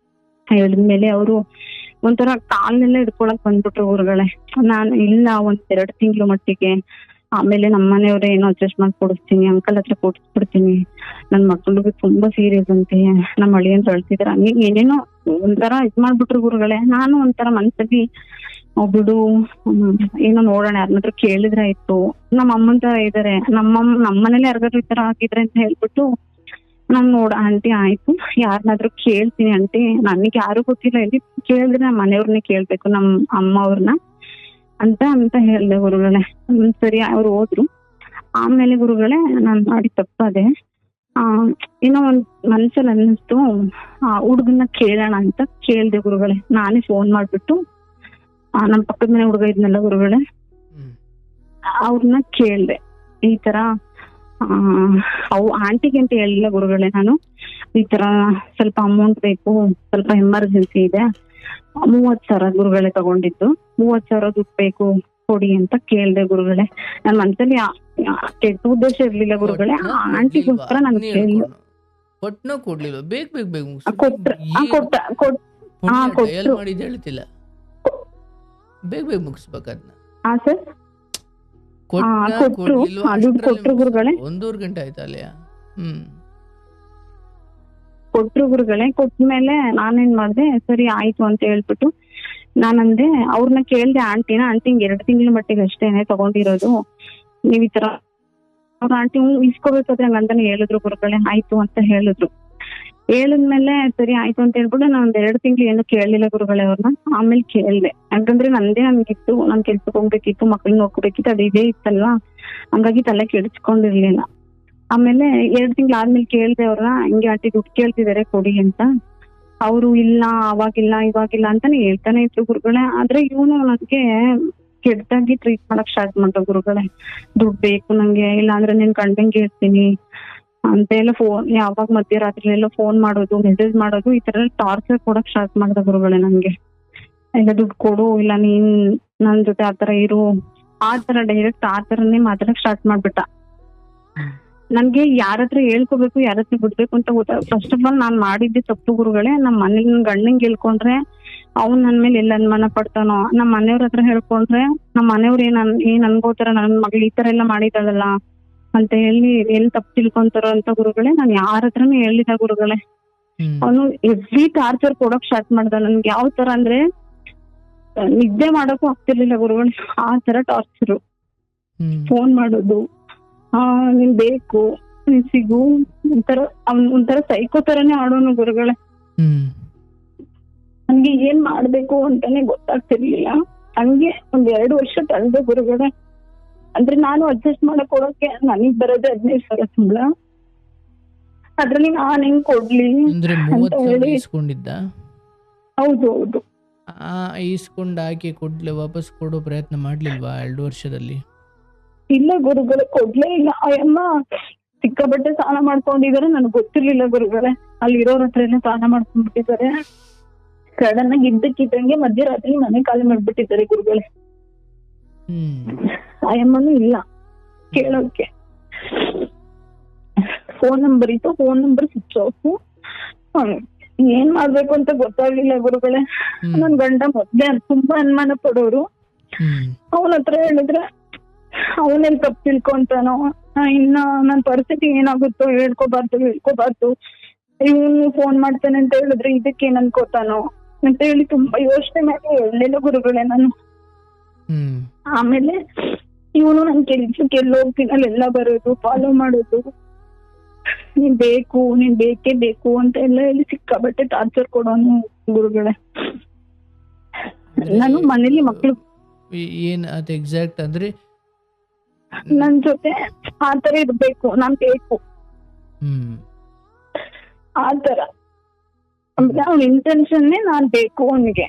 ಹೇಳಿದ್ಮೇಲೆ ಅವರು ಒಂಥರ ಕಾಲ್ನೆಲ್ಲ ಹಿಡ್ಕೊಳಕ್ ಬಂದ್ಬಿಟ್ರು ಗುರುಗಳೇ. ನಾನು ಇಲ್ಲ 1-2 ತಿಂಗಳು ಮಟ್ಟಿಗೆ ಆಮೇಲೆ ನಮ್ಮ ಮನೆಯವ್ರೆ ಏನೋ ಅಡ್ಜಸ್ಟ್ ಮಾಡಿ ಕೊಡಿಸ್ತೀನಿ, ಅಂಕಲ್ ಹತ್ರ ಕೊಡಿಸ್ಬಿಡ್ತೀನಿ, ನನ್ ಮಕ್ಳಿಗೆ ತುಂಬಾ ಸೀರಿಯಸ್ ಅಂತೆ, ನಮ್ಮ ಅಳಿಯನ್ ಹೇಳ್ತಿದಾರೆ, ಹಂಗೆ ಏನೇನೋ ಒಂಥರ ಇದ್ ಮಾಡ್ಬಿಟ್ರು ಗುರುಗಳೇ. ನಾನು ಒಂಥರ ಮನ್ಸಲ್ಲಿ ಬಿಡು, ಏನೋ ನೋಡೋಣ, ಯಾರನ್ನಾದ್ರೂ ಕೇಳಿದ್ರೆ ಆಯ್ತು, ನಮ್ಮ ಅಮ್ಮನ್ ತರ ಇದಾರೆ, ನಮ್ಮನೇಲಿ ಯಾರಿಗಾದ್ರು ಈ ತರ ಆಗಿದ್ರೆ ಅಂತ ಹೇಳ್ಬಿಟ್ಟು ನಾನ್ ನೋಡ ಆಂಟಿ ಆಯ್ತು ಯಾರನ್ನಾದ್ರೂ ಕೇಳ್ತೀನಿ ಆಂಟಿ, ನನಗೆ ಯಾರು ಗೊತ್ತಿಲ್ಲ, ಇಲ್ಲಿ ಕೇಳಿದ್ರೆ ನಮ್ಮ ಮನೆಯವ್ರನ್ನೇ ಕೇಳ್ಬೇಕು, ನಮ್ ಅಮ್ಮ ಅವ್ರನ್ನ ಅಂತ ಹೇಳ್ದೆ ಗುರುಗಳೇ. ಸರಿ ಅವ್ರು ಹೋದ್ರು. ಆಮೇಲೆ ಗುರುಗಳೇ ನಾನ್ ಮಾಡಿ ತಪ್ಪದೆ ಏನೋ ಒಂದ್ ಮನ್ಸಲ್ಲಿ ಅನ್ನಿಸ್ತು, ಹುಡ್ಗನ್ನ ಕೇಳೋಣ ಅಂತ ಕೇಳ್ದೆ ಗುರುಗಳೇ. ನಾನೇ ಫೋನ್ ಮಾಡ್ಬಿಟ್ಟು ನಮ್ ಪಕ್ಕದ ಮನೆ ಹುಡುಗ ಇದ್ನಲ್ಲ ಗುರುಗಳೇ, ಅವ್ರನ್ನ ಕೇಳ್ದೆ, ಈ ತರ ಆಂಟಿಗೆ ಅಂತ ಹೇಳಿಲ್ಲ ಗುರುಗಳೇ ನಾನು, ಈ ತರ ಸ್ವಲ್ಪ ಅಮೌಂಟ್ ಬೇಕು, ಸ್ವಲ್ಪ ಎಮರ್ಜೆನ್ಸಿ ಇದೆ, 30,000 ಗುರುಗಳೇ ತಗೊಂಡಿದ್ದು, 30,000 ದುಡ್ಡು ಬೇಕು ಕೊಡಿ ಅಂತ ಕೇಳ್ದೆ ಗುರುಗಳೇ. ನನ್ ಮನ್ಸಲ್ಲಿ ಕೆಟ್ಟ ಉದ್ದೇಶ ಇರ್ಲಿಲ್ಲ ಗುರುಗಳೇ, ಆಂಟಿಗೋಸ್ಕರ ನಾನು ಕೇಳಿಲ್ಲ. ಕೊಟ್ನೋ ಕೊಡ್ಲಿಲ್ಲ, ಬೇಗ ಮಾಡಿದ್ ಹೇಳ್ತಿಲ್ಲ, ಬೇಗ ಮುಗಿಸ್ಬೇಕು ಅದನ್ನ. ಕೊಟ್ರು ಗುರುಗಳೇ, 1.5 ಗಂಟೆ ಆಯ್ತಾ ಅಲ್ಲೇ. ಕೊಟ್ರು ಗುರುಗಳೇ. ಕೊಟ್ಮೇಲೆ ನಾನೇನ್ ಮಾಡ್ದೆ, ಸರಿ ಆಯ್ತು ಅಂತ ಹೇಳ್ಬಿಟ್ಟು ನಾನಂದೆ, ಅವ್ರನ್ನ ಕೇಳ್ದೆ ಆಂಟಿನ, ಆಂಟಿಂಗ್ 2 ತಿಂಗಳ ಮಟ್ಟಿಗೆ ಅಷ್ಟೇನೆ ತಗೊಂಡಿರೋದು, ನೀವ್ ಈ ತರ ಅವ್ರ ಆಂಟಿ ಇಸ್ಕೋಬೇಕಾದ್ರೆ ಹಂಗಂತಾನೆ ಹೇಳಿದ್ರು ಗುರುಗಳೇ. ಆಯ್ತು ಅಂತ ಹೇಳಿದ್ರು. ಹೇಳಿದ್ಮೇಲೆ ಸರಿ ಆಯ್ತು ಅಂತ ಹೇಳ್ಬಿಟ್ಟು ನಾನ್ 2 ತಿಂಗಳು ಏನು ಕೇಳಲಿಲ್ಲ ಗುರುಗಳೇ ಅವ್ರನ್ನ. ಆಮೇಲೆ ಕೇಳ್ದೆ, ಯಾಕಂದ್ರೆ ನನ್ಗಿತ್ತು, ನಾನ್ ಕೆಲ್ಸಕ್ಕೆ ಹೋಗ್ಬೇಕಿತ್ತು, ಮಕ್ಳನ್ನ ನೋಡ್ಕೋಬೇಕಿತ್ತು, ಅದು ಇದೇ ಇತ್ತಲ್ವಾ, ಹಂಗಾಗಿ ತಲೆ ಕೆಡಿಸ್ಕೊಂಡಿರ್ಲಿಲ್ಲ. ಆಮೇಲೆ 2 ತಿಂಗಳು ಆದ್ಮೇಲೆ ಕೇಳ್ದೆ ಅವ್ರನ್ನ, ಹಿಂಗೆ ಆಂಟಿ ದುಡ್ಡು ಕೇಳ್ತಿದಾರೆ ಕೊಡಿ ಅಂತ. ಅವರು ಇಲ್ಲ ಅವಾಗಿಲ್ಲ ಇವಾಗಿಲ್ಲ ಅಂತಾನೆ ಹೇಳ್ತಾನೆ ಇದ್ರು ಗುರುಗಳೇ. ಆದ್ರೆ ಇವನು ನನ್ಗೆ ಕೆಟ್ಟದಾಗಿ ಟ್ರೀಟ್ ಮಾಡಕ್ ಸ್ಟಾರ್ಟ್ ಮಾಡ್ದ ಗುರುಗಳೇ. ದುಡ್ಡು ಬೇಕು ನಂಗೆ, ಇಲ್ಲ ಅಂದ್ರೆ ನೀನ್ ಕಂಡಂಗೆ ಇರ್ತೀನಿ ಅಂತ ಎಲ್ಲ ಫೋನ್, ಯಾವಾಗ ಮಧ್ಯರಾತ್ರಿ ಎಲ್ಲ ಫೋನ್ ಮಾಡೋದು, ಮೆಸೇಜ್ ಮಾಡೋದು, ಈ ತರ ಟಾರ್ಚರ್ ಕೊಡಕ್ ಸ್ಟಾರ್ಟ್ ಮಾಡ್ದ ಗುರುಗಳೇ ನನ್ಗೆ. ಇಲ್ಲ ದುಡ್ಡು ಕೊಡು, ಇಲ್ಲ ನೀನ್ ನನ್ ಜೊತೆ ಆತರ ಇರು, ಆತರ ಡೈರೆಕ್ಟ್ ಆತರನೇ ಮಾತಾಡಕ್ ಸ್ಟಾರ್ಟ್ ಮಾಡ್ಬಿಟ್ಟ. ನನ್ಗೆ ಯಾರತ್ರ ಹೇಳ್ಕೋಬೇಕು, ಯಾರತ್ರ ಬಿಡ್ಬೇಕು ಅಂತ ಫಸ್ಟ್ ಆಫ್ ಆಲ್ ನಾನ್ ಮಾಡಿದ್ದೆ ತಪ್ಪು ಗುರುಗಳೇ. ನಮ್ಮ ಮನೇಲಿ ನನ್ ಗಂಡಂಗ್ ಹೇಳ್ಕೊಂಡ್ರೆ ಅವ್ನ್ ನನ್ ಮೇಲೆ ಎಲ್ಲ ಅನುಮಾನ ಪಡ್ತಾನೋ, ನಮ್ಮ ಮನೆಯವ್ರ ಹತ್ರ ಹೇಳ್ಕೊಂಡ್ರೆ ನಮ್ಮ ಮನೆಯವ್ರು ಏನ್ ಅನ್ಕೋತಾರ, ನನ್ ಮಗಳು ಈ ತರ ಎಲ್ಲ ಮಾಡಿದಾಳಲ್ಲ ಅಂತ ಎಲ್ಲಿ ತಪ್ಪು ತಿಳ್ಕೊಂತಾರೋ ಅಂತ ಗುರುಗಳೇ. ನಾನ್ ಯಾರ ಹತ್ರನೂ ಹೇಳಿದ ಗುರುಗಳೇ. ಅವನು ಎವ್ರಿ ಟಾರ್ಚರ್ ಕೊಡಕ್ ಸ್ಟಾರ್ಟ್ ಮಾಡ್ದ ನನ್ಗೆ. ಯಾವ ತರ ಅಂದ್ರೆ ನಿದ್ದೆ ಮಾಡಕ್ಕೂ ಆಗ್ತಿರ್ಲಿಲ್ಲ ಗುರುಗಳೇ, ಆ ತರ ಟಾರ್ಚರು. ಫೋನ್ ಮಾಡೋದು, ನೀನ್ ಬೇಕು, ನೀನ್ ಸಿಗು, ಒಂಥರ ಸೈಕೋ ತರನೇ ಆಡೋನು ಗುರುಗಳೇ. ನನ್ಗೆ ಏನ್ ಮಾಡ್ಬೇಕು ಅಂತಾನೆ ಗೊತ್ತಾಗ್ತಿರ್ಲಿಲ್ಲ. ಹಂಗೆ 1-2 ವರ್ಷ ತಳ್ದೆ ಗುರುಗಳೇ. ಅಂದ್ರೆ ನಾನು ಅಡ್ಜಸ್ಟ್ ಮಾಡಕ್ ಕೊಡೋಕೆ ನನಗ್ ಬರೋದೇ 15,000 ಸಂಬಳ, ಅದ್ರಲ್ಲಿ ನಾನ್ ಹೆಂಗ್ ಕೊಡ್ಲಿ ಅಂತ ಹೇಳಿ. ಹೌದು ಹೌದು. ಈಸ್ಕೊಂಡ್ ಹಾಕಿ ವಾಪಸ್ ಕೊಡೋ ಪ್ರಯತ್ನ ಮಾಡ್ಲಿಲ್ವಾ 2 ವರ್ಷದಲ್ಲಿ? ಇಲ್ಲ ಗುರುಗಳೇ, ಕೊಡ್ಲೇ ಇಲ್ಲ. ಅಯ್ಯಮ್ಮ ಸಿಕ್ಕಾಬಟ್ಟೆ ಸ್ನಾನ ಮಾಡ್ಕೊಂಡಿದಾರೆ, ನನ್ಗೆ ಗೊತ್ತಿರ್ಲಿಲ್ಲ ಗುರುಗಳೇ. ಅಲ್ಲಿ ಇರೋರ ಹತ್ರ ಎಲ್ಲ ಸ್ನಾನ ಮಾಡ್ಕೊಂಡ್ಬಿಟ್ಟಿದ್ದಾರೆ. ಸಡನ್ ಆಗಿ ಇದ್ದಕ್ಕಿದ್ದಂಗೆ ಮಧ್ಯರಾತ್ರಿ ಮನೆ ಖಾಲಿ ಮಾಡ್ಬಿಟ್ಟಿದ್ದಾರೆ ಗುರುಗಳೇ. ಅಯ್ಯಮ್ಮನೂ ಇಲ್ಲ ಕೇಳೋಕೆ. ಫೋನ್ ನಂಬರ್ ಇತ್ತು, ಫೋನ್ ನಂಬರ್ ಸ್ವಿಚ್ ಆಫ್. ಏನ್ ಮಾಡ್ಬೇಕು ಅಂತ ಗೊತ್ತಾಗ್ಲಿಲ್ಲ ಗುರುಗಳೇ. ನನ್ ಗಂಡ ಮೊದ್ಲೇ ತುಂಬಾ ಅನುಮಾನ ಪಡೋರು. ಅವನ ಹತ್ರ ಹೇಳಿದ್ರೆ ಅವನೇನ್ ತಪ್ಪು ತಿಳ್ಕೊಂತಾನೋ, ಇನ್ನ ನನ್ ಪರಿಸ್ಥಿತಿ ಏನಾಗುತ್ತೋ ಹೇಳ್ಕೋಬಾರ್ದು, ಇವನು ಫೋನ್ ಮಾಡ್ತಾನೆ ಅಂತ ಹೇಳಿದ್ರೆ ಇದಕ್ಕೆ ಏನ್ ಅನ್ಕೋತಾನೋ ಅಂತ ಹೇಳಿ ತುಂಬಾ ಯೋಚನೆ ಮಾಡಿ ಹೇಳಲಿಲ್ಲ ಗುರುಗಳೇ ನಾನು. ಆಮೇಲೆ ಇವನು ನನ್ ಕೆಲ್ಸಕ್ಕೆ ಹೋಗ್ತೀನಿ ಅಲ್ಲೆಲ್ಲ ಬರೋದು, ಫಾಲೋ ಮಾಡೋದು, ನೀನ್ ಬೇಕೇ ಬೇಕು ಅಂತ ಎಲ್ಲ ಹೇಳಿ ಸಿಕ್ಕಾಬಟ್ಟೆ ಟಾರ್ಚರ್ ಕೊಡೋನು ಗುರುಗಳೇ. ನಾನು ಮನೇಲಿ ಮಕ್ಳು ಏನ್ ಅದು ಎಕ್ಸಾಕ್ಟ್ ಅಂದ್ರೆ ನನ್ ಜೊತೆ ಆತರ ಇರ್ಬೇಕು, ನಾನ್ ಬೇಕು ಆತರ. ಅವ್ನ ಇಂಟೆನ್ಷನ್ನೇ ನಾನ್ ಬೇಕು ಅವನಿಗೆ.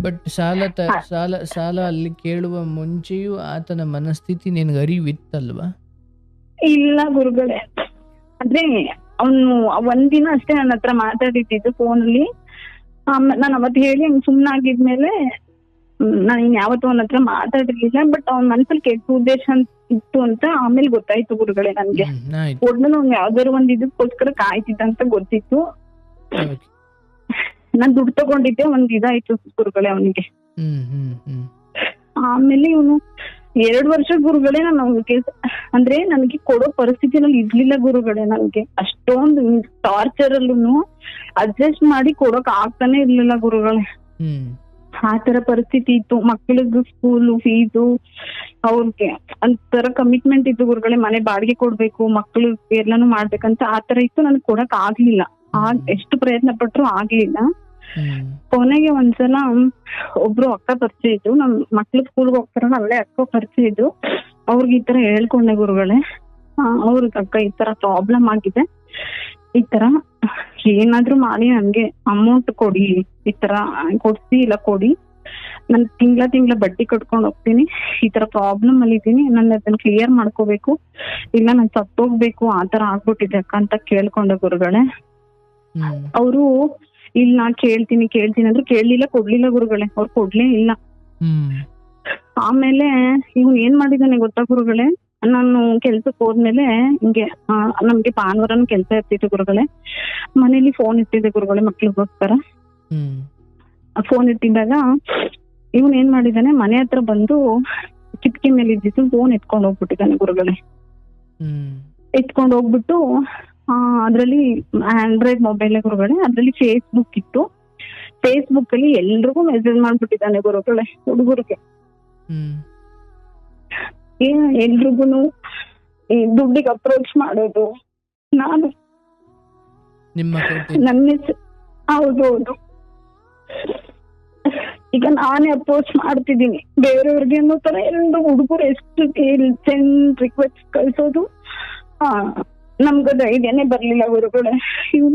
ಬಟ್ ಸಾಲ ಅಲ್ಲಿ ಕೇಳುವ ಮುಂಚೆಯೂ ಆತನ ಮನಸ್ಥಿತಿ ನಿನ್ಗೆ ಅರಿವಿತ್ತಲ್ವಾ? ಇಲ್ಲ ಗುರುಗಳೇ, ಆದ್ರೆ ಅವನು ಒಂದಿನ ಅಷ್ಟೇ ನನ್ನ ಹತ್ರ ಮಾತಾಡಿದ್ದು ಫೋನಲ್ಲಿ. ನಾನು ಅವತ್ತು ಹೇಳಿ ಹಂಗ್ ಸುಮ್ನಾಗಿದ್ಮೇಲೆ ನಾನು ಯಾವತ್ತೂ ಅವನ ಹತ್ರ ಮಾತಾಡಿರ್ಲಿಲ್ಲ. ಬಟ್ ಅವ್ನ ಮನ್ಸಲ್ಲಿ ಕೆಟ್ಟ ಉದ್ದೇಶ ಇತ್ತು ಅಂತ ಆಮೇಲೆ ಗೊತ್ತಾಯ್ತು ಗುರುಗಳೇ ನನ್ಗೆ. ಒಡ್ನು ಅವ್ನು ಯಾವ್ದಾದ್ರು ಒಂದ್ ಇದಕ್ಕೋಸ್ಕರ ಕಾಯ್ತಿದ್ದ ಅಂತ ಗೊತ್ತಿತ್ತು. ನಾನ್ ದುಡ್ಡು ತಗೊಂಡಿದ್ದೆ ಒಂದ್ ಇದಾಯ್ತು ಗುರುಗಳೇ ಅವನಿಗೆ. ಆಮೇಲೆ ಇವನು 2 ವರ್ಷ ಗುರುಗಳೇ ನಾನು ಅವ್ರಿಗೆ ಅಂದ್ರೆ ನನಗೆ ಕೊಡೋ ಪರಿಸ್ಥಿತಿನಲ್ಲಿ ಇರ್ಲಿಲ್ಲ ಗುರುಗಳೇ. ನನಗೆ ಅಷ್ಟೊಂದು ಟಾರ್ಚರ್ ಅಲ್ಲೂ ಅಡ್ಜಸ್ಟ್ ಮಾಡಿ ಕೊಡೋಕ್ ಆಗ್ತಾನೆ ಇರ್ಲಿಲ್ಲ ಗುರುಗಳೇ. ಆ ತರ ಪರಿಸ್ಥಿತಿ ಇತ್ತು. ಮಕ್ಳಿಗೂ ಸ್ಕೂಲು ಫೀಸು ಅವ್ರಿಗೆ ಒಂಥರ ಕಮಿಟ್ಮೆಂಟ್ ಇತ್ತು ಗುರುಗಳೇ. ಮನೆ ಬಾಡಿಗೆ ಕೊಡ್ಬೇಕು, ಮಕ್ಳು ಎಲ್ಲಾನು ಮಾಡ್ಬೇಕಂತ ಆ ತರ ಇತ್ತು. ನನ್ಗೆ ಕೊಡಕ್ ಆಗ್ಲಿಲ್ಲ. ಎಷ್ಟು ಪ್ರಯತ್ನ ಪಟ್ರು ಆಗ್ಲಿಲ್ಲ. ಕೊನೆಗೆ ಒಂದ್ಸಲ ಒಬ್ರು ಅಕ್ಕ ಪರಿಚಯ ಇದ್ರು, ನಮ್ ಮಕ್ಳು ಸ್ಕೂಲ್ಗೆ ಹೋಗ್ತಾರಲ್ಲ ಅಲ್ಲೇ ಅಕ್ಕ ಪರಿಚಯ ಇದ್ರು. ಅವ್ರಿಗೆ ಈ ತರ ಹೇಳ್ಕೊಂಡೆ ಗುರುಗಳೇ. ಅವ್ರಿಗೆ ಅಕ್ಕ ಈ ತರ ಪ್ರಾಬ್ಲಮ್ ಆಗಿದೆ, ಈ ತರ ಏನಾದ್ರು ಮಾಡಿ ನನ್ಗೆ ಅಮೌಂಟ್ ಕೊಡಿ, ಈ ತರ ಕೊಡ್ಸಿ ಇಲ್ಲ ಕೊಡಿ, ನನ್ ತಿಂಗ್ಳ ಬಡ್ಡಿ ಕಟ್ಕೊಂಡ್ ಹೋಗ್ತೀನಿ, ಈ ತರ ಪ್ರಾಬ್ಲಮ್ ಅಲ್ಲಿ ಇದೀನಿ, ನನ್ನ ಅದನ್ನ ಕ್ಲಿಯರ್ ಮಾಡ್ಕೋಬೇಕು, ಇಲ್ಲ ನಾನ್ ಸತ್ತೋಗ್ಬೇಕು, ಆ ತರ ಆಗ್ಬಿಟ್ಟಿದೆ ಅಕ್ಕ ಅಂತ ಕೇಳ್ಕೊಂಡೆ ಗುರುಗಳೇ. ಅವರು ಇಲ್ಲ ನಾ ಕೇಳ್ತೀನಿ ಅಂದ್ರೆ ಕೇಳಲಿಲ್ಲ, ಕೊಡ್ಲಿಲ್ಲ ಗುರುಗಳೇ. ಅವ್ರು ಕೊಡ್ಲೇ ಇಲ್ಲ. ಆಮೇಲೆ ಇವ್ನು ಏನ್ ಮಾಡಿದಾನೆ ಗೊತ್ತಾ ಗುರುಗಳೇ, ನಾನು ಕೆಲ್ಸಕ್ಕೆ ಹೋದ್ಮೇಲೆ ಹಿಂಗೆ ನಮ್ಗೆ ಭಾನುವಾರನು ಕೆಲ್ಸ ಇರ್ತಿತ್ತು ಗುರುಗಳೇ. ಮನೇಲಿ ಫೋನ್ ಇಟ್ಟಿದ್ದೆ ಗುರುಗಳೇ ಮಕ್ಳಿಗೋಸ್ಕರ. ಫೋನ್ ಇಟ್ಟಿದ್ದಾಗ ಇವನ್ ಏನ್ ಮಾಡಿದಾನೆ, ಮನೆ ಹತ್ರ ಬಂದು ಕಿಟಕಿ ಮೇಲೆ ಇದ್ದಿದ್ದು ಫೋನ್ ಎತ್ಕೊಂಡ್ ಹೋಗ್ಬಿಟ್ಟಿದ್ದಾನೆ ಗುರುಗಳೇ. ಎತ್ಕೊಂಡ್ ಹೋಗ್ಬಿಟ್ಟು ಅದ್ರಲ್ಲಿ ಆಂಡ್ರಾಯ್ಡ್ ಮೊಬೈಲ್ ಗುರುಗಳೇ, ಅದ್ರಲ್ಲಿ ಫೇಸ್ಬುಕ್ ಇತ್ತು. ಫೇಸ್ಬುಕ್ ಅಲ್ಲಿ ಎಲ್ರಿಗೂ ಮೆಸೇಜ್ ಮಾಡ್ಬಿಟ್ಟಿದ್ದಾನೆ ಗುರುಗಳೇ, ಹುಡುಗರಿಗೆ. ಎಲ್ರಿಗೂನು ದುಡ್ಡಿಗೆ ಅಪ್ರೋಚ್ ಮಾಡೋದು. ನಾನು ನನ್ನ ಹೌದು ಈಗ ನಾನೇ ಅಪ್ರೋಚ್ ಮಾಡ್ತಿದ್ದೀನಿ ಬೇರೆಯವ್ರಿಗೆ ಅನ್ನೋ ತರ ಎಲ್ರು ಹುಡುಗರು ಎಷ್ಟು ಸೆಂಡ್ ರಿಕ್ವೆಸ್ಟ್ ಕಳ್ಸೋದು. ನಮ್ಗದು ಐಡಿಯಾನೇ ಬರ್ಲಿಲ್ಲ ಗುರುಗಳೇ.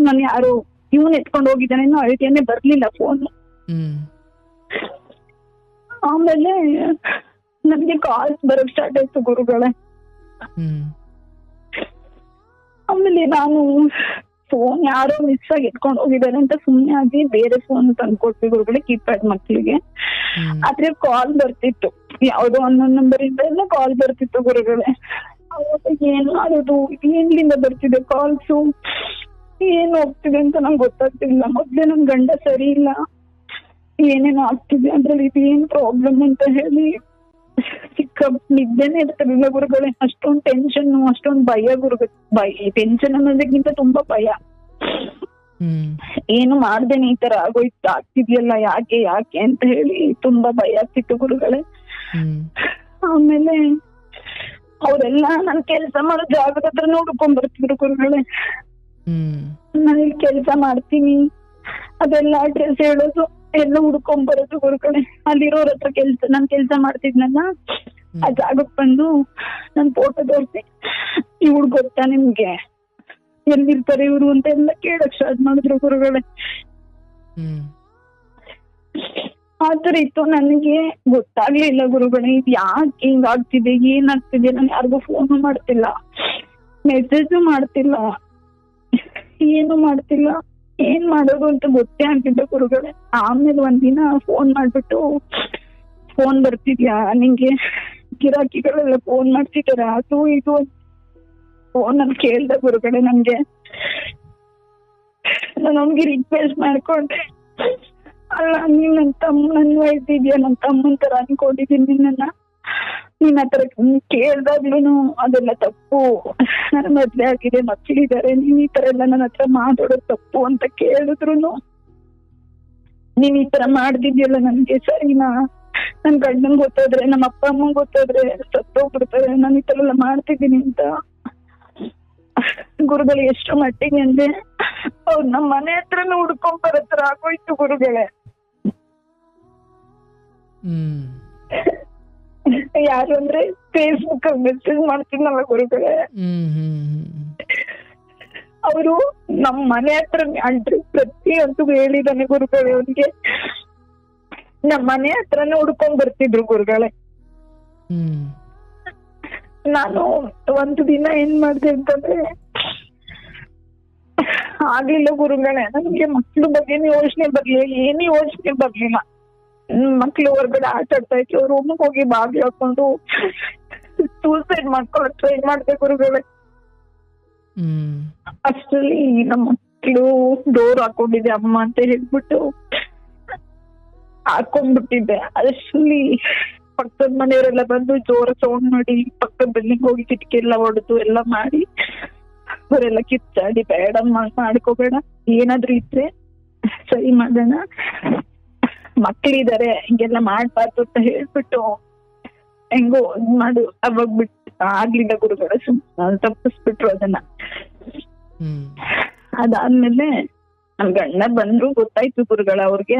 ನಾನು ಯಾರು ಇವನ್ ಎತ್ಕೊಂಡ್ ಹೋಗಿದ್ದಾನೆ ಇನ್ನೂ ಐಡಿಯಾನೇ ಬರ್ಲಿಲ್ಲ ಫೋನ್. ಆಮೇಲೆ ನಮ್ಗೆ ಕಾಲ್ಸ್ ಬರೋಕ್ ಸ್ಟಾರ್ಟ್ ಆಯ್ತು ಗುರುಗಳೇ. ಆಮೇಲೆ ನಾನು ಫೋನ್ ಯಾರೋ ಮಿಸ್ ಆಗಿ ಎತ್ಕೊಂಡ್ ಹೋಗಿದ್ದಾರೆ ಅಂತ ಸುಮ್ನೆ ಆಗಿ ಬೇರೆ ಫೋನ್ ತಂದ್ಕೊಟ್ವಿ ಗುರುಗಳೇ, ಕೀಪ್ಯಾಡ್ ಮಕ್ಳಿಗೆ. ಆದ್ರೆ ಕಾಲ್ ಬರ್ತಿತ್ತು, ಯಾವ್ದೋ ಅನ್ನೊಂದ್ ನಂಬರ್ ಇಂದ ಎಲ್ಲ ಕಾಲ್ ಬರ್ತಿತ್ತು ಗುರುಗಳೇ. ಏನ್ ಮಾಡೋದು, ಏನ್ಲಿಂದ ಬರ್ತಿದೆ ಕಾಲ್ಸು, ಏನ್ ಹೋಗ್ತಿದೆ ಅಂತ ನಂಗೆ ಗೊತ್ತಾಗ್ತಿಲ್ಲ. ಮೊದ್ಲೇ ನನ್ ಗಂಡ ಸರಿ ಇಲ್ಲ, ಏನೇನೋ ಆಗ್ತಿದೆ ಅದ್ರಲ್ಲಿ, ಇದು ಏನ್ ಪ್ರಾಬ್ಲಮ್ ಅಂತ ಹೇಳಿ ಸಿಕ್ಕ ನಿದ್ದೆನೆ ಇರ್ತಿರ್ಲಿಲ್ಲ ಗುರುಗಳೇ. ಅಷ್ಟೊಂದ್ ಟೆನ್ಷನ್, ಅಷ್ಟೊಂದ್ ಭಯ ಗುರುಗಳೇ. ಟೆನ್ಷನ್ ಅನ್ನೋದಕ್ಕಿಂತ ತುಂಬಾ ಭಯ. ಏನು ಮಾಡ್ದೇನೆ ಈ ತರ ಆಗ್ತಿದ್ಯಲ್ಲ, ಯಾಕೆ ಅಂತ ಹೇಳಿ ತುಂಬಾ ಭಯ ಆಗ್ತಿತ್ತು ಗುರುಗಳೇ. ಆಮೇಲೆ ಅವರೆಲ್ಲ ನನ್ ಕೆಲ್ಸ ಮಾಡೋ ಜಾಗದ ಹತ್ರ ನೋಡ್ಕೊಂಡ್ ಬರ್ತಿದ್ರು ಗುರುಗಳೇ. ನಾನು ಇಲ್ಲಿ ಕೆಲ್ಸ ಮಾಡ್ತೀನಿ ಅದೆಲ್ಲ ಅಡ್ರೆಸ್ ಹೇಳೋದು, ಎಲ್ಲ ಹುಡ್ಕೊಂಡ್ ಬರೋದು ಗುರುಗಳೇ. ಅಲ್ಲಿರೋರ್ ಹತ್ರ ನಾನ್ ಕೆಲ್ಸ ಮಾಡ್ತಿದ್ನಲ್ಲ ಆ ಜಾಗಕ್ ಬಂದು ನನ್ ಫೋಟೋ ತೋರಿಸಿ, ಇವ್ಳು ಗೊತ್ತಾ ನಿಮ್ಗೆ, ಎಲ್ಲಿರ್ತಾರೆ ಇವ್ರು ಅಂತ ಎಲ್ಲ ಕೇಳಕ್ ಸ್ಟಾರ್ಟ್ ಮಾಡಿದ್ರು ಗುರುಗಳೇ. ಆತರ ಇತ್ತು. ನನಗೆ ಗೊತ್ತಾಗ್ಲಿಲ್ಲ ಗುರುಗಳೇ, ಇದು ಯಾಕೆ ಹಿಂಗ್ ಆಗ್ತಿದೆ, ಏನಾಗ್ತಿದೆ. ನಾನು ಯಾರಿಗೂ ಫೋನು ಮಾಡ್ತಿಲ್ಲ, ಮೆಸೇಜು ಮಾಡ್ತಿಲ್ಲ, ಏನು ಮಾಡ್ತಿಲ್ಲ, ಏನ್ ಮಾಡೋದು ಅಂತ ಗೊತ್ತೇ ಆಗ್ತಿದ್ದೆ ಗುರುಗಳೇ. ಆಮೇಲೆ ಒಂದಿನ ಫೋನ್ ಮಾಡ್ಬಿಟ್ಟು, ಫೋನ್ ಬರ್ತಿದ್ಯಾ ನಿಂಗೆ, ಗಿರಾಕಿಗಳೆಲ್ಲ ಫೋನ್ ಮಾಡ್ತಿದಾರೆ, ಅದು ಇದು ಫೋನ್ ಅಲ್ಲಿ ಕೇಳ್ದೆ ಗುರುಗಳೇ. ನಾನು ಅವ್ನಿಗೆ ರಿಕ್ವೆಸ್ಟ್ ಮಾಡ್ಕೊಂಡೆ, ಅಲ್ಲ ನೀನ್ ನನ್ ವಯಸ್ಸಿದ್ಯಾ, ನನ್ ತಮ್ಮನ್ ತರ ಅನ್ಕೊಂಡಿದೀನಿ ನಿನ್ನ, ನೀನ್ ಹತ್ರ ಕೇಳ್ದಾಗ್ಲೂನು ಅದೆಲ್ಲ ತಪ್ಪು, ನನ್ ಮದ್ವೆ ಆಗಿದೆ, ಮಕ್ಕಳಿದ್ದಾರೆ, ನೀನ್ ಈ ತರ ಎಲ್ಲ ನನ್ನ ಹತ್ರ ಮಾತಾಡೋದು ತಪ್ಪು ಅಂತ ಕೇಳಿದ್ರು ನೀನ್ ಈ ತರ ಮಾಡ್ದಿದ್ಯಲ್ಲ ನನ್ಗೆ ಸರಿನಾ, ನನ್ ಗಂಡನ್ ಗೊತ್ತಾದ್ರೆ, ನಮ್ಮ ಅಪ್ಪ ಅಮ್ಮಂಗ್ ಗೊತ್ತಾದ್ರೆ ಸತ್ತೋಗ್ಬಿಡ್ತಾರೆ, ನಾನು ಈ ತರ ಎಲ್ಲ ಮಾಡ್ತಿದ್ದೀನಿ ಅಂತ. ಗುರುಗಳು ಎಷ್ಟು ಮಟ್ಟಿಗೆ ಅಂದ್ರೆ ಅವ್ರು ನಮ್ಮ ಮನೆ ಹತ್ರನೂ ಹುಡ್ಕೊಂಡ್ ಬರತ್ರ ಆಗೋಯ್ತು ಗುರುಗಳೇ. ಯಾರು ಅಂದ್ರೆ ಫೇಸ್ಬುಕ್ ಅಲ್ಲಿ ಮೆಸೇಜ್ ಮಾಡ್ತೀನಲ್ಲ ಗುರುಗಳೇ, ಅವರು ನಮ್ ಮನೆ ಹತ್ರ ಪ್ರತಿಯೊಂದು ಹೇಳಿದಾನೆ ಗುರುಗಳೇ. ಅವ್ರಿಗೆ ನಮ್ ಮನೆ ಹತ್ರನೇ ಹುಡ್ಕೊಂಡ್ ಬರ್ತಿದ್ರು ಗುರುಗಳೇ. ನಾನು ಒಂದು ದಿನ ಏನ್ ಮಾಡ್ದೆ ಅಂತಂದ್ರೆ, ಆಗ್ಲಿಲ್ಲ ಗುರುಗಳೇ, ನನ್ಗೆ ಮಕ್ಳ ಬಗ್ಗೆನೇ ಯೋಚನೆ ಬರ್ಲಿಲ್ಲ, ಏನೇ ಯೋಚನೆ ಬರ್ಲಿಲ್ಲ. ಮಕ್ಳು ಹೊರಗಡೆ ಆಟ ಆಡ್ತಾ ಇತ್ತು, ರೂಮಿಗೆ ಹೋಗಿ ಬಾಗ್ಲು ಹಾಕೊಂಡು ಸೂಸೈಡ್ ಮಾಡ್ಕೊಳಕ್ ಟ್ರೈ ಮಾಡ್ದೆ ಗುರುಗಳೇ. ಅಷ್ಟರಲ್ಲಿ ನಮ್ಮ ಮಕ್ಳು ಡೋರ್ ಹಾಕೊಂಡಿದ್ದೆ ಅಮ್ಮ ಅಂತ ಹೇಳ್ಬಿಟ್ಟು ಹಾಕೊಂಡ್ಬಿಟ್ಟಿದ್ದೆ. ಅಷ್ಟರಲ್ಲಿ ಪಕ್ಕದ ಮನೆಯವರೆಲ್ಲ ಬಂದು ಜೋರ ಸೌಂಡ್ ಮಾಡಿ ಪಕ್ಕದ ಬಿಲ್ಡಿಂಗ್ ಹೋಗಿ ಕಿಟಕಿ ಎಲ್ಲ ಹೊಡೆದು ಎಲ್ಲ ಮಾಡಿ ಅವರೆಲ್ಲ ಕಿಚ್ಚಾಡಿ ಬೇಡಮ್ಮ ಮಾಡ್ಕೋಬೇಡ, ಏನಾದ್ರೂ ಇದ್ರೆ ಸರಿ ಮಾಡೋಣ, ಮಕ್ಳಿದಾರೆ ಹಿಂಗೆಲ್ಲ ಮಾಡ್ಬಾರ್ದು ಅಂತ ಹೇಳ್ಬಿಟ್ಟು ಹೆಂಗೋ ಮಾಡು ಅವಾಗ ಬಿಟ್ಟು ಆಗ್ಲಿಲ್ಲ ಗುರುಗಳ ತಪ್ಪಿಸ್ಬಿಟ್ರು ಅದನ್ನ. ಅದಾದ್ಮೇಲೆ ನನ್ ಗಂಡ ಬಂದ್ರು, ಗೊತ್ತಾಯ್ತು ಗುರುಗಳ ಅವ್ರಿಗೆ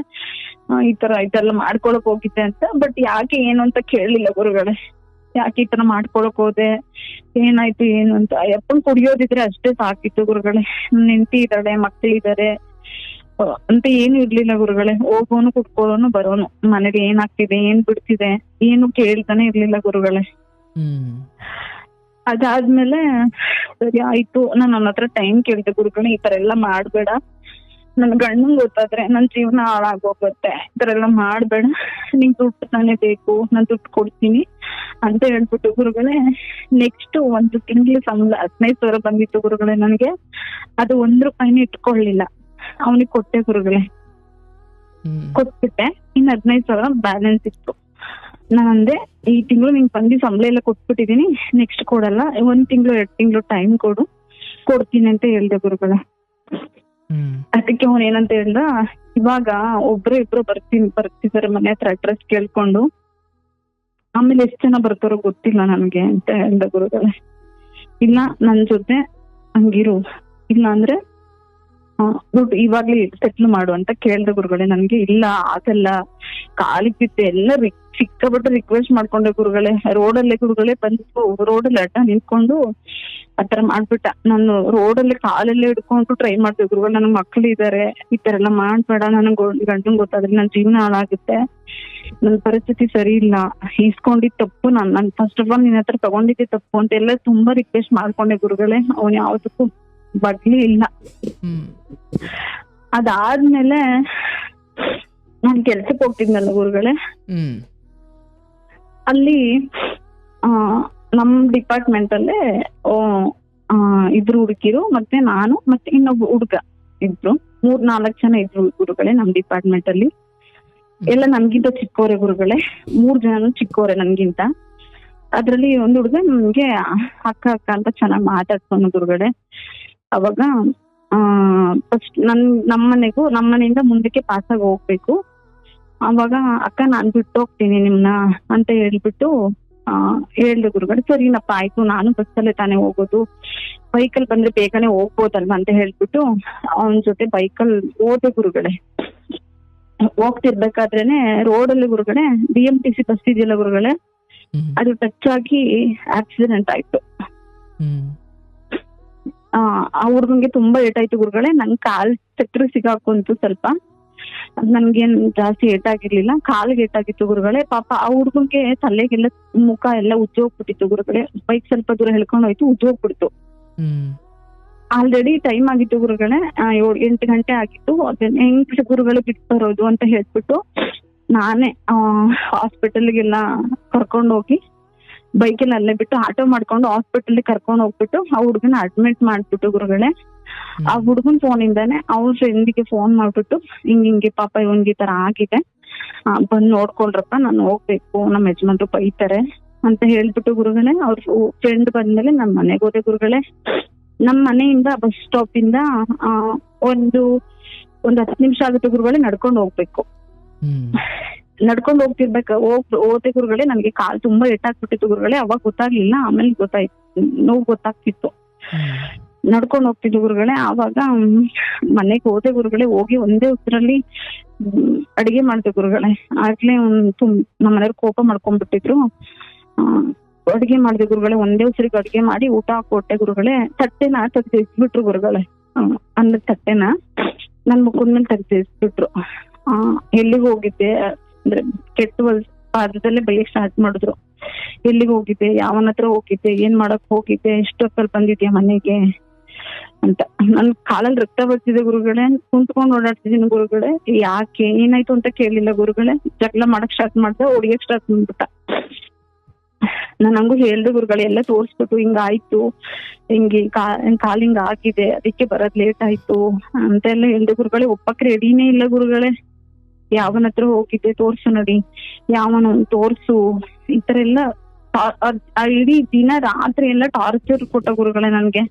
ಈ ತರ ಇದೆಲ್ಲ ಮಾಡ್ಕೊಳಕ್ ಹೋಗಿದ್ದೆ ಅಂತ. ಬಟ್ ಯಾಕೆ ಏನು ಅಂತ ಕೇಳಲಿಲ್ಲ ಗುರುಗಳೇ, ಯಾಕೆ ಈ ತರ ಮಾಡ್ಕೊಳಕ್ ಹೋದೆ, ಏನಾಯ್ತು ಏನು ಅಂತ. ಅಪ್ಪನ್ ಕುಡಿಯೋದಿದ್ರೆ ಅಷ್ಟೇ ಸಾಕಿತ್ತು ಗುರುಗಳೇ. ಹೆಂಡತಿ ಇದ್ದಾಳೆ, ಮಕ್ಳಿದಾರೆ ಅಂತ ಏನು ಇರ್ಲಿಲ್ಲ ಗುರುಗಳೇ. ಹೋಗೋನು ಕುಟ್ಕೊಳ್ಳೋನು ಬರೋನು, ಮನೇಲಿ ಏನಾಗ್ತಿದೆ ಏನ್ ಬಿಡ್ತಿದೆ ಏನು ಕೇಳ್ತಾನೆ ಇರ್ಲಿಲ್ಲ ಗುರುಗಳೇ. ಅದಾದ್ಮೇಲೆ ಸರಿ ಆಯ್ತು, ನಾನು ಅವನ ಹತ್ರ ಟೈಮ್ ಕೇಳಿದೆ ಗುರುಗಳೇ, ಈ ತರ ಎಲ್ಲ ಮಾಡ್ಬೇಡ, ನನ್ ಗಂಡಂಗ್ ಗೊತ್ತಾದ್ರೆ ನನ್ ಜೀವನ ಹಾಳಾಗೋಗುತ್ತೆ, ಈ ತರ ಎಲ್ಲ ಮಾಡ್ಬೇಡ, ನಿಂಗ್ ದುಡ್ಡು ತಾನೇ ಬೇಕು, ನಾನ್ ದುಡ್ಡು ಕೊಡ್ತೀನಿ ಅಂತ ಹೇಳ್ಬಿಟ್ಟು ಗುರುಗಳೇ. ನೆಕ್ಸ್ಟ್ 1 ತಿಂಗ್ಳು ಸಂಬಳ 15,000 ಬಂದಿತ್ತು ಗುರುಗಳೇ ನನ್ಗೆ. ಅದು 1 ರೂಪಾಯಿನೂ ಇಟ್ಕೊಳ್ಳಿಲ್ಲ, ಅವನಿಗೆ ಕೊಟ್ಟೆ ಗುರುಗಳೇ. ಕೊಟ್ಬಿಟ್ಟೆ, ಇನ್ 15,000 ಬ್ಯಾಲೆನ್ಸ್ ಇತ್ತು. ನಾನಂದೆ ಈ ತಿಂಗಳು ನಿಂಗೆ ಬಂದಿ ಸಂಬಳ ಎಲ್ಲ ಕೊಟ್ಬಿಟ್ಟಿದೀನಿ, ನೆಕ್ಸ್ಟ್ ಕೊಡಲ್ಲ, 1 ತಿಂಗಳು 2 ತಿಂಗಳು ಟೈಮ್ ಕೊಡ್ತೀನಿ ಅಂತ ಹೇಳ್ದೆ ಗುರುಗಳೇ. ಅದಕ್ಕೆ ಅವನ್ ಏನಂತ ಹೇಳ್ದ, ಇವಾಗ ಒಬ್ರು ಇಬ್ರು ಬರ್ತಿದಾರೆ ಮನೆ ಹತ್ರ ಅಡ್ರೆಸ್ ಕೇಳ್ಕೊಂಡು, ಆಮೇಲೆ ಎಷ್ಟ್ ಜನ ಬರ್ತಾರೋ ಗೊತ್ತಿಲ್ಲ ನನ್ಗೆ ಅಂತ ಹೇಳ್ದ ಗುರುಗಳೇ. ಇಲ್ಲ ನನ್ ಜೊತೆ ಹಂಗಿರು, ಇಲ್ಲ ಅಂದ್ರೆ ದುಡ್ಡು ಇವಾಗ್ಲೇ ಸೆಟ್ಲ್ ಮಾಡು ಅಂತ ಕೇಳ್ದ ಗುರುಗಳೇ ನನ್ಗೆ. ಇಲ್ಲ ಆಗಲ್ಲ, ಕಾಲಿಗೆ ಬಿದ್ದೆ ಎಲ್ಲ ಸಿಕ್ಕಾಬಿಟ್ಟು ರಿಕ್ವೆಸ್ಟ್ ಮಾಡ್ಕೊಂಡೆ ಗುರುಗಳೇ. ರೋಡಲ್ಲೇ ಗುರುಗಳೇ ಬಂದು ರೋಡಲ್ಲಿ ಅಡ್ಡ ನಿಂತ್ಕೊಂಡು ಆತರ ಮಾಡ್ಬಿಟ್ಟ. ನಾನು ರೋಡಲ್ಲಿ ಕಾಲಲ್ಲೇ ಹಿಡ್ಕೊಂಡು ಟ್ರೈ ಮಾಡ್ದೆ ಗುರುಗಳು, ನನ್ ಮಕ್ಳು ಇದಾರೆ, ಈ ತರ ಎಲ್ಲ ಮಾಡ್ಬೇಡ, ನನ್ಗೆ ಗಂಡನ್ ಗೊತ್ತಾದ್ರೆ ನನ್ ಜೀವನ ಹಾಳಾಗುತ್ತೆ, ನನ್ ಪರಿಸ್ಥಿತಿ ಸರಿ ಇಲ್ಲ, ಈಸ್ಕೊಂಡಿದ್ ತಪ್ಪು, ನಾನ್ ಫಸ್ಟ್ ಆಫ್ ಆಲ್ ನಿನ್ ಹತ್ರ ತಗೊಂಡಿದ್ದೆ ತಪ್ಪು ಅಂತ ಎಲ್ಲ ತುಂಬಾ ರಿಕ್ವೆಸ್ಟ್ ಮಾಡ್ಕೊಂಡೆ ಗುರುಗಳೇ. ಅವನ್ ಯಾವ್ದಕ್ಕೂ ಬರ್ಲಿ ಇಲ್ಲ. ಅದಾದ್ಮೇಲೆ ನಾನ್ ಕೆಲ್ಸಕ್ಕೆ ಹೋಗ್ತಿದ್ನಲ್ಲ ಗುರುಗಳೇ, ಅಲ್ಲಿ ನಮ್ ಡಿಪಾರ್ಟ್ಮೆಂಟ್ ಅಲ್ಲೇ ಇಬ್ರು ಹುಡುಗಿರು ಮತ್ತೆ ನಾನು ಮತ್ತೆ ಇನ್ನೊಬ್ಬ ಹುಡುಗ ಇದ್ರು, 3-4 ಜನ ಇದ್ರು ಗುರುಗಳೇ ನಮ್ ಡಿಪಾರ್ಟ್ಮೆಂಟ್ ಅಲ್ಲಿ. ಎಲ್ಲ ನನ್ಗಿಂತ ಚಿಕ್ಕವರೇ ಗುರುಗಳೇ, 3 ಜನ ಚಿಕ್ಕವರೇ ನನ್ಗಿಂತ. ಅದ್ರಲ್ಲಿ ಒಂದ್ ಹುಡುಗ ನನ್ಗೆ ಅಕ್ಕ ಅಕ್ಕ ಅಂತ ಚೆನ್ನಾಗ್ ಮಾತಾಡ್ಸೋನು ಗುರುಗಳೇ. ಅವಾಗ ಫಸ್ಟ್ ನಮ್ಮ ಮನೆಯಿಂದ ಮುಂದಕ್ಕೆ ಪಾಸಾಗಿ ಹೋಗ್ಬೇಕು. ಅವಾಗ ಅಕ್ಕ ನಾನ್ ಬಿಟ್ಟು ಹೋಗ್ತೀನಿ ನಿಮ್ನ ಅಂತ ಹೇಳ್ಬಿಟ್ಟು ಹೇಳ್ದೆ ಗುರುಗಳು. ಸರಿನಪ್ಪ ಆಯ್ತು, ನಾನು ಬಸ್ಸಲ್ಲೇ ತಾನೇ ಹೋಗೋದು, ಬೈಕಲ್ ಬಂದ್ರೆ ಬೇಗನೆ ಹೋಗ್ಬೋದಲ್ವಾ ಅಂತ ಹೇಳ್ಬಿಟ್ಟು ಅವನ ಜೊತೆ ಬೈಕಲ್ ಹೋದೆ ಗುರುಗಳೇ. ಹೋಗ್ತಿರ್ಬೇಕಾದ್ರೇನೆ ರೋಡಲ್ಲಿ ಗುರುಗಳೇ BMTC ಬಸ್ ಇದೆಯಲ್ಲ ಗುರುಗಳೇ, ಅದು ಟಚ್ ಆಗಿ ಆಕ್ಸಿಡೆಂಟ್ ಆಯ್ತು. ಆ ಹುಡ್ಗಂಗೆ ತುಂಬಾ ಏಟಾಯ್ತು ಗುರುಗಳೇ. ನನ್ ಕಾಲ್ ಚಕ್ರ ಸಿಗಾಕೊಂತು ಸ್ವಲ್ಪ, ನನ್ಗೇನ್ ಜಾಸ್ತಿ ಏಟಾಗಿರ್ಲಿಲ್ಲ, ಕಾಲಿಗೆ ಏಟಾಗಿತ್ತು ಗುರುಗಳೇ. ಪಾಪ ಆ ಹುಡ್ಗಂಗೆ ತಲೆಗೆಲ್ಲ ಮುಖ ಎಲ್ಲ ಉಜ್ಜೋಗ್ಬಿಟ್ಟಿತ್ತು ಗುರುಗಳೇ. ಬೈಕ್ ಸ್ವಲ್ಪ ದೂರ ಹೇಳ್ಕೊಂಡು ಹೋಯ್ತು, ಉಜ್ಜೋಗ್ಬಿಡ್ತು. ಆಲ್ರೆಡಿ ಟೈಮ್ ಆಗಿತ್ತು ಗುರುಗಳೇ, 7-8 ಗಂಟೆ ಆಗಿತ್ತು. ಅದನ್ನ ಹೆಂಗ್ ಗುರುಗಳು ಬಿಟ್ಟು ಬರೋದು ಅಂತ ಹೇಳ್ಬಿಟ್ಟು ನಾನೇ ಹಾಸ್ಪಿಟಲ್ಗೆಲ್ಲ ಕರ್ಕೊಂಡು ಹೋಗಿ, ಬೈಕಲ್ಲಿ ಅಲ್ಲೇ ಬಿಟ್ಟು ಆಟೋ ಮಾಡ್ಕೊಂಡು ಹಾಸ್ಪಿಟಲ್ ಕರ್ಕೊಂಡು ಹೋಗ್ಬಿಟ್ಟು ಆ ಹುಡ್ಗನ ಅಡ್ಮಿಟ್ ಮಾಡ್ಬಿಟ್ಟು ಗುರುಗಳೇ. ಆ ಹುಡ್ಗನ್ ಫೋನಿಂದಾನೆ ಅವ್ರ ಫ್ರೆಂಡಿಗೆ ಫೋನ್ ಮಾಡ್ಬಿಟ್ಟು ಹಿಂಗೆ ಪಾಪ ಇವನ್ಗೆ ಈ ತರ ಆಗಿದೆ, ಬಂದ್ ನೋಡ್ಕೊಳ್ರಪ್ಪ, ನಾನು ಹೋಗ್ಬೇಕು, ನಮ್ಮ ಯಜಮಾನ್ರು ಬೈತಾರೆ ಅಂತ ಹೇಳ್ಬಿಟ್ಟು ಗುರುಗಳೇ. ಅವ್ರ ಫ್ರೆಂಡ್ ಬಂದ್ಮೇಲೆ ನಮ್ ಮನೆಗೆ ಹೋದೆ ಗುರುಗಳೇ. ನಮ್ ಮನೆಯಿಂದ ಬಸ್ ಸ್ಟಾಪ್ ಇಂದ ಒಂದು 10 ನಿಮಿಷ ಆಗುತ್ತೆ ಗುರುಗಳೇ, ನಡ್ಕೊಂಡು ಹೋಗ್ಬೇಕು. ನಡ್ಕೊಂಡು ಹೋದೆ ಗುರುಗಳೇ. ನನ್ಗೆ ಕಾಲ್ ತುಂಬಾ ಏಟಾಗ್ಬಿಟ್ಟಿತ್ತು ಗುರುಗಳೇ. ಅವಾಗ ಗೊತ್ತಾಗ್ಲಿಲ್ಲ, ಆಮೇಲೆ ನೋವು ಗೊತ್ತಾಗ್ತಿತ್ತು. ನಡ್ಕೊಂಡು ಹೋಗ್ತಿದ್ದು ಗುರುಗಳೇ. ಆವಾಗ ಮನೆಗೆ ಹೋದೆ ಗುರುಗಳೇ. ಹೋಗಿ ಒಂದೇ ಉಸಿರಲ್ಲಿ ಅಡಿಗೆ ಮಾಡ್ದೆ ಗುರುಗಳೇ. ಆಗ್ಲೇ ನಮ್ಮ ಮನೆಯವ್ರು ಕೋಪ ಮಾಡ್ಕೊಂಡ್ಬಿಟ್ಟಿದ್ರು. ಅಡಿಗೆ ಮಾಡಿದೆ ಗುರುಗಳೇ. ಒಂದೇ ಉಸಿರಿಗೆ ಅಡಿಗೆ ಮಾಡಿ ಊಟ ಕೊಟ್ಟೆ ಗುರುಗಳೇ. ತಟ್ಟೆನ ತೆಗ್ದು ಇಸ್ಬಿಟ್ರು ಗುರುಗಳೇ. ಅನ್ನದ ತಟ್ಟೆನ ನನ್ ಮುಖದ ಮೇಲೆ ತೆಗ್ದು ಇಸ್ಬಿಟ್ರು. ಎಲ್ಲಿಗೆ ಹೋಗಿದ್ದೆ ಅಂದ್ರೆ ಕೆಟ್ಟ ಪಾದದಲ್ಲೇ ಬೈಯಕ್ ಸ್ಟಾರ್ಟ್ ಮಾಡಿದ್ರು. ಎಲ್ಲಿಗೆ ಹೋಗಿದ್ದೆ, ಯಾವನ ಹತ್ರ ಹೋಗಿದ್ದೆ, ಏನ್ ಮಾಡಕ್ ಹೋಗಿದ್ದೆ, ಎಷ್ಟೊತ್ತಲ್ಲಿ ಬಂದಿದ್ಯಾ ಮನೆಗೆ ಅಂತ. ನನ್ ಕಾಲಲ್ಲಿ ರಕ್ತ ಬರ್ತಿದೆ ಗುರುಗಳೇ. ಕುಂತ್ಕೊಂಡು ಓಡಾಡ್ತಿದ್ದೀನಿ ಗುರುಗಳೇ. ಯಾಕೆ ಏನಾಯ್ತು ಅಂತ ಕೇಳಿಲ್ಲ ಗುರುಗಳೇ. ಜಗಳ ಮಾಡಕ್ ಸ್ಟಾರ್ಟ್ ಮಾಡ್ದೆ, ಹೊಡಿಯಕ್ ಸ್ಟಾರ್ಟ್ ಮಾಡ್ಬಿಟ್ಟ. ನಾನ್ ಹಂಗೂ ಹೇಳ್ದೆ ಗುರುಗಳೇ, ಎಲ್ಲ ತೋರ್ಸ್ಬಿಟ್ಟು ಹಿಂಗಾಯ್ತು, ಕಾಲ್ ಹಿಂಗ ಆಗಿದೆ, ಅದಕ್ಕೆ ಬರೋದ್ ಲೇಟ್ ಆಯ್ತು ಅಂತೆಲ್ಲ ಹೇಳ್ದೆ ಗುರುಗಳೇ. ಒಪ್ಪಕ್ ರೆಡಿನೇ ಇಲ್ಲ ಗುರುಗಳೇ. ಯಾವನ ಹತ್ರ ಹೋಗಿದ್ದೆ ತೋರ್ಸು ನಡಿ, ಯಾವನ ತೋರ್ಸು, ಈ ತರ ಎಲ್ಲ ಇಡೀ ದಿನ ರಾತ್ರಿ ಎಲ್ಲ ಟಾರ್ಚರ್ ಕೊಟ್ಟ ಗುರುಗಳೇ ನನ್ಗೆ.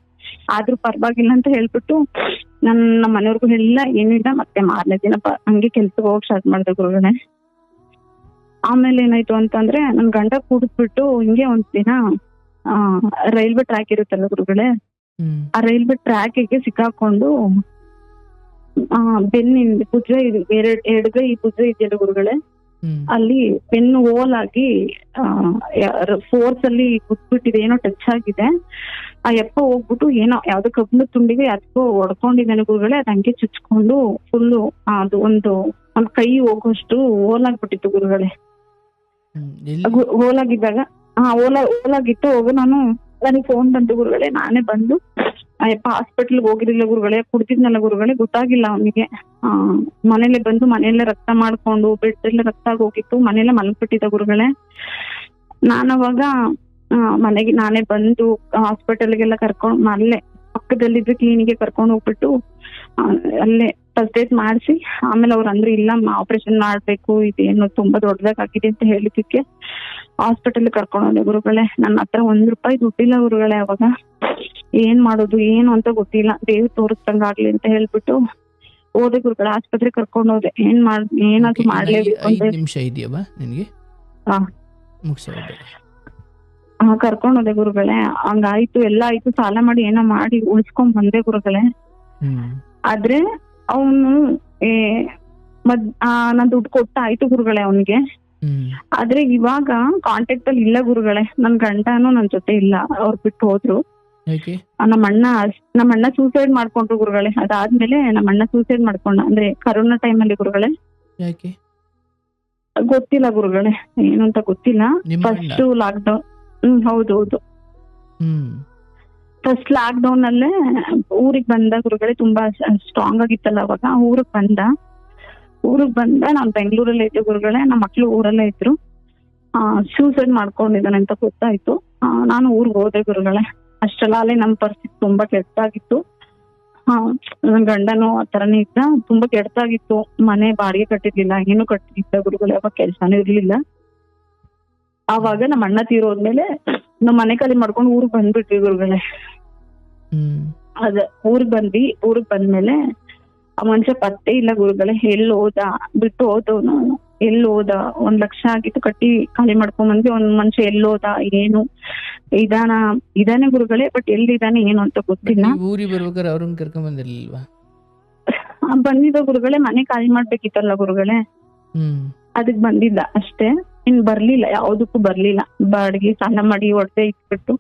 ಆದ್ರೂ ಪರವಾಗಿಲ್ಲ ಅಂತ ಹೇಳ್ಬಿಟ್ಟು ನಮ್ಮ ಮನೆಯವ್ರಿಗೂ ಎಲ್ಲ ಏನಿಲ್ಲ, ಮತ್ತೆ ಮಾರನೇ ದಿನ ಹಂಗೆ ಕೆಲ್ಸಕ್ಕೆ ಹೋಗಕ್ ಸ್ಟಾರ್ಟ್ ಮಾಡ್ದೆ ಗುರುಗಳೇ. ಆಮೇಲೆ ಏನಾಯ್ತು ಅಂತಂದ್ರೆ ನನ್ ಗಂಡ ಕುಡಿದ್ಬಿಟ್ಟು ಹಿಂಗೆ ಒಂದ್ ದಿನ ರೈಲ್ವೆ ಟ್ರ್ಯಾಕ್ ಇರುತ್ತಲ್ಲ ಗುರುಗಳೇ, ಆ ರೈಲ್ವೆ ಟ್ರ್ಯಾಕಿಗೆ ಸಿಕ್ಕಾಕೊಂಡು ಬೆನ್ನಿಂದ ಭುಜ ಎಡಗೈ ಭುಜ ಇದೆಯಲ್ಲ ಗುರುಗಳೇ, ಅಲ್ಲಿ ಬೆನ್ನು ಹೋಲಾಗಿ ಫೋರ್ಸ್ ಅಲ್ಲಿ ಕುತ್ಬಿಟ್ಟಿದೆ, ಏನೋ ಟಚ್ ಆಗಿದೆ. ಆ ಯಪ್ಪ ಹೋಗ್ಬಿಟ್ಟು ಏನೋ ಯಾವ್ದೋ ಕಬ್ಬಿಣ ತುಂಡಿಗೆ ಅದಕ್ಕೋ ಹೊಡ್ಕೊಂಡಿದ್ದಾನೆ ಗುರುಗಳೇ. ಅದ್ ಹಂಗೆ ಚುಚ್ಕೊಂಡು ಫುಲ್ಲು ಅದು ಒಂದು ಕೈ ಹೋಗೋಷ್ಟು ಹೋಲಾಗ್ಬಿಟ್ಟಿತ್ತು ಗುರುಗಳೇ. ಹೋಲಾಗಿದ್ದಾಗ ಹೋಲಾಗಿತ್ತು. ಹೋಗು ನನಗೆ ಫೋನ್ ಬಂತು ಗುರುಗಳೇ. ನಾನೇ ಬಂದು ಯಪ್ಪ ಹಾಸ್ಪಿಟಲ್ಗೆ ಹೋಗಿರ್ಲಿಲ್ಲ ಗುರುಗಳೇ, ಕುಡ್ತಿದ್ನಲ್ಲ ಗುರುಗಳೇ, ಗೊತ್ತಾಗಿಲ್ಲ ಅವನಿಗೆ. ಮನೇಲೆ ಬಂದು ಮನೆಯಲ್ಲೇ ರಕ್ತ ಮಾಡ್ಕೊಂಡು ಬೆಡ್ ಎಲ್ಲ ರಕ್ತ ಹೋಗಿತ್ತು, ಮನೆಯಲ್ಲೇ ಮಲ್ಬಿಟ್ಟಿದ್ದ ಗುರುಗಳೇ. ನಾನವಾಗ ಮನೆಗೆ ನಾನೇ ಬಂದು ಹಾಸ್ಪಿಟಲ್ಗೆಲ್ಲ ಕರ್ಕೊಂಡು ಅಲ್ಲೇ ಪಕ್ಕದಲ್ಲಿದ್ದ ಕ್ಲಿನಿಕ್ಗೆ ಕರ್ಕೊಂಡು ಹೋಗ್ಬಿಟ್ಟು ಅಲ್ಲೇ ಫಸ್ಟ್ ಏಡ್ ಮಾಡಿಸಿ, ಆಮೇಲೆ ಅವ್ರು ಅಂದ್ರೆ ಇಲ್ಲ ಆಪರೇಷನ್ ಮಾಡ್ಬೇಕು, ಇದೇನು ತುಂಬಾ ದೊಡ್ಡದಾಗಿದೆ ಅಂತ ಹೇಳಿದ್ದಕ್ಕೆ ಹಾಸ್ಪಿಟಲ್ ಕರ್ಕೊಂಡು ಹೋದೆ ಗುರುಗಳೇ. ನನ್ನ ಹತ್ರ ₹1 ದುಡ್ಡಿಲ್ಲ ಗುರುಗಳೇ. ಅವಾಗ ಏನ್ ಮಾಡೋದು ಏನು ಅಂತ ಗೊತ್ತಿಲ್ಲ, ದೇವ್ರು ತೋರಿಸ್ದಂಗಾಗ್ಲಿ ಅಂತ ಹೇಳ್ಬಿಟ್ಟು ಹೋದೆ ಗುರುಗಳೇ. ಆಸ್ಪತ್ರೆ ಕರ್ಕೊಂಡು ಹೋದೆ. ಏನಾದ್ರು ಮಾಡ್ಲೇಬೇಕು ಅಂತ. 5 ನಿಮಿಷ ಇದೆಯಾ ನಿನ್ಗೆ? ಕರ್ಕೊಂಡು ಹೋದೆ ಗುರುಗಳೇ. ಹಂಗಾಯ್ತು, ಎಲ್ಲ ಆಯ್ತು, ಸಾಲ ಮಾಡಿ ಏನೋ ಮಾಡಿ ಉಳಿಸ್ಕೊಂಡ್ ಬಂದೆ ಗುರುಗಳೇ. ಆದ್ರೆ ಅವನು ನಾನ್ ದುಡ್ಡು ಕೊಟ್ಟ ಆಯ್ತು ಗುರುಗಳೇ ಅವನಿಗೆ. ಆದ್ರೆ ಇವಾಗ ಕಾಂಟ್ಯಾಕ್ಟ್ ಅಲ್ಲಿ ಇಲ್ಲ ಗುರುಗಳೇ. ನನ್ ಗಂಡನು ನನ್ ಜೊತೆ ಇಲ್ಲ, ಅವ್ರು ಬಿಟ್ಟು ಹೋದ್ರು. ನಮ್ಮಣ್ಣ ಸೂಸೈಡ್ ಮಾಡ್ಕೊಂಡ್ರು ಗುರುಗಳೇ. ಅದಾದ್ಮೇಲೆ ನಮ್ಮಣ್ಣ ಸೂಸೈಡ್ ಮಾಡ್ಕೊಂಡ, ಅಂದ್ರೆ ಕರೋನಾ ಟೈಮ್ ಅಲ್ಲಿ ಗುರುಗಳೇ. ಗೊತ್ತಿಲ್ಲ ಗುರುಗಳೇ, ಏನು ಅಂತ ಗೊತ್ತಿಲ್ಲ. First lockdown. ಹೌದು. ಫಸ್ಟ್ ಲಾಕ್ಡೌನ್ ಅಲ್ಲೇ ಊರಿಗೆ ಬಂದ ಗುರುಗಳೇ. ತುಂಬಾ ಸ್ಟ್ರಾಂಗ್ ಆಗಿತ್ತಲ್ಲ ಅವಾಗ. ಊರಿಗೆ ಬಂದ ನಾನ್ ಬೆಂಗಳೂರಲ್ಲೇ ಇದ್ದೆ ಗುರುಗಳೇ. ನಮ್ಮ ಮಕ್ಳು ಊರಲ್ಲೇ ಇದ್ರು. ಸೂಸೈಡ್ ಮಾಡ್ಕೊಂಡಿದ್ದಾನೆ ಅಂತ ಗೊತ್ತಾಯ್ತು. ನಾನು ಊರ್ಗ್ ಹೋದೆ ಗುರುಗಳೇ. ಅಷ್ಟರಲ್ಲೇ ನಮ್ಮ ಪರಿಸ್ಥಿತಿ ತುಂಬಾ ಕೆಟ್ಟಾಗಿತ್ತು. ನನ್ ಗಂಡನು ಆ ತರನೇ ಇದ್ದ, ತುಂಬಾ ಕೆಟ್ಟಾಗಿತ್ತು. ಮನೆ ಬಾಡಿಗೆ ಕಟ್ಟಿರ್ಲಿಲ್ಲ, ಏನು ಕಟ್ಟಿದ್ದ ಗುರುಗಳೇ. ಅವಾಗ ಕೆಲ್ಸಾನು ಇರ್ಲಿಲ್ಲ. ಆವಾಗ ನಮ್ಮ ಅಣ್ಣ ತೀರೋದ್ಮೇಲೆ ನಾವ್ ಮನೆ ಖಾಲಿ ಮಾಡ್ಕೊಂಡು ಊರಿಗೆ ಬಂದ್ಬಿಟ್ವಿ ಗುರುಗಳೇ. ಊರಿಗೆ ಬಂದ್ಮೇಲೆ ಆ ಮನುಷ್ಯ ಪತ್ತೆ ಇಲ್ಲ ಗುರುಗಳೇ. ಎಲ್ಲಿ ಹೋದ, ಬಿಟ್ಟು ಹೋದವನು ಎಲ್ಲಿ ಹೋದ, 1 ಲಕ್ಷ ಆಗಿತ್ತು ಕಟ್ಟಿ ಖಾಲಿ ಮಾಡ್ಕೊಂಡ್ ಬಂದ್ವಿ. ಒಂದ್ ಮನುಷ್ಯ ಎಲ್ಲಿ ಹೋದ, ಏನು ಇದಾನೆ ಗುರುಗಳೇ, ಬಟ್ ಎಲ್ಲಿದ್ದಾನೆ ಏನು ಅಂತ ಗೊತ್ತಿಲ್ಲ. ಊರಿಗೆ ಬರ್ಬೇಕಾದ್ರೆ ಅವ್ರನ್ನ ಕರ್ಕೊಂಡ್ ಬಂದಿರ್ಲಿಲ್ವಾ? ಬಂದಿದ್ದ ಗುರುಗಳೇ, ಮನೆ ಖಾಲಿ ಮಾಡ್ಬೇಕಿತ್ತಲ್ಲ ಗುರುಗಳೇ, ಅದಕ್ ಬಂದಿದ್ದ ಅಷ್ಟೇ. ಇನ್ ಬರ್ಲಿಲ್ಲ, ಯಾವ್ದಕ್ಕೂ ಬರ್ಲಿಲ್ಲ. ಬಾಡಿಗೆ ಸಾಲ ಮಾಡಿ ಹೊಡೆದೇ ಇಟ್ಬಿಟ್ಟು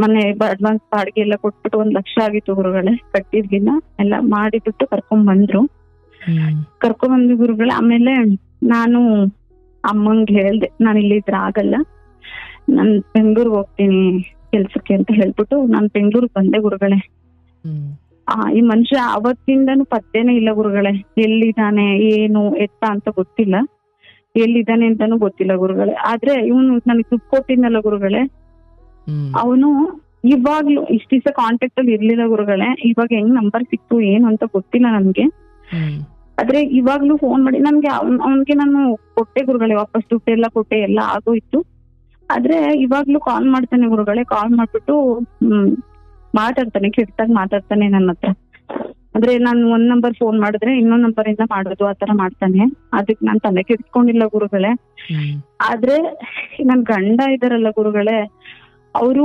ಮನೆ ಅಡ್ವಾನ್ಸ್ ಬಾಡಿಗೆ ಎಲ್ಲ ಕೊಟ್ಬಿಟ್ಟು 1 ಲಕ್ಷ ಆಗಿತ್ತು ಗುರುಗಳೇ. ಕಟ್ಟಿದ್ಗಿನ್ನ ಎಲ್ಲ ಮಾಡಿಬಿಟ್ಟು ಕರ್ಕೊಂಡ್ ಬಂದ್ರು ಗುರುಗಳೇ. ಆಮೇಲೆ ನಾನು ಅಮ್ಮಂಗೆ ಹೇಳ್ದೆ, ನಾನು ಇಲ್ಲಿದ್ರೆ ಆಗಲ್ಲ, ನಾನ್ ಬೆಂಗ್ಳೂರ್ಗ್ ಹೋಗ್ತೀನಿ ಕೆಲ್ಸಕ್ಕೆ ಅಂತ ಹೇಳ್ಬಿಟ್ಟು ನಾನ್ ಬೆಂಗ್ಳೂರ್ಗ್ ಬಂದೆ ಗುರುಗಳೇ. ಈ ಮನುಷ್ಯ ಅವತ್ತಿಂದನೂ ಪತ್ತೇನೆ ಇಲ್ಲ ಗುರುಗಳೇ. ಎಲ್ಲಿದ್ದಾನೆ ಏನು ಎತ್ತ ಅಂತ ಗೊತ್ತಿಲ್ಲ, ಎಲ್ಲಿದ್ದಾನೆ ಅಂತಾನು ಗೊತ್ತಿಲ್ಲ ಗುರುಗಳೇ. ಆದ್ರೆ ಇವನು ನನಗೆ ದುಡ್ಡು ಕೊಟ್ಟಿದ್ನಲ್ಲ ಗುರುಗಳೇ, ಅವನು ಇವಾಗ್ಲೂ ಇಷ್ಟ ದಿವಸ ಕಾಂಟ್ಯಾಕ್ಟ್ ಅಲ್ಲಿ ಇರ್ಲಿಲ್ಲ ಗುರುಗಳೇ. ಇವಾಗ ಹೆಂಗ್ ನಂಬರ್ ಸಿಕ್ತು ಏನು ಅಂತ ಗೊತ್ತಿಲ್ಲ ನನ್ಗೆ. ಆದ್ರೆ ಇವಾಗ್ಲೂ ಫೋನ್ ಮಾಡಿ ನನ್ಗೆ ಅವನ್ಗೆ ನಾನು ಕೊಟ್ಟೆ ಗುರುಗಳೇ, ವಾಪಸ್ ದುಡ್ಡು ಎಲ್ಲ ಕೊಟ್ಟೆ, ಎಲ್ಲ ಆಗೋಯ್ತು. ಆದ್ರೆ ಇವಾಗ್ಲೂ ಕಾಲ್ ಮಾಡ್ತಾನೆ ಗುರುಗಳೇ. ಕಾಲ್ ಮಾಡ್ಬಿಟ್ಟು ಮಾತಾಡ್ತಾನೆ, ಕೆಟ್ಟಾಗಿ ಮಾತಾಡ್ತಾನೆ ನನ್ನ ಹತ್ರ. ಅಂದ್ರೆ ನಾನು 1 ನಂಬರ್ ಫೋನ್ ಮಾಡಿದ್ರೆ ಇನ್ನೊಂದ್ ನಂಬರ್ ಇಂದ ಮಾಡೋದು, ಆತರ ಮಾಡ್ತಾನೆ. ಅದಕ್ಕೆ ನಾನ್ ತಲೆ ಕೆಡ್ಸ್ಕೊಂಡಿಲ್ಲ ಗುರುಗಳೇ. ಆದ್ರೆ ನನ್ ಗಂಡ ಇದಾರಲ್ಲ ಗುರುಗಳೇ, ಅವರು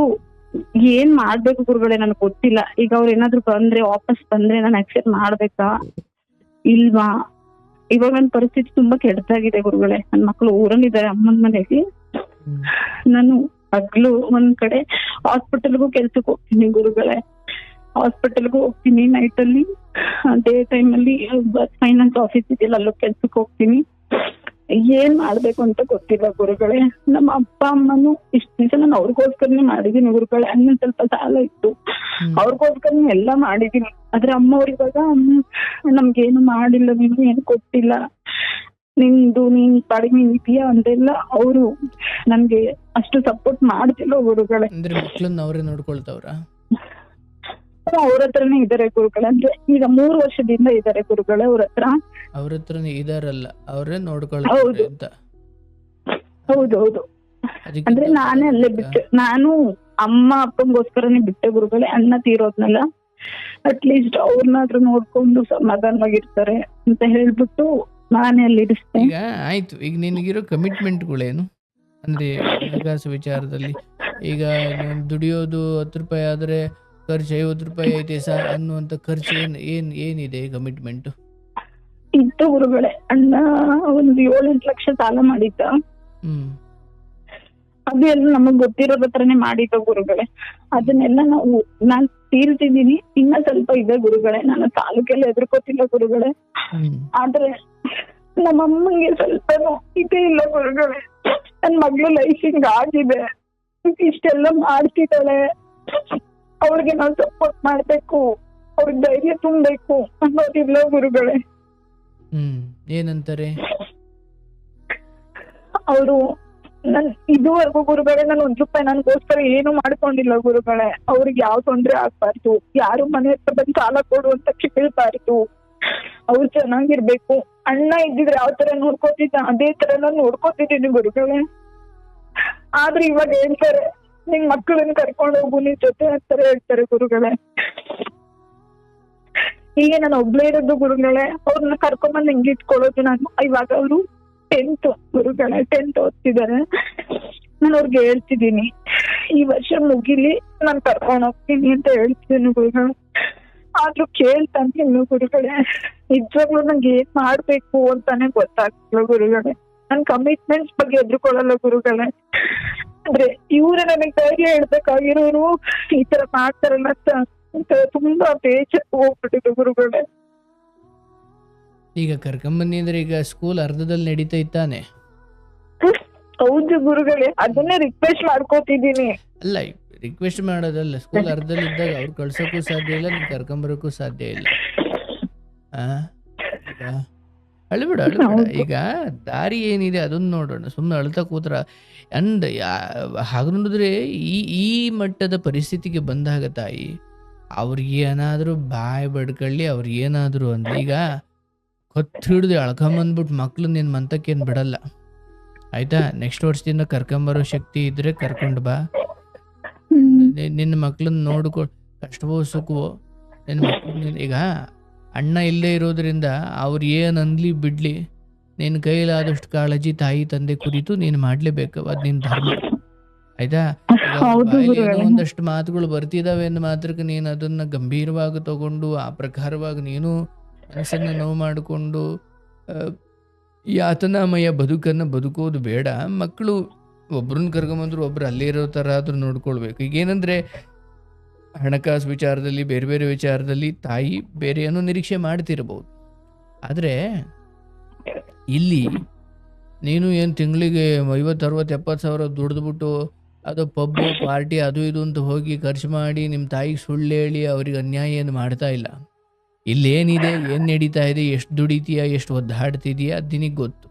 ಏನ್ ಮಾಡ್ಬೇಕು ಗುರುಗಳೇ ನನ್ಗೆ ಗೊತ್ತಿಲ್ಲ. ಈಗ ಅವ್ರು ಏನಾದ್ರು ಬಂದ್ರೆ, ವಾಪಸ್ ಬಂದ್ರೆ ನಾನು ಅಕ್ಸೆಪ್ಟ್ ಮಾಡ್ಬೇಕಾ ಇಲ್ವಾ? ಇವಾಗ ನನ್ ಪರಿಸ್ಥಿತಿ ತುಂಬಾ ಕೆಟ್ಟದಾಗಿದೆ ಗುರುಗಳೇ. ನನ್ ಮಕ್ಳು ಊರಲ್ಲಿದ್ದಾರೆ ಅಮ್ಮನ ಮನೆಯಲ್ಲಿ. ನಾನು ಹಗ್ಲು ಒಂದ್ ಕಡೆ ಹಾಸ್ಪಿಟಲ್ಗೂ ಕೆಲ್ಸಕ್ಕೆ ಹೋಗ್ತೀನಿ ಗುರುಗಳೇ. ಹಾಸ್ಪಿಟಲ್ಗೂ ಹೋಗ್ತೀನಿ ನೈಟ್ ಅಲ್ಲಿ, ಡೇ ಟೈಮ್ ಅಲ್ಲಿ ಫೈನಾನ್ಸ್ ಆಫೀಸ್ ಇದೆಯಲ್ಲ ಅಲ್ಲೂ ಕೆಲ್ಸಕ್ಕೆ ಹೋಗ್ತೀನಿ. ಏನ್ ಮಾಡ್ಬೇಕು ಅಂತ ಗೊತ್ತಿಲ್ಲ ಗುರುಗಳೇ. ನಮ್ಮ ಅಪ್ಪ ಅಮ್ಮನು ಇಷ್ಟ ದಿವಸ ನಾನು ಅವ್ರಿಗೋಸ್ಕರನೇ ಮಾಡಿದೀನಿ ಗುರುಗಳೇ. ಅನ್ನೊಂದ್ ಸ್ವಲ್ಪ ಸಾಲ ಇತ್ತು, ಅವ್ರಿಗೋಸ್ಕರನೇ ಎಲ್ಲಾ ಮಾಡಿದೀನಿ. ಆದ್ರೆ ಅಮ್ಮ ಅವ್ರಿವಾಗ ನಮ್ಗೇನು ಮಾಡಿಲ್ಲ, ನೀನು ಏನು ಕೊಟ್ಟಿಲ್ಲ, ನೀನ್ ಪಾಡಿಗೆ ನೀನ್ ಇದೆಯಾ ಅಂತೆಲ್ಲ ಅವರು ನನ್ಗೆ ಅಷ್ಟು ಸಪೋರ್ಟ್ ಮಾಡ್ತಿಲ್ಲ ಗುರುಗಳೇ. ಅಂದ್ರೆ ಮಕ್ಳನ್ನ ಅವರೇ ನೋಡ್ಕೊಳ್ತಾವ್ರ? ಅವ್ರ ಹತ್ರನೇ ಇದಾರೆ ಗುರುಗಳೇ. ಅಂದ್ರೆ ಈಗ 3 ವರ್ಷದಿಂದ ಇದಾರೆ ಗುರುಗಳೇ ಅವ್ರ ಹತ್ರ. ಅವ್ರ ಹತ್ರನೇ ಇದಾರಲ್ಲ, ಅವರೇ ನೋಡ್ಕೊಳ್ತಾರೆ ಅಂತ. ಹೌದೌದು. ಅದಕ್ಕೆ ಅಂದ್ರೆ ನಾನೇ ಅಲ್ಲೇ ಬಿಟ್ಟೆ. ನಾನು ಅಮ್ಮ ಅಪ್ಪಂಗೋಸ್ಕರನೇ ಬಿಟ್ಟೆ ಗುರುಗಳೇ. ಅಣ್ಣ ತೀರೋದ್ನಲ್ಲ, ಅಟ್ಲೀಸ್ಟ್ ಅವ್ರನ್ನಾದ್ರೂ ನೋಡ್ಕೊಂಡು ಸಮಾಧಾನವಾಗಿರ್ತಾರೆ ಅಂತ ಹೇಳ್ಬಿಟ್ಟು ನಾನೇ ಅಲ್ಲಿ ಇರಿಸ್ತೆ. ಈಗ ಆಯ್ತು, ಈಗ ನಿನಗಿರೋ ಕಮಿಟ್ಮೆಂಟ್ಗಳೇನು ಅಂದ್ರೆ ಹಣಕಾಸು ವಿಚಾರದಲ್ಲಿ? ಈಗ ನೀನು ದುಡಿಯೋದು 10 ರೂಪಾಯಿ ಆದ್ರೆ ಖರ್ಚು 50 ರೂಪಾಯಿ ಐತೆ ಅನ್ನುವಂತ ಖರ್ಚು ಏನಿದೆ ಕಮಿಟ್ಮೆಂಟ್? ಇತ್ತು ಗುರುಗಳೇ. ಅಣ್ಣ ಒಂದು 7-8 ಲಕ್ಷ ಸಾಲ ಮಾಡಿದ್ದ. ಅದು ಎಲ್ಲ ನಮಗ್ ಗೊತ್ತಿರೋದ್ ಹತ್ರನೇ ಮಾಡಿದ್ದ ಗುರುಗಳೇ. ಅದನ್ನೆಲ್ಲ ನಾನ್ ತೀರ್ತಿದ್ದೀನಿ. ಇನ್ನ ಸ್ವಲ್ಪ ಇದೆ ಗುರುಗಳೇ. ನಾನು ಸಾಲಕ್ಕೆಲ್ಲ ಎದುರ್ಕೋತಿಲ್ಲ ಗುರುಗಳೇ. ಆದ್ರೆ ನಮ್ಮಮ್ಮಂಗೆ ಸ್ವಲ್ಪನೂ ಇದೇ ಇಲ್ಲ ಗುರುಗಳೇ. ನನ್ ಮಗ್ಳು ಲೈಫ್ ಹಿಂಗ್ ಆಗಿದೆ, ಇಷ್ಟೆಲ್ಲ ಮಾಡ್ತಿದ್ದಾಳೆ, ಅವ್ರಿಗೆ ನಾವ್ ಸಪೋರ್ಟ್ ಮಾಡ್ಬೇಕು, ಅವ್ರಿಗೆ ಧೈರ್ಯ ತುಂಬೇಕು ಅನ್ನೋದಿಲ್ಲ ಗುರುಗಳೇ. ಏನಂತಾರೆ ಅವರು? ನನ್ ಇದುವರೆಗೂ ಗುರುಗಳೇ ನಾನು 1 ರೂಪಾಯಿ ನನ್ಗೋಸ್ಕರ ಏನು ಮಾಡ್ಕೊಂಡಿಲ್ಲ ಗುರುಗಳೇ. ಅವ್ರಿಗೆ ಯಾವ ತೊಂದ್ರೆ ಆಗ್ಬಾರ್ದು, ಯಾರು ಮನೆ ಹತ್ರ ಬಂದು ಸಾಲ ಕೊಡು ಅಂತ ಕೇಳ್ಬಾರ್ದು, ಅವ್ರು ಚೆನ್ನಾಗಿರ್ಬೇಕು. ಅಣ್ಣ ಇದ್ದಿದ್ರೆ ಯಾವ ತರ ನೋಡ್ಕೋತಿದ್ದ ಅದೇ ತರ ನಾನು ನೋಡ್ಕೋತಿದ್ದೀನಿ ಗುರುಗಳೇ. ಆದ್ರೆ ಇವಾಗ ಹೇಳ್ತಾರೆ ನಿನ್ ಮಕ್ಕಳನ್ನ ಕರ್ಕೊಂಡು ಹೋಗು ನಿನ್ ಜೊತೆ ಅಂತಾರೆ ಹೇಳ್ತಾರೆ ಗುರುಗಳೇ. ಈಗ ನಾನು ಒಬ್ಳೇ ಇರೋದು ಗುರುಗಳೇ. ಅವ್ರನ್ನ ಕರ್ಕೊಂಡ್ಬಂದು ಹೆಂಗ್ ಇಟ್ಕೊಳ್ಳೋದು ನಾನು? ಇವಾಗ ಅವರು 10th ಗುರುಗಳೇ, 10th ಓದ್ತಿದ್ದಾರೆ. ನಾನು ಅವ್ರಿಗೆ ಹೇಳ್ತಿದ್ದೀನಿ ಈ ವರ್ಷ ಮುಗಿಲಿ ನಾನ್ ಕರ್ಕೊಂಡು ಹೋಗ್ತೀನಿ ಅಂತ ಹೇಳ್ತಿದ್ದೀನಿ ಗುರುಗಳೇ. ಆದ್ರೂ ಕೇಳ್ತಾನೆ ಗುರುಗಳೇ. ನಿಜವಾಗ್ಲೂ ನಂಗೆ ಏನ್ ಮಾಡ್ಬೇಕು ಅಂತಾನೆ ಗೊತ್ತಾಗ್ತಿಲ್ಲ ಗುರುಗಳೇ. ನನ್ ಕಮಿಟ್ಮೆಂಟ್ಸ್ ಬಗ್ಗೆ ಎದ್ರುಕೊಳ್ಳಲ್ಲ ಗುರುಗಳೇ. ಅಂದ್ರೆ ಇವ್ರ ನನಗ್ ಧೈರ್ಯ ಹೇಳ್ಬೇಕಾಗಿರೋರು ಈ ತರ ಮಾಡ್ತಾರಲ್ಲ ಅಂತ ತುಂಬಾ ಬೇಜಾರು ಹೋಗ್ಬಿಟ್ಟಿದೆ ಗುರುಗಳೇ. ಈಗ ಕರ್ಕೊಂಬನ್ನಿ ಅಂದ್ರೆ ಈಗ ಸ್ಕೂಲ್ ಅರ್ಧದಲ್ಲಿ ನಡೀತಾ ಇತ್ತಾನೆ? ಹೌದು ಗುರುಗಳೇ, ಅದನ್ನೇ ರಿಕ್ವೆಸ್ಟ್ ಮಾಡ್ಕೋತಿದ್ದೀನಿ. ಅಲ್ಲ, ರಿಕ್ವೆಸ್ಟ್ ಮಾಡೋದಲ್ಲ, ಸ್ಕೂಲ್ ಅರ್ಧದಲ್ಲಿ ಇದ್ದಾಗ ಅವ್ರು ಕಳ್ಸೋಕ್ಕೂ ಸಾಧ್ಯ ಇಲ್ಲ, ನೀನ್ ಕರ್ಕೊಂಬರೋಕ್ಕೂ ಸಾಧ್ಯ ಇಲ್ಲ. ಅಳ್ಬೇಡ. ಈಗ ದಾರಿ ಏನಿದೆ ಅದನ್ನ ನೋಡೋಣ, ಸುಮ್ಮನೆ ಅಳ್ತಾ ಕೂತ್ರ ಅಂಡ್ ಹಾಗೆ ನೋಡಿದ್ರೆ ಈ ಮಟ್ಟದ ಪರಿಸ್ಥಿತಿಗೆ ಬಂದಾಗ ತಾಯಿ ಅವ್ರಿಗೆ ಏನಾದರೂ ಬಾಯ್ ಬಡ್ಕೊಳ್ಳಿ, ಅವ್ರಿಗೆ ಏನಾದರೂ ಅಂದ್ರೆ ಈಗ ಹೊತ್ತು ಹಿಡಿದು ಎಳ್ಕೊಂಬಂದ್ಬಿಟ್ಟು ಮಕ್ಳು ನಿನ್ನ ಮಂತಕ್ಕೇನು ಬಿಡಲ್ಲ ಆಯ್ತಾ. ನೆಕ್ಸ್ಟ್ ವರ್ಷದಿಂದ ಕರ್ಕೊಂಬರೋ ಶಕ್ತಿ ಇದ್ರೆ ಕರ್ಕೊಂಡು ಬಾ. ನಿನ್ನ ಮಕ್ಳನ್ನ ನೋಡ್ಕೊ, ಕಷ್ಟವೋ ಸುಖವೋ ನಿನ್ನ ಮಕ್ಳು. ಈಗ ಅಣ್ಣ ಇಲ್ಲೇ ಇರೋದ್ರಿಂದ ಅವ್ರು ಏನು ಅನ್ಲಿ ಬಿಡ್ಲಿ, ನಿನ್ನ ಕೈಲಾದಷ್ಟು ಕಾಳಜಿ ತಾಯಿ ತಂದೆ ಕುರಿತು ನೀನು ಮಾಡಲೇಬೇಕು, ಅದು ನಿನ್ನ ಧರ್ಮ ಆಯ್ತಾ. ಏನೋ ಒಂದಷ್ಟು ಮಾತುಗಳು ಬರ್ತಿದಾವೆ ಅಂದ ಮಾತ್ರಕ್ಕೆ ನೀನು ಅದನ್ನ ಗಂಭೀರವಾಗಿ ತಗೊಂಡು ಆ ಪ್ರಕಾರವಾಗಿ ನೀನು ಮನಸ್ಸನ್ನು ನೋವು ಮಾಡಿಕೊಂಡು ಯಾತನಾಮಯ ಬದುಕನ್ನು ಬದುಕೋದು ಬೇಡ. ಮಕ್ಕಳು ಒಬ್ರನ್ನ ಕರ್ಕೊಂಬಂದ್ರು ಒಬ್ರು ಅಲ್ಲೇ ಇರೋ ಥರ ಆದ್ರೂ ನೋಡ್ಕೊಳ್ಬೇಕು. ಈಗೇನಂದರೆ ಹಣಕಾಸು ವಿಚಾರದಲ್ಲಿ ಬೇರೆ ಬೇರೆ ವಿಚಾರದಲ್ಲಿ ತಾಯಿ ಬೇರೆ ಏನೋ ನಿರೀಕ್ಷೆ ಮಾಡ್ತಿರ್ಬೋದು. ಆದರೆ ಇಲ್ಲಿ ನೀನು ಏನು ತಿಂಗಳಿಗೆ 50, 60, 70 ಸಾವಿರ ದುಡಿದ್ಬಿಟ್ಟು ಅದು ಪಬ್ಬು ಪಾರ್ಟಿ ಅದು ಇದು ಅಂತ ಹೋಗಿ ಖರ್ಚು ಮಾಡಿ ನಿಮ್ಮ ತಾಯಿಗೆ ಸುಳ್ಳು ಹೇಳಿ ಅವ್ರಿಗೆ ಅನ್ಯಾಯ ಏನು ಮಾಡ್ತಾ ಇಲ್ಲ. ಇಲ್ಲೇನಿದೆ, ಏನು ನಡೀತಾ ಇದೆ, ಎಷ್ಟು ದುಡಿತೀಯ, ಎಷ್ಟು ಒದ್ದಾಡ್ತಿದೀಯ ಅದು ನಿನಗೆ ಗೊತ್ತು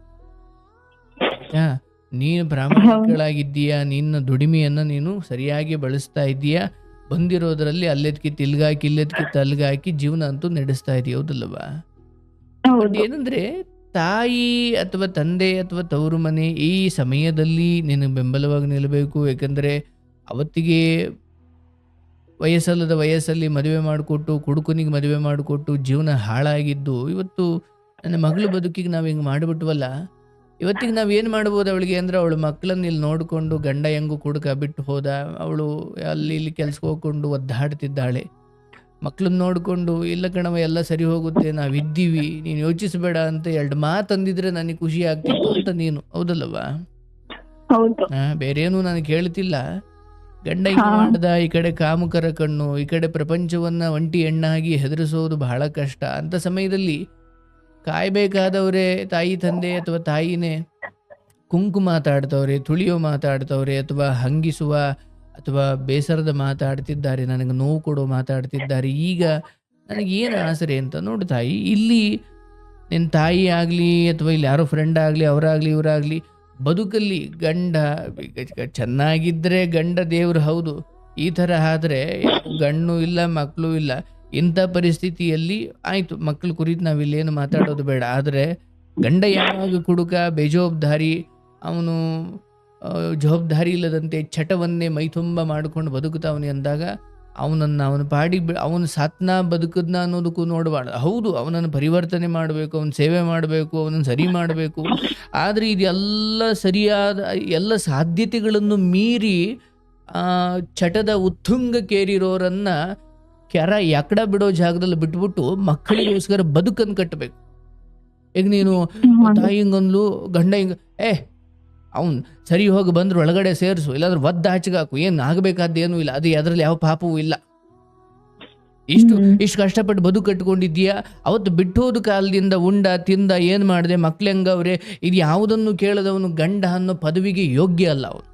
ಆಯ್ತಾ. ನೀನು ಪ್ರಾಮಾಣಿಕಳಾಗಿದ್ದೀಯಾ, ನಿನ್ನ ದುಡಿಮೆಯನ್ನು ನೀನು ಸರಿಯಾಗಿ ಬಳಸ್ತಾ ಇದ್ದೀಯಾ, ಬಂದಿರೋದ್ರಲ್ಲಿ ಅಲ್ಲೆದ್ಕಿ ತಿಲ್ಗಾಕಿ ಇಲ್ಲೆದ್ಕಿ ತಲ್ಗಾಕಿ ಜೀವನ ಅಂತೂ ನಡೆಸ್ತಾ ಇದೆಯಾ, ಹೌದಲ್ಲವಾ? ಏನಂದ್ರೆ ತಾಯಿ ಅಥವಾ ತಂದೆ ಅಥವಾ ತವರು ಮನೆ ಈ ಸಮಯದಲ್ಲಿ ನಿನಗೆ ಬೆಂಬಲವಾಗಿ ನಿಲ್ಲಬೇಕು. ಯಾಕಂದರೆ ಅವತ್ತಿಗೆ ವಯಸ್ಸಲ್ಲದ ವಯಸ್ಸಲ್ಲಿ ಮದುವೆ ಮಾಡಿಕೊಟ್ಟು ಕುಡುಕನಿಗೆ ಮದುವೆ ಮಾಡಿಕೊಟ್ಟು ಜೀವನ ಹಾಳಾಗಿದ್ದು ಇವತ್ತು ನನ್ನ ಮಗಳ ಬದುಕಿಗೆ ನಾವು ಹಿಂಗೆ ಮಾಡಿಬಿಟ್ವಲ್ಲ. ಇವತ್ತಿಗೆ ನಾವು ಏನು ಮಾಡ್ಬೋದು ಅವಳಿಗೆ ಅಂದರೆ, ಅವಳು ಮಕ್ಕಳನ್ನ ಇಲ್ಲಿ ನೋಡಿಕೊಂಡು ಗಂಡ ಹೆಂಗೂ ಕುಡುಕ ಬಿಟ್ಟು ಹೋದ, ಅವಳು ಅಲ್ಲಿ ಇಲ್ಲಿ ಕೆಲ್ಸಕ್ಕೆ ಹೋಗ್ಕೊಂಡು ಒದ್ದಾಡ್ತಿದ್ದಾಳೆ. ಮಕ್ಕಳನ್ನ ನೋಡಿಕೊಂಡು ಇಲ್ಲ ಕಣವ ಎಲ್ಲ ಸರಿ ಹೋಗುತ್ತೆ, ನಾವಿದ್ದೀವಿ, ನೀನು ಯೋಚಿಸಬೇಡ ಅಂತ 2 ಮಾತು ಅಂದಿದ್ರೆ ನನಗೆ ಖುಷಿ ಆಗ್ತಿತ್ತು ಅಂತ ನೀನು, ಹೌದಲ್ಲವಾ? ಬೇರೇನು ನನಗೆ ಹೇಳ್ತಿಲ್ಲ. ಗಂಡ ಹಿಂಗೆ ಮಾಡ್ದ, ಈ ಕಡೆ ಕಾಮುಕರ ಕಣ್ಣು, ಈ ಕಡೆ ಪ್ರಪಂಚವನ್ನ ಒಂಟಿ ಹೆಣ್ಣಾಗಿ ಹೆದರಿಸೋದು ಬಹಳ ಕಷ್ಟ. ಅಂತ ಸಮಯದಲ್ಲಿ ಕಾಯ್ಬೇಕಾದವ್ರೆ ತಾಯಿ ತಂದೆ ಅಥವಾ ತಾಯಿನೇ ಕುಂಕು ಮಾತಾಡ್ತವ್ರೆ, ತುಳಿಯೋ ಮಾತಾಡ್ತವ್ರೆ, ಅಥವಾ ಹಂಗಿಸುವ ಅಥವಾ ಬೇಸರದ ಮಾತಾಡ್ತಿದ್ದಾರೆ, ನನಗೆ ನೋವು ಕೊಡೋ ಮಾತಾಡ್ತಿದ್ದಾರೆ. ಈಗ ನನಗೇನು ಆಸರೆ ಅಂತ ನೋಡು ತಾಯಿ, ಇಲ್ಲಿ ನಿನ್ನ ತಾಯಿ ಆಗಲಿ ಅಥವಾ ಇಲ್ಲಿ ಯಾರೋ ಫ್ರೆಂಡ್ ಆಗಲಿ ಅವರಾಗಲಿ ಇವರಾಗಲಿ ಬದುಕಲ್ಲಿ ಗಂಡ ಚೆನ್ನಾಗಿದ್ದರೆ ಗಂಡ ದೇವ್ರು ಹೌದು, ಈ ಥರ ಆದ್ರೆ ಗಂಡು ಇಲ್ಲ ಮಕ್ಕಳು ಇಲ್ಲ, ಇಂಥ ಪರಿಸ್ಥಿತಿಯಲ್ಲಿ ಆಯ್ತು ಮಕ್ಕಳ ಕುರಿತು ನಾವಿಲ್ಲೇನು ಮಾತಾಡೋದು ಬೇಡ. ಆದರೆ ಗಂಡ ಯಾವಾಗ ಕುಡುಕ, ಬೇಜವಾಬ್ದಾರಿ, ಅವನು ಜವಾಬ್ದಾರಿ ಇಲ್ಲದಂತೆ ಚಟವನ್ನೇ ಮೈತುಂಬ ಮಾಡಿಕೊಂಡು ಬದುಕುತ್ತಾವನೆ ಅಂದಾಗ ಅವನ ಪಾಡಿ ಅವನು ಸತ್ನ ಬದುಕದ್ನ ಅನ್ನೋದಕ್ಕೂ ನೋಡಬಾರ್ದು. ಹೌದು, ಅವನನ್ನು ಪರಿವರ್ತನೆ ಮಾಡಬೇಕು, ಅವನ ಸೇವೆ ಮಾಡಬೇಕು, ಅವನನ್ನು ಸರಿ ಮಾಡಬೇಕು. ಆದರೆ ಇದೆಲ್ಲ ಸರಿಯಾದ ಎಲ್ಲ ಸಾಧ್ಯತೆಗಳನ್ನು ಮೀರಿ ಚಟದ ಉತ್ತುಂಗಕ್ಕೇರಿರೋರನ್ನ ಕೆರ ಎಕಡ ಬಿಡೋ ಜಾಗದಲ್ಲಿ ಬಿಟ್ಬಿಟ್ಟು ಮಕ್ಕಳಿಗೋಸ್ಕರ ಬದುಕನ್ನು ಕಟ್ಟಬೇಕು. ಈಗ ನೀನು ತಾಯಿ ಹಿಂಗಂದ್ಲು, ಗಂಡ ಹಿಂಗ ಅವ್ನು ಸರಿ ಹೋಗಿ ಬಂದ್ರೆ ಒಳಗಡೆ ಸೇರಿಸು, ಇಲ್ಲಾಂದ್ರೆ ಒದ್ದು ಹಾಚಿಗಾಕು, ಏನು ಆಗಬೇಕಾದ್ದೇನೂ ಇಲ್ಲ, ಅದು ಅದರಲ್ಲಿ ಯಾವ ಪಾಪವೂ ಇಲ್ಲ. ಇಷ್ಟು ಕಷ್ಟಪಟ್ಟು ಬದುಕು ಕಟ್ಕೊಂಡಿದ್ದೀಯಾ, ಅವತ್ತು ಬಿಟ್ಟೋದು ಕಾಲದಿಂದ ಉಂಡ ತಿಂದ ಏನು ಮಾಡಿದೆ, ಮಕ್ಳು ಹೆಂಗವ್ರೆ, ಇದು ಯಾವುದನ್ನು ಕೇಳದವನು ಗಂಡ ಅನ್ನೋ ಪದವಿಗೆ ಯೋಗ್ಯ ಅಲ್ಲ. ಅವನು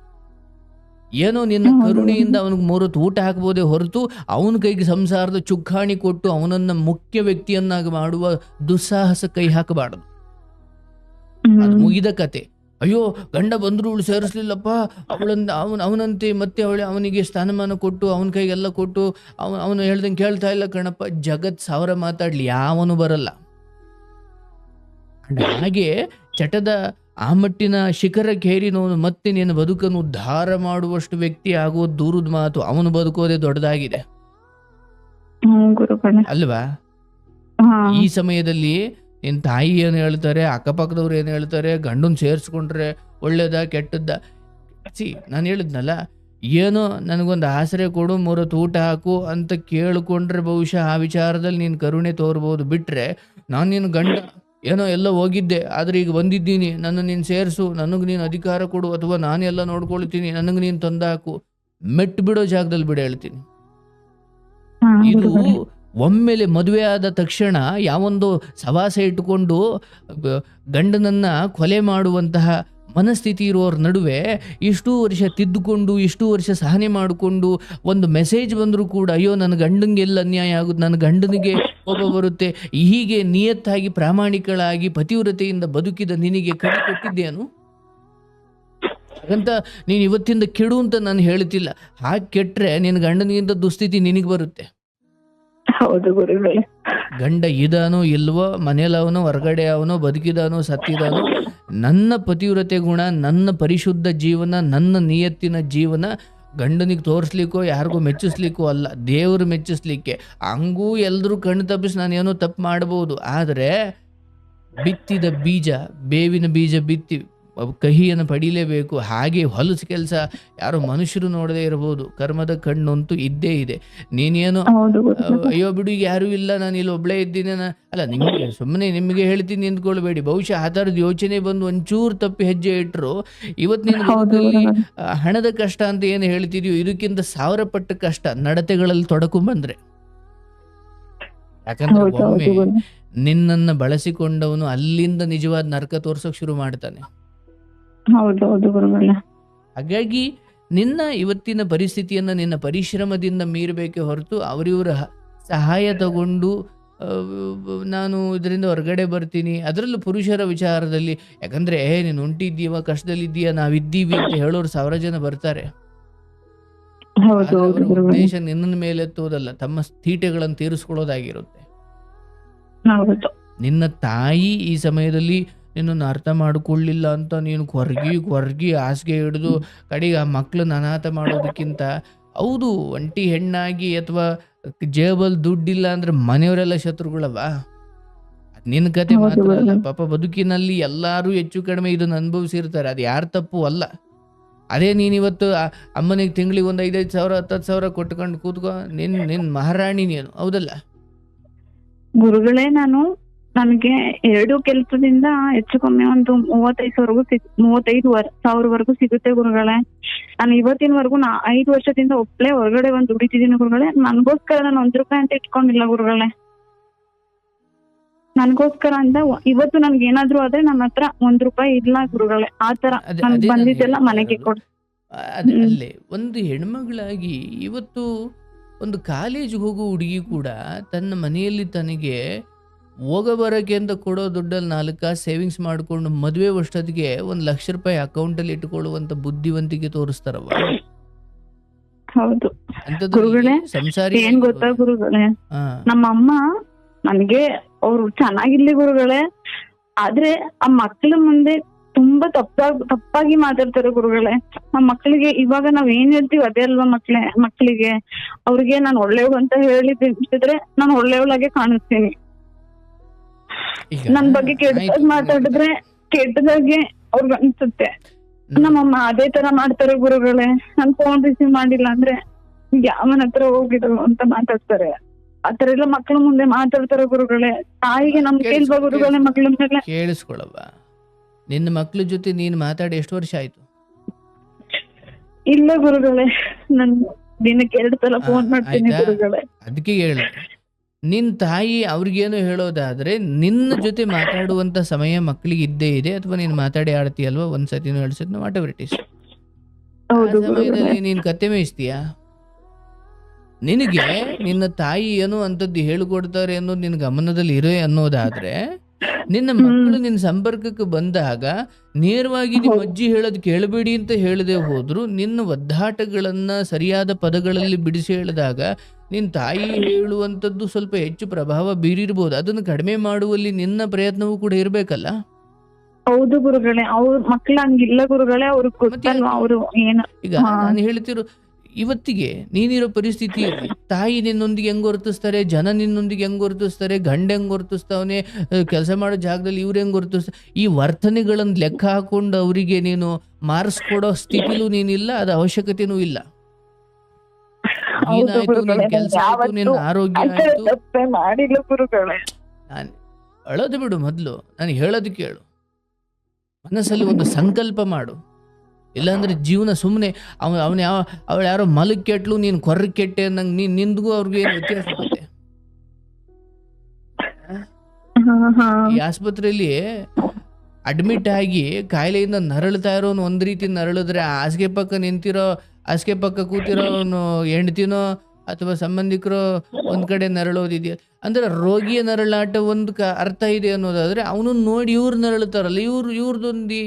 ಏನೋ ನಿನ್ನ ಕರುಣೆಯಿಂದ ಅವನಿಗೆ 3 ಹೊತ್ತು ಊಟ ಹಾಕ್ಬೋದೇ ಹೊರತು ಅವನ ಕೈಗೆ ಸಂಸಾರದ ಚುಕ್ಕಾಣಿ ಕೊಟ್ಟು ಅವನನ್ನ ಮುಖ್ಯ ವ್ಯಕ್ತಿಯನ್ನಾಗಿ ಮಾಡುವ ದುಸ್ಸಾಹಸ ಕೈ ಹಾಕಬಾರದು. ಅದು ಮುಗಿದ ಕತೆ. ಅಯ್ಯೋ ಗಂಡ ಬಂದ್ರು ಅವಳು ಸೇರಿಸ್ಲಿಲ್ಲಪ್ಪ, ಅವನಂತೆ ಮತ್ತೆ ಅವನಿಗೆ ಸ್ಥಾನಮಾನ ಕೊಟ್ಟು ಅವನ ಕೈಗೆಲ್ಲ ಕೊಟ್ಟು ಅವನು ಹೇಳ್ದಂಗೆ ಕೇಳ್ತಾ ಇಲ್ಲ ಕಣಪ್ಪ. ಜಗತ್ 1000 ಮಾತಾಡ್ಲಿ, ಯಾವನು ಬರಲ್ಲ. ಹಾಗೆ ಚಟದ ಆ ಮಟ್ಟಿನ ಶಿಖರಕ್ಕೇರಿನವನು ಮತ್ತೆ ನಿನ್ನ ಬದುಕನ್ನು ಉದ್ಧಾರ ಮಾಡುವಷ್ಟು ವ್ಯಕ್ತಿ ಆಗೋದು ದೂರದ ಮಾತು. ಅವನು ಬದುಕೋದೇ ದೊಡ್ಡದಾಗಿದೆ ಅಲ್ವಾ? ಈ ಸಮಯದಲ್ಲಿ ನಿನ್ನ ತಾಯಿ ಏನು ಹೇಳ್ತಾರೆ, ಅಕ್ಕಪಕ್ಕದವ್ರು ಏನು ಹೇಳ್ತಾರೆ, ಗಂಡನ್ ಸೇರಿಸ್ಕೊಂಡ್ರೆ ಒಳ್ಳೇದ ಕೆಟ್ಟದ್ದ? ನಾನು ಹೇಳಿದ್ನಲ್ಲ, ಏನೋ ನನಗೊಂದು ಆಸರೆ ಕೊಡು, 3 ಹೊತ್ತು ಊಟ ಹಾಕು ಅಂತ ಕೇಳಿಕೊಂಡ್ರೆ ಬಹುಶಃ ಆ ವಿಚಾರದಲ್ಲಿ ನೀನು ಕರುಣೆ ತೋರ್ಬೋದು. ಬಿಟ್ರೆ ನಾನು ನಿನ್ನ ಗಂಡ ಏನೋ ಎಲ್ಲ ಹೋಗಿದ್ದೆ, ಆದರೆ ಈಗ ಬಂದಿದ್ದೀನಿ, ನನ್ನ ನೀನು ಸೇರಿಸು, ನನಗೆ ನೀನು ಅಧಿಕಾರ ಕೊಡು, ಅಥವಾ ನಾನೆಲ್ಲ ನೋಡ್ಕೊಳ್ತೀನಿ, ನನಗೆ ನೀನು ತಂದಾಕು, ಮೆಟ್ಟು ಬಿಡೋ ಜಾಗದಲ್ಲಿ ಬಿಡ ಹೇಳ್ತೀನಿ. ಇದು ಒಮ್ಮೆಲೆ ಮದುವೆ ಆದ ತಕ್ಷಣ ಯಾವೊಂದು ಸವಾಸ ಇಟ್ಟುಕೊಂಡು ಗಂಡನನ್ನ ಕೊಲೆ ಮಾಡುವಂತಹ ಮನಸ್ಥಿತಿ ಇರೋರ ನಡುವೆ ಇಷ್ಟು ವರ್ಷ ತಿದ್ದುಕೊಂಡು, ಇಷ್ಟು ವರ್ಷ ಸಹನೆ ಮಾಡಿಕೊಂಡು, ಒಂದು ಮೆಸೇಜ್ ಬಂದರೂ ಕೂಡ ಅಯ್ಯೋ ನನ್ನ ಗಂಡಂಗೆ ಎಲ್ಲ ಅನ್ಯಾಯ ಆಗುತ್ತೆ, ನನ್ನ ಗಂಡನಿಗೆ ಕೋಪ ಬರುತ್ತೆ, ಹೀಗೆ ನಿಯತ್ತಾಗಿ ಪ್ರಾಮಾಣಿಕಳಾಗಿ ಪತಿವ್ರತೆಯಿಂದ ಬದುಕಿದ ನಿನಗೆ ಕೈ ಕೊಟ್ಟಿದ್ದೇನು? ಹಾಗಂತ ನೀನು ಇವತ್ತಿಂದ ಕೆಡು ಅಂತ ನಾನು ಹೇಳ್ತಿಲ್ಲ. ಹಾಗೆ ಕೆಟ್ಟರೆ ನಿನ್ನ ಗಂಡನಿಗಿಂತ ದುಸ್ಥಿತಿ ನಿನಗೆ ಬರುತ್ತೆ. ಹೌದು ಗುರುಗಳೇ. ಗಂಡ ಇದಾನೋ ಇಲ್ವೋ, ಮನೇಲಿ ಅವನೋ ಹೊರಗಡೆ ಅವನೋ, ಬದುಕಿದಾನೋ ಸತ್ತಿದಾನೋ, ನನ್ನ ಪತಿವ್ರತೆ ಗುಣ, ನನ್ನ ಪರಿಶುದ್ಧ ಜೀವನ, ನನ್ನ ನಿಯತ್ತಿನ ಜೀವನ ಗಂಡನಿಗೆ ತೋರಿಸ್ಲಿಕ್ಕೋ ಯಾರಿಗೂ ಮೆಚ್ಚಿಸ್ಲಿಕ್ಕೋ ಅಲ್ಲ, ದೇವರು ಮೆಚ್ಚಿಸ್ಲಿಕ್ಕೆ. ಹಂಗೂ ಎಲ್ಲರೂ ಕಣ್ಣು ತಪ್ಪಿಸಿ ನಾನೇನೋ ತಪ್ಪು ಮಾಡ್ಬೋದು. ಆದರೆ ಬಿತ್ತಿದ ಬೀಜ, ಬೇವಿನ ಬೀಜ ಬಿತ್ತಿ ಕಹಿಯನ್ನು ಪಡೀಲೇಬೇಕು. ಹಾಗೆ ಹೊಲಸು ಕೆಲಸ ಯಾರೋ ಮನುಷ್ಯರು ನೋಡದೇ ಇರಬಹುದು, ಕರ್ಮದ ಕಣ್ಣಂತೂ ಇದ್ದೇ ಇದೆ. ನೀನೇನು ಅಯ್ಯೋ ಬಿಡು ಈಗ ಯಾರೂ ಇಲ್ಲ, ನಾನು ಇಲ್ಲಿ ಒಬ್ಬಳೇ ಇದ್ದೀನಿ ಅಲ್ಲ, ನಿಮಗೆ ಸುಮ್ಮನೆ ನಿಮಗೆ ಹೇಳ್ತೀನಿ ನಿಂತ್ಕೊಳ್ಬೇಡಿ. ಬಹುಶಃ ಆ ಥರದ ಯೋಚನೆ ಬಂದು ಒಂಚೂರು ತಪ್ಪಿ ಹೆಜ್ಜೆ ಇಟ್ಟರು ಇವತ್ತು ನಿನ್ನ ಬದುಕಲ್ಲಿ ಹಣದ ಕಷ್ಟ ಅಂತ ಏನು ಹೇಳ್ತಿದೆಯೋ ಇದಕ್ಕಿಂತ 1000 ಪಟ್ಟು ಕಷ್ಟ ನಡತೆಗಳಲ್ಲಿ ತೊಡಕು ಬಂದ್ರೆ. ಯಾಕಂದ್ರೆ ಒಮ್ಮೆ ನಿನ್ನನ್ನು ಬಳಸಿಕೊಂಡವನು ಅಲ್ಲಿಂದ ನಿಜವಾದ ನರಕ ತೋರ್ಸೋಕೆ ಶುರು ಮಾಡ್ತಾನೆ. ಹಾಗಾಗಿ ನಿನ್ನ ಇವತ್ತಿನ ಪರಿಸ್ಥಿತಿಯನ್ನು ನಿನ್ನ ಪರಿಶ್ರಮದಿಂದ ಮೀರಬೇಕೆ ಹೊರತು ಅವರಿವರ ಸಹಾಯ ತಗೊಂಡು ನಾನು ಇದರಿಂದ ಹೊರಗಡೆ ಬರ್ತೀನಿ, ಅದರಲ್ಲೂ ಪುರುಷರ ವಿಚಾರದಲ್ಲಿ. ಯಾಕಂದ್ರೆ ನೀನು ಹೊಂಟಿದ್ದೀವ, ಕಷ್ಟದಲ್ಲಿದ್ದೀಯ, ನಾವಿದ್ದೀವಿ ಅಂತ ಹೇಳೋರು 1000 ಜನ ಬರ್ತಾರೆ. ಉದ್ದೇಶ ನಿನ್ನ ಮೇಲೆ ಎತ್ತುವುದಲ್ಲ, ತಮ್ಮ ತೀಟೆಗಳನ್ನು ತೀರಿಸ್ಕೊಳ್ಳೋದಾಗಿರುತ್ತೆ. ನಿನ್ನ ತಾಯಿ ಈ ಸಮಯದಲ್ಲಿ ನಿನ್ನನ್ನು ಅರ್ಥ ಮಾಡಿಕೊಳ್ಳಿಲ್ಲ ಅಂತ ನೀನು ಕೊರ್ಗಿ ಹಾಸಿಗೆ ಹಿಡಿದು ಕಡೆಗೆ ಆ ಮಕ್ಕಳನ್ನ ಅನಾಥ ಮಾಡೋದಕ್ಕಿಂತ, ಹೌದು ಒಂಟಿ ಹೆಣ್ಣಾಗಿ ಅಥವಾ ಜೇಬಲ್ ದುಡ್ಡಿಲ್ಲ ಅಂದ್ರೆ ಮನೆಯವರೆಲ್ಲ ಶತ್ರುಗಳವ. ಅದು ನಿನ್ನ ಕತೆ ಮಾತ್ರ ಅಲ್ಲ, ಪಾಪ ಬದುಕಿನಲ್ಲಿ ಎಲ್ಲರೂ ಹೆಚ್ಚು ಕಡಿಮೆ ಇದನ್ನು ಅನುಭವಿಸಿರ್ತಾರೆ, ಅದು ಯಾರ ತಪ್ಪು ಅಲ್ಲ. ಅದೇ ನೀನಿವತ್ತು ಅಮ್ಮನಿಗೆ ತಿಂಗಳಿಗೆ ಒಂದು 5,000 10,000 ಕೊಟ್ಕೊಂಡು ಕೂತ್ಕೋ, ನಿನ್ನ ಮಹಾರಾಣಿ ನೀನು, ಹೌದಲ್ಲ ಗುರುಗಳೇ? ನನಗೆ 2 ಕೆಲಸದಿಂದ ಹೆಚ್ಚು ಕಮ್ಮಿ ಒಂದು 35,000 ಸಿಗುತ್ತೆ ಗುರುಗಳೇ. ನಾನು ಇವತ್ತಿನವರೆಗೂ 5 ವರ್ಷದಿಂದ ಒಬ್ಳೆ ಹೊರಗಡೆ ಬಂದು ದುಡಿತಿದ್ದೀನಿ ಗುರುಗಳೇ. ನನ್ಗೋಸ್ಕರ ನಾನು 1 ರೂಪಾಯಿ ಅಂತ ಇಟ್ಕೊಂಡಿಲ್ಲ ಗುರುಗಳೇ. ನನ್ಗೋಸ್ಕರ ಅಂತ ಇವತ್ತು ನನ್ಗೆ ಏನಾದ್ರು ಆದ್ರೆ ನನ್ನ ಹತ್ರ 1 ರೂಪಾಯಿ ಇಲ್ಲ ಗುರುಗಳೇ. ಆತರ ನನ್ಗೆ ಬಂದಿದ್ದೆಲ್ಲ ಮನೆಗೆ ಕೊಡ್. ಅಲ್ಲೇ ಒಂದು ಹೆಣ್ಮಗಳಾಗಿ ಇವತ್ತು ಒಂದು ಕಾಲೇಜಿಗೆ ಹೋಗೋ ಹುಡುಗಿ ಕೂಡ ತನ್ನ ಮನೆಯಲ್ಲಿ ತನಗೆ ಹೋಗಬರಕ್ಕೆ ಅಂತ ಕೊಡೋ ದುಡ್ಡಲ್ಲಿ 4 ಕಾಸು ಸೇವಿಂಗ್ಸ್ ಮಾಡಿಕೊಂಡು ಮದುವೆ ವರ್ಷದಿಗೆ 1 ಲಕ್ಷ ರೂಪಾಯಿ ಅಕೌಂಟಲ್ಲಿ ಇಟ್ಕೊಳ್ಳುವಂಥ ಬುದ್ಧಿವಂತಿಕೆ ತೋರಿಸ್ತಾರವ. ಹೌದು ಅಂಥದ್ರಲ್ಲಿ ಗುರುಗಳೇ, ಸಂಸಾರಿ ಏನ್ ಗೊತ್ತಾ ಗುರುಗಳೇ, ಹಾ ನಮ್ಮಮ್ಮ ನನ್ಗೆ ಅವ್ರು ಚೆನ್ನಾಗಿರ್ಲಿ ಗುರುಗಳೇ, ಆದ್ರೆ ಆ ಮಕ್ಳ ಮುಂದೆ ತುಂಬಾ ತಪ್ಪಾಗಿ ಮಾತಾಡ್ತಾರೆ ಗುರುಗಳೇ. ಆ ಮಕ್ಳಿಗೆ ಇವಾಗ ನಾವ್ ಏನ್ ಹೇಳ್ತೀವಿ ಅದೇ ಅಲ್ವಾ ಮಕ್ಳಿಗೆ. ಅವ್ರಿಗೆ ನಾನು ಒಳ್ಳೆಯವಳು ಅಂತ ಹೇಳಿದ್ರೆ ನಾನು ಒಳ್ಳೆಯವಳಾಗೆ ಕಾಣಿಸ್ತೀನಿ. ಈಗ ನನ್ ಬಗ್ಗೆ ಕೆಟ್ಟದಾಗಿ ಮಾತಾಡಿದ್ರೆ ಕೆಟ್ಟದಾಗೆ ಅವ್ರಿಗೆ ಅನ್ಸುತ್ತೆ. ನಮ್ಮಮ್ಮ ಅದೇ ತರ ಮಾಡ್ತಾರೆ ಗುರುಗಳೇ. ನಾನ್ ಫೋನ್ ರಿಸೀವ್ ಮಾಡಿಲ್ಲ ಅಂದ್ರೆ ಯಾವನ ಹತ್ರ ಹೋಗಿದ್ರು ಅಂತ ಮಾತಾಡ್ತಾರೆ. ಆತರ ಎಲ್ಲ ಮಕ್ಳ ಮುಂದೆ ಮಾತಾಡ್ತಾರೆ ಗುರುಗಳೇ. ತಾಯಿಗೆ ನಂಬಿಕೆ ಇಲ್ವಾ ಗುರುಗಳೇ ಮಕ್ಳ ಮೇಲೆ? ಕೇಳಿಸ್ಕೊಳವ್ವ, ನಿನ್ನ ಮಕ್ಳ ಜೊತೆ ನೀನು ಮಾತಾಡಿ ಎಷ್ಟು ವರ್ಷ ಆಯ್ತು? ಇಲ್ಲ ಗುರುಗಳೇ, ನನ್ ದಿನಕ್ಕೆ 2 ಸಲ ಫೋನ್ ಮಾಡ್ತೀನಿ ಆಯ್ತಾ? ಗುರುಗಳೇ. ಅದಕ್ಕೆ ಹೇಳು, ನಿನ್ನ ತಾಯಿ ಅವ್ರಿಗೇನು ಹೇಳೋದಾದ್ರೆ ನಿನ್ನ ಜೊತೆ ಮಾತಾಡುವಂತ ಸಮಯ ಮಕ್ಕಳಿಗೆ ಇದ್ದೇ ಇದೆ, ಅಥವಾ ನೀನು ಮಾತಾಡಿ ಆಡ್ತೀಯಲ್ವಾ ಒಂದ್ಸತಿನೋ 2 ಸತಿನೋ ವಾಟ್ ಎವರ್ ಇಟ್ ಇಸ್. ಆ ಹೌದು ಗುರುಗಳೇ. ಸಮಯದಲ್ಲಿ ನೀನು ಕತ್ತೆ ಮೇಯಿಸ್ತೀಯಾ? ನಿನಗೆ ನಿನ್ನ ತಾಯಿ ಏನೋ ಅಂಥದ್ದು ಹೇಳಿಕೊಡ್ತಾರೆ ಅನ್ನೋದು ನಿನ್ನ ಗಮನದಲ್ಲಿ ಇರೋ ಅನ್ನೋದಾದ್ರೆ, ನಿನ್ನ ಮಕ್ಕಳು ನಿನ್ನ ಸಂಪರ್ಕಕ್ಕೆ ಬಂದಾಗ ನೇರವಾಗಿ ನಿಮ್ಮ ಅಜ್ಜಿ ಹೇಳೋದು ಕೇಳಬೇಡಿ ಅಂತ ಹೇಳದೆ ಹೋದ್ರು ನಿನ್ನ ಒದ್ದಾಟಗಳನ್ನ ಸರಿಯಾದ ಪದಗಳಲ್ಲಿ ಬಿಡಿಸಿ ಹೇಳಿದಾಗ ನಿನ್ನ ತಾಯಿ ಹೇಳುವಂಥದ್ದು ಸ್ವಲ್ಪ ಹೆಚ್ಚು ಪ್ರಭಾವ ಬೀರಿರ್ಬೋದು. ಅದನ್ನು ಕಡಿಮೆ ಮಾಡುವಲ್ಲಿ ನಿನ್ನ ಪ್ರಯತ್ನವೂ ಕೂಡ ಇರಬೇಕಲ್ಲ. ಹೌದು ಗುರುಗಳೇ, ಅವ್ರ ಮಕ್ಳು ಹಂಗಿಲ್ಲ ಗುರುಗಳೇ. ಅವ್ರಿಗೆ ಗೊತ್ತಲ್ವಾ ಅವರು ಏನು. ಈಗ ನಾನು ಹೇಳ್ತಿರೋ ಇವತ್ತಿಗೆ ನೀನಿರೋ ಪರಿಸ್ಥಿತಿಯಲ್ಲಿ ತಾಯಿ ನಿನ್ನೊಂದಿಗೆ ಹೆಂಗ್ ವರ್ತಿಸ್ತಾರೆ, ಜನ ನಿನ್ನೊಂದಿಗೆ ಹೆಂಗ್ ವರ್ತಿಸ್ತಾರೆ, ಗಂಡ ಹೆಂಗ್ ವರ್ತಿಸ್ತಾವನೆ, ಕೆಲಸ ಮಾಡೋ ಜಾಗದಲ್ಲಿ ಇವ್ರು ಹೆಂಗ್ ವರ್ತಿಸ್ತಾರೆ, ಈ ವರ್ತನೆಗಳನ್ನು ಲೆಕ್ಕ ಹಾಕೊಂಡು ಅವರಿಗೆ ನೀನು ಮಾರ್ಕ್ಸ್ ಕೊಡೋ ಸ್ಥಿತಿಲೂ ನೀನಿಲ್ಲ, ಅದು ಅವಶ್ಯಕತೆನೂ ಇಲ್ಲ. ನೀನಾಯ್ತು, ನಿನ್ ಕೆಲಸ ಆಯ್ತು, ನಿನ್ನ ಆರೋಗ್ಯ ಆಯ್ತು. ತಪ್ಪೇ ಮಾಡಿಲ್ಲ ಗುರುಗಳೇ. ನಾನು ಅಳೋದು ಬಿಡು, ಮೊದಲು ನಾನು ಹೇಳೋದು ಕೇಳು. ಮನಸ್ಸಲ್ಲಿ ಒಂದು ಸಂಕಲ್ಪ ಮಾಡು. ಇಲ್ಲಾಂದ್ರೆ ಜೀವನ ಸುಮ್ಮನೆ ಅವಳು ಯಾರೋ ಮಲಗ್ ಕೆಟ್ಲು, ನೀನು ಕೊರ್ರಕ್ಕೆ ಕೆಟ್ಟೆ ನಂಗೆ ನಿಂದಿಗೂ ಅವ್ರಿಗೆ ಏನು ವ್ಯತ್ಯಾಸ ಆಗುತ್ತೆ? ಈ ಆಸ್ಪತ್ರೆಯಲ್ಲಿ ಅಡ್ಮಿಟ್ ಆಗಿ ಕಾಯಿಲೆಯಿಂದ ನರಳ್ತಾ ಇರೋನು ಒಂದ್ ರೀತಿ ನರಳಿದ್ರೆ, ಹಾಸಿಗೆ ಪಕ್ಕ ಕೂತಿರೋ ಹೆಂಡ್ತಿನೋ ಅಥವಾ ಸಂಬಂಧಿಕರು ಒಂದ್ ಕಡೆ ನರಳೋದಿದೆಯಾ ಅಂದ್ರೆ ರೋಗಿಯ ನರಳಾಟ ಒಂದು ಅರ್ಥ ಇದೆ ಅನ್ನೋದಾದ್ರೆ, ಅವನು ನೋಡಿ ಇವ್ರು ನರಳುತ್ತಾರಲ್ಲ,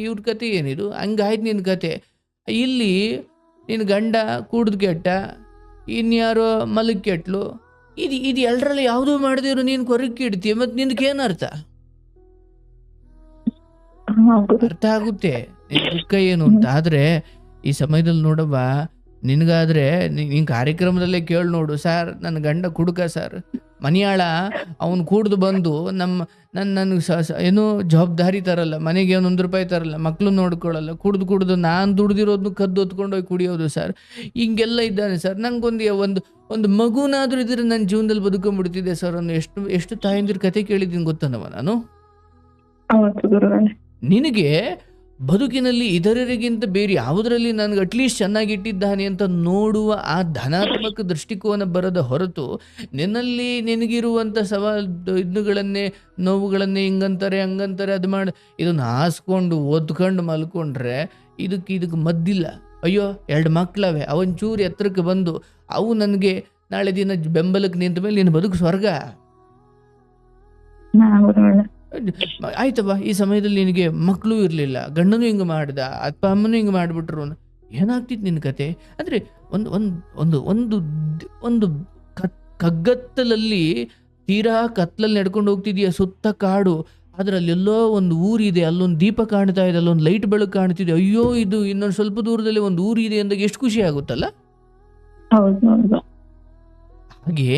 ಇವ್ರ ಕತೆ ಏನಿದು? ಹಂಗಾಯ್ತು ನಿನ್ನ ಕತೆ. ಇಲ್ಲಿ ನಿನ್ನ ಗಂಡ ಕೂಡ್ದು ಕೆಟ್ಟ, ಇನ್ಯಾರೋ ಮಲಗ್ ಕೆಟ್ಲು, ಇದು ಎಲ್ಲರಲ್ಲಿ ಯಾವುದೂ ಮಾಡದಿರೋ ನೀನು ಕೊರಕ್ಕೆ ಇಡ್ತೀಯ, ಮತ್ತೆ ನಿನ್ಗೇನು ಅರ್ಥ ಆಗುತ್ತೆ? ನಿನ್ ದುಃಖ ಏನು ಅಂತ. ಆದ್ರೆ ಈ ಸಮಯದಲ್ಲಿ ನೋಡವ್ವ, ನಿನಗಾದ್ರೆ ನೀನು ಕಾರ್ಯಕ್ರಮದಲ್ಲೇ ಕೇಳಿ ನೋಡು, ಸರ್ ನನ್ನ ಗಂಡ ಕುಡುಕ ಸರ್, ಮನೆಯಾಳ ಅವನು ಕೂಡ್ದು ಬಂದು ನನಗೆ ಏನೋ ಜವಾಬ್ದಾರಿ ತರಲ್ಲ, ಮನೆಗೆ ಏನು 1 ರೂಪಾಯಿ ತರಲ್ಲ, ಮಕ್ಕಳು ನೋಡ್ಕೊಳ್ಳಲ್ಲ, ಕುಡ್ದು ನಾನು ದುಡ್ದಿರೋದನ್ನು ಕದ್ದು ಹೊತ್ಕೊಂಡೋಗಿ ಕುಡಿಯೋದು ಸರ್, ಹಿಂಗೆಲ್ಲ ಇದ್ದಾನೆ ಸರ್. ನಂಗೊಂದು ಒಂದು ಮಗುನಾದ್ರೂ ಇದ್ರೆ ನನ್ನ ಜೀವನದಲ್ಲಿ ಬದುಕೊಂಡ್ಬಿಡ್ತಿದ್ದೆ ಸರ್ ಅನ್ನೋ ಎಷ್ಟು ತಾಯಂದಿರ ಕತೆ ಕೇಳಿದ್ದೀನಿ ಗೊತ್ತನವ ನಾನು. ನಿನಗೆ ಬದುಕಿನಲ್ಲಿ ಇದರರಿಗಿಂತ ಬೇರೆ ಯಾವುದರಲ್ಲಿ ನನಗೆ ಅಟ್ಲೀಸ್ಟ್ ಚೆನ್ನಾಗಿಟ್ಟಿದ್ದಾನೆ ಅಂತ ನೋಡುವ ಆ ಧನಾತ್ಮಕ ದೃಷ್ಟಿಕೋನ ಬರದ ಹೊರತು, ನಿನಗಿರುವಂಥ ಇದನ್ನೇ ನೋವುಗಳನ್ನೇ ಹಿಂಗಂತಾರೆ ಹಂಗಂತಾರೆ ಅದು ಮಾಡಿ ಇದನ್ನು ಹಾಸ್ಕೊಂಡು ಒದ್ಕೊಂಡು ಮಲ್ಕೊಂಡ್ರೆ ಇದಕ್ಕೆ ಮದ್ದಿಲ್ಲ. ಅಯ್ಯೋ 2 ಮಕ್ಕಳವೆ, ಅವೊಂಚೂರು ಎತ್ತರಕ್ಕೆ ಬಂದು ಅವು ನನಗೆ ನಾಳೆ ದಿನ ಬೆಂಬಲಕ್ಕೆ ನಿಂತ ಮೇಲೆ ನಿನ್ನ ಬದುಕು ಸ್ವರ್ಗ ಆಯ್ತವ. ಈ ಸಮಯದಲ್ಲಿ ನಿನಗೆ ಮಕ್ಕಳು ಇರಲಿಲ್ಲ, ಗಂಡನೂ ಹಿಂಗೆ ಮಾಡ್ದ, ಅಪ್ಪ ಅಮ್ಮನೂ ಹಿಂಗೆ ಮಾಡಿಬಿಟ್ರು, ಏನಾಗ್ತಿತ್ತು ನಿನ್ನ ಕತೆ? ಅಂದರೆ ಒಂದು ಕಗ್ಗತ್ತಲಲ್ಲಿ ತೀರಾ ಕತ್ಲಲ್ಲಿ ನಡ್ಕೊಂಡು ಹೋಗ್ತಿದೀಯ, ಸುತ್ತ ಕಾಡು, ಅದರಲ್ಲೆಲ್ಲೋ ಒಂದು ಊರಿದೆ, ಅಲ್ಲೊಂದು ದೀಪ ಕಾಣ್ತಾ ಇದೆ, ಅಲ್ಲೊಂದು ಲೈಟ್ ಬೆಳಕು ಕಾಣ್ತಿದೆ, ಅಯ್ಯೋ ಇದು ಇನ್ನೊಂದು ಸ್ವಲ್ಪ ದೂರದಲ್ಲಿ ಒಂದು ಊರಿದೆ ಅಂದಾಗ ಎಷ್ಟು ಖುಷಿ ಆಗುತ್ತಲ್ಲ. ಹಾಗೆ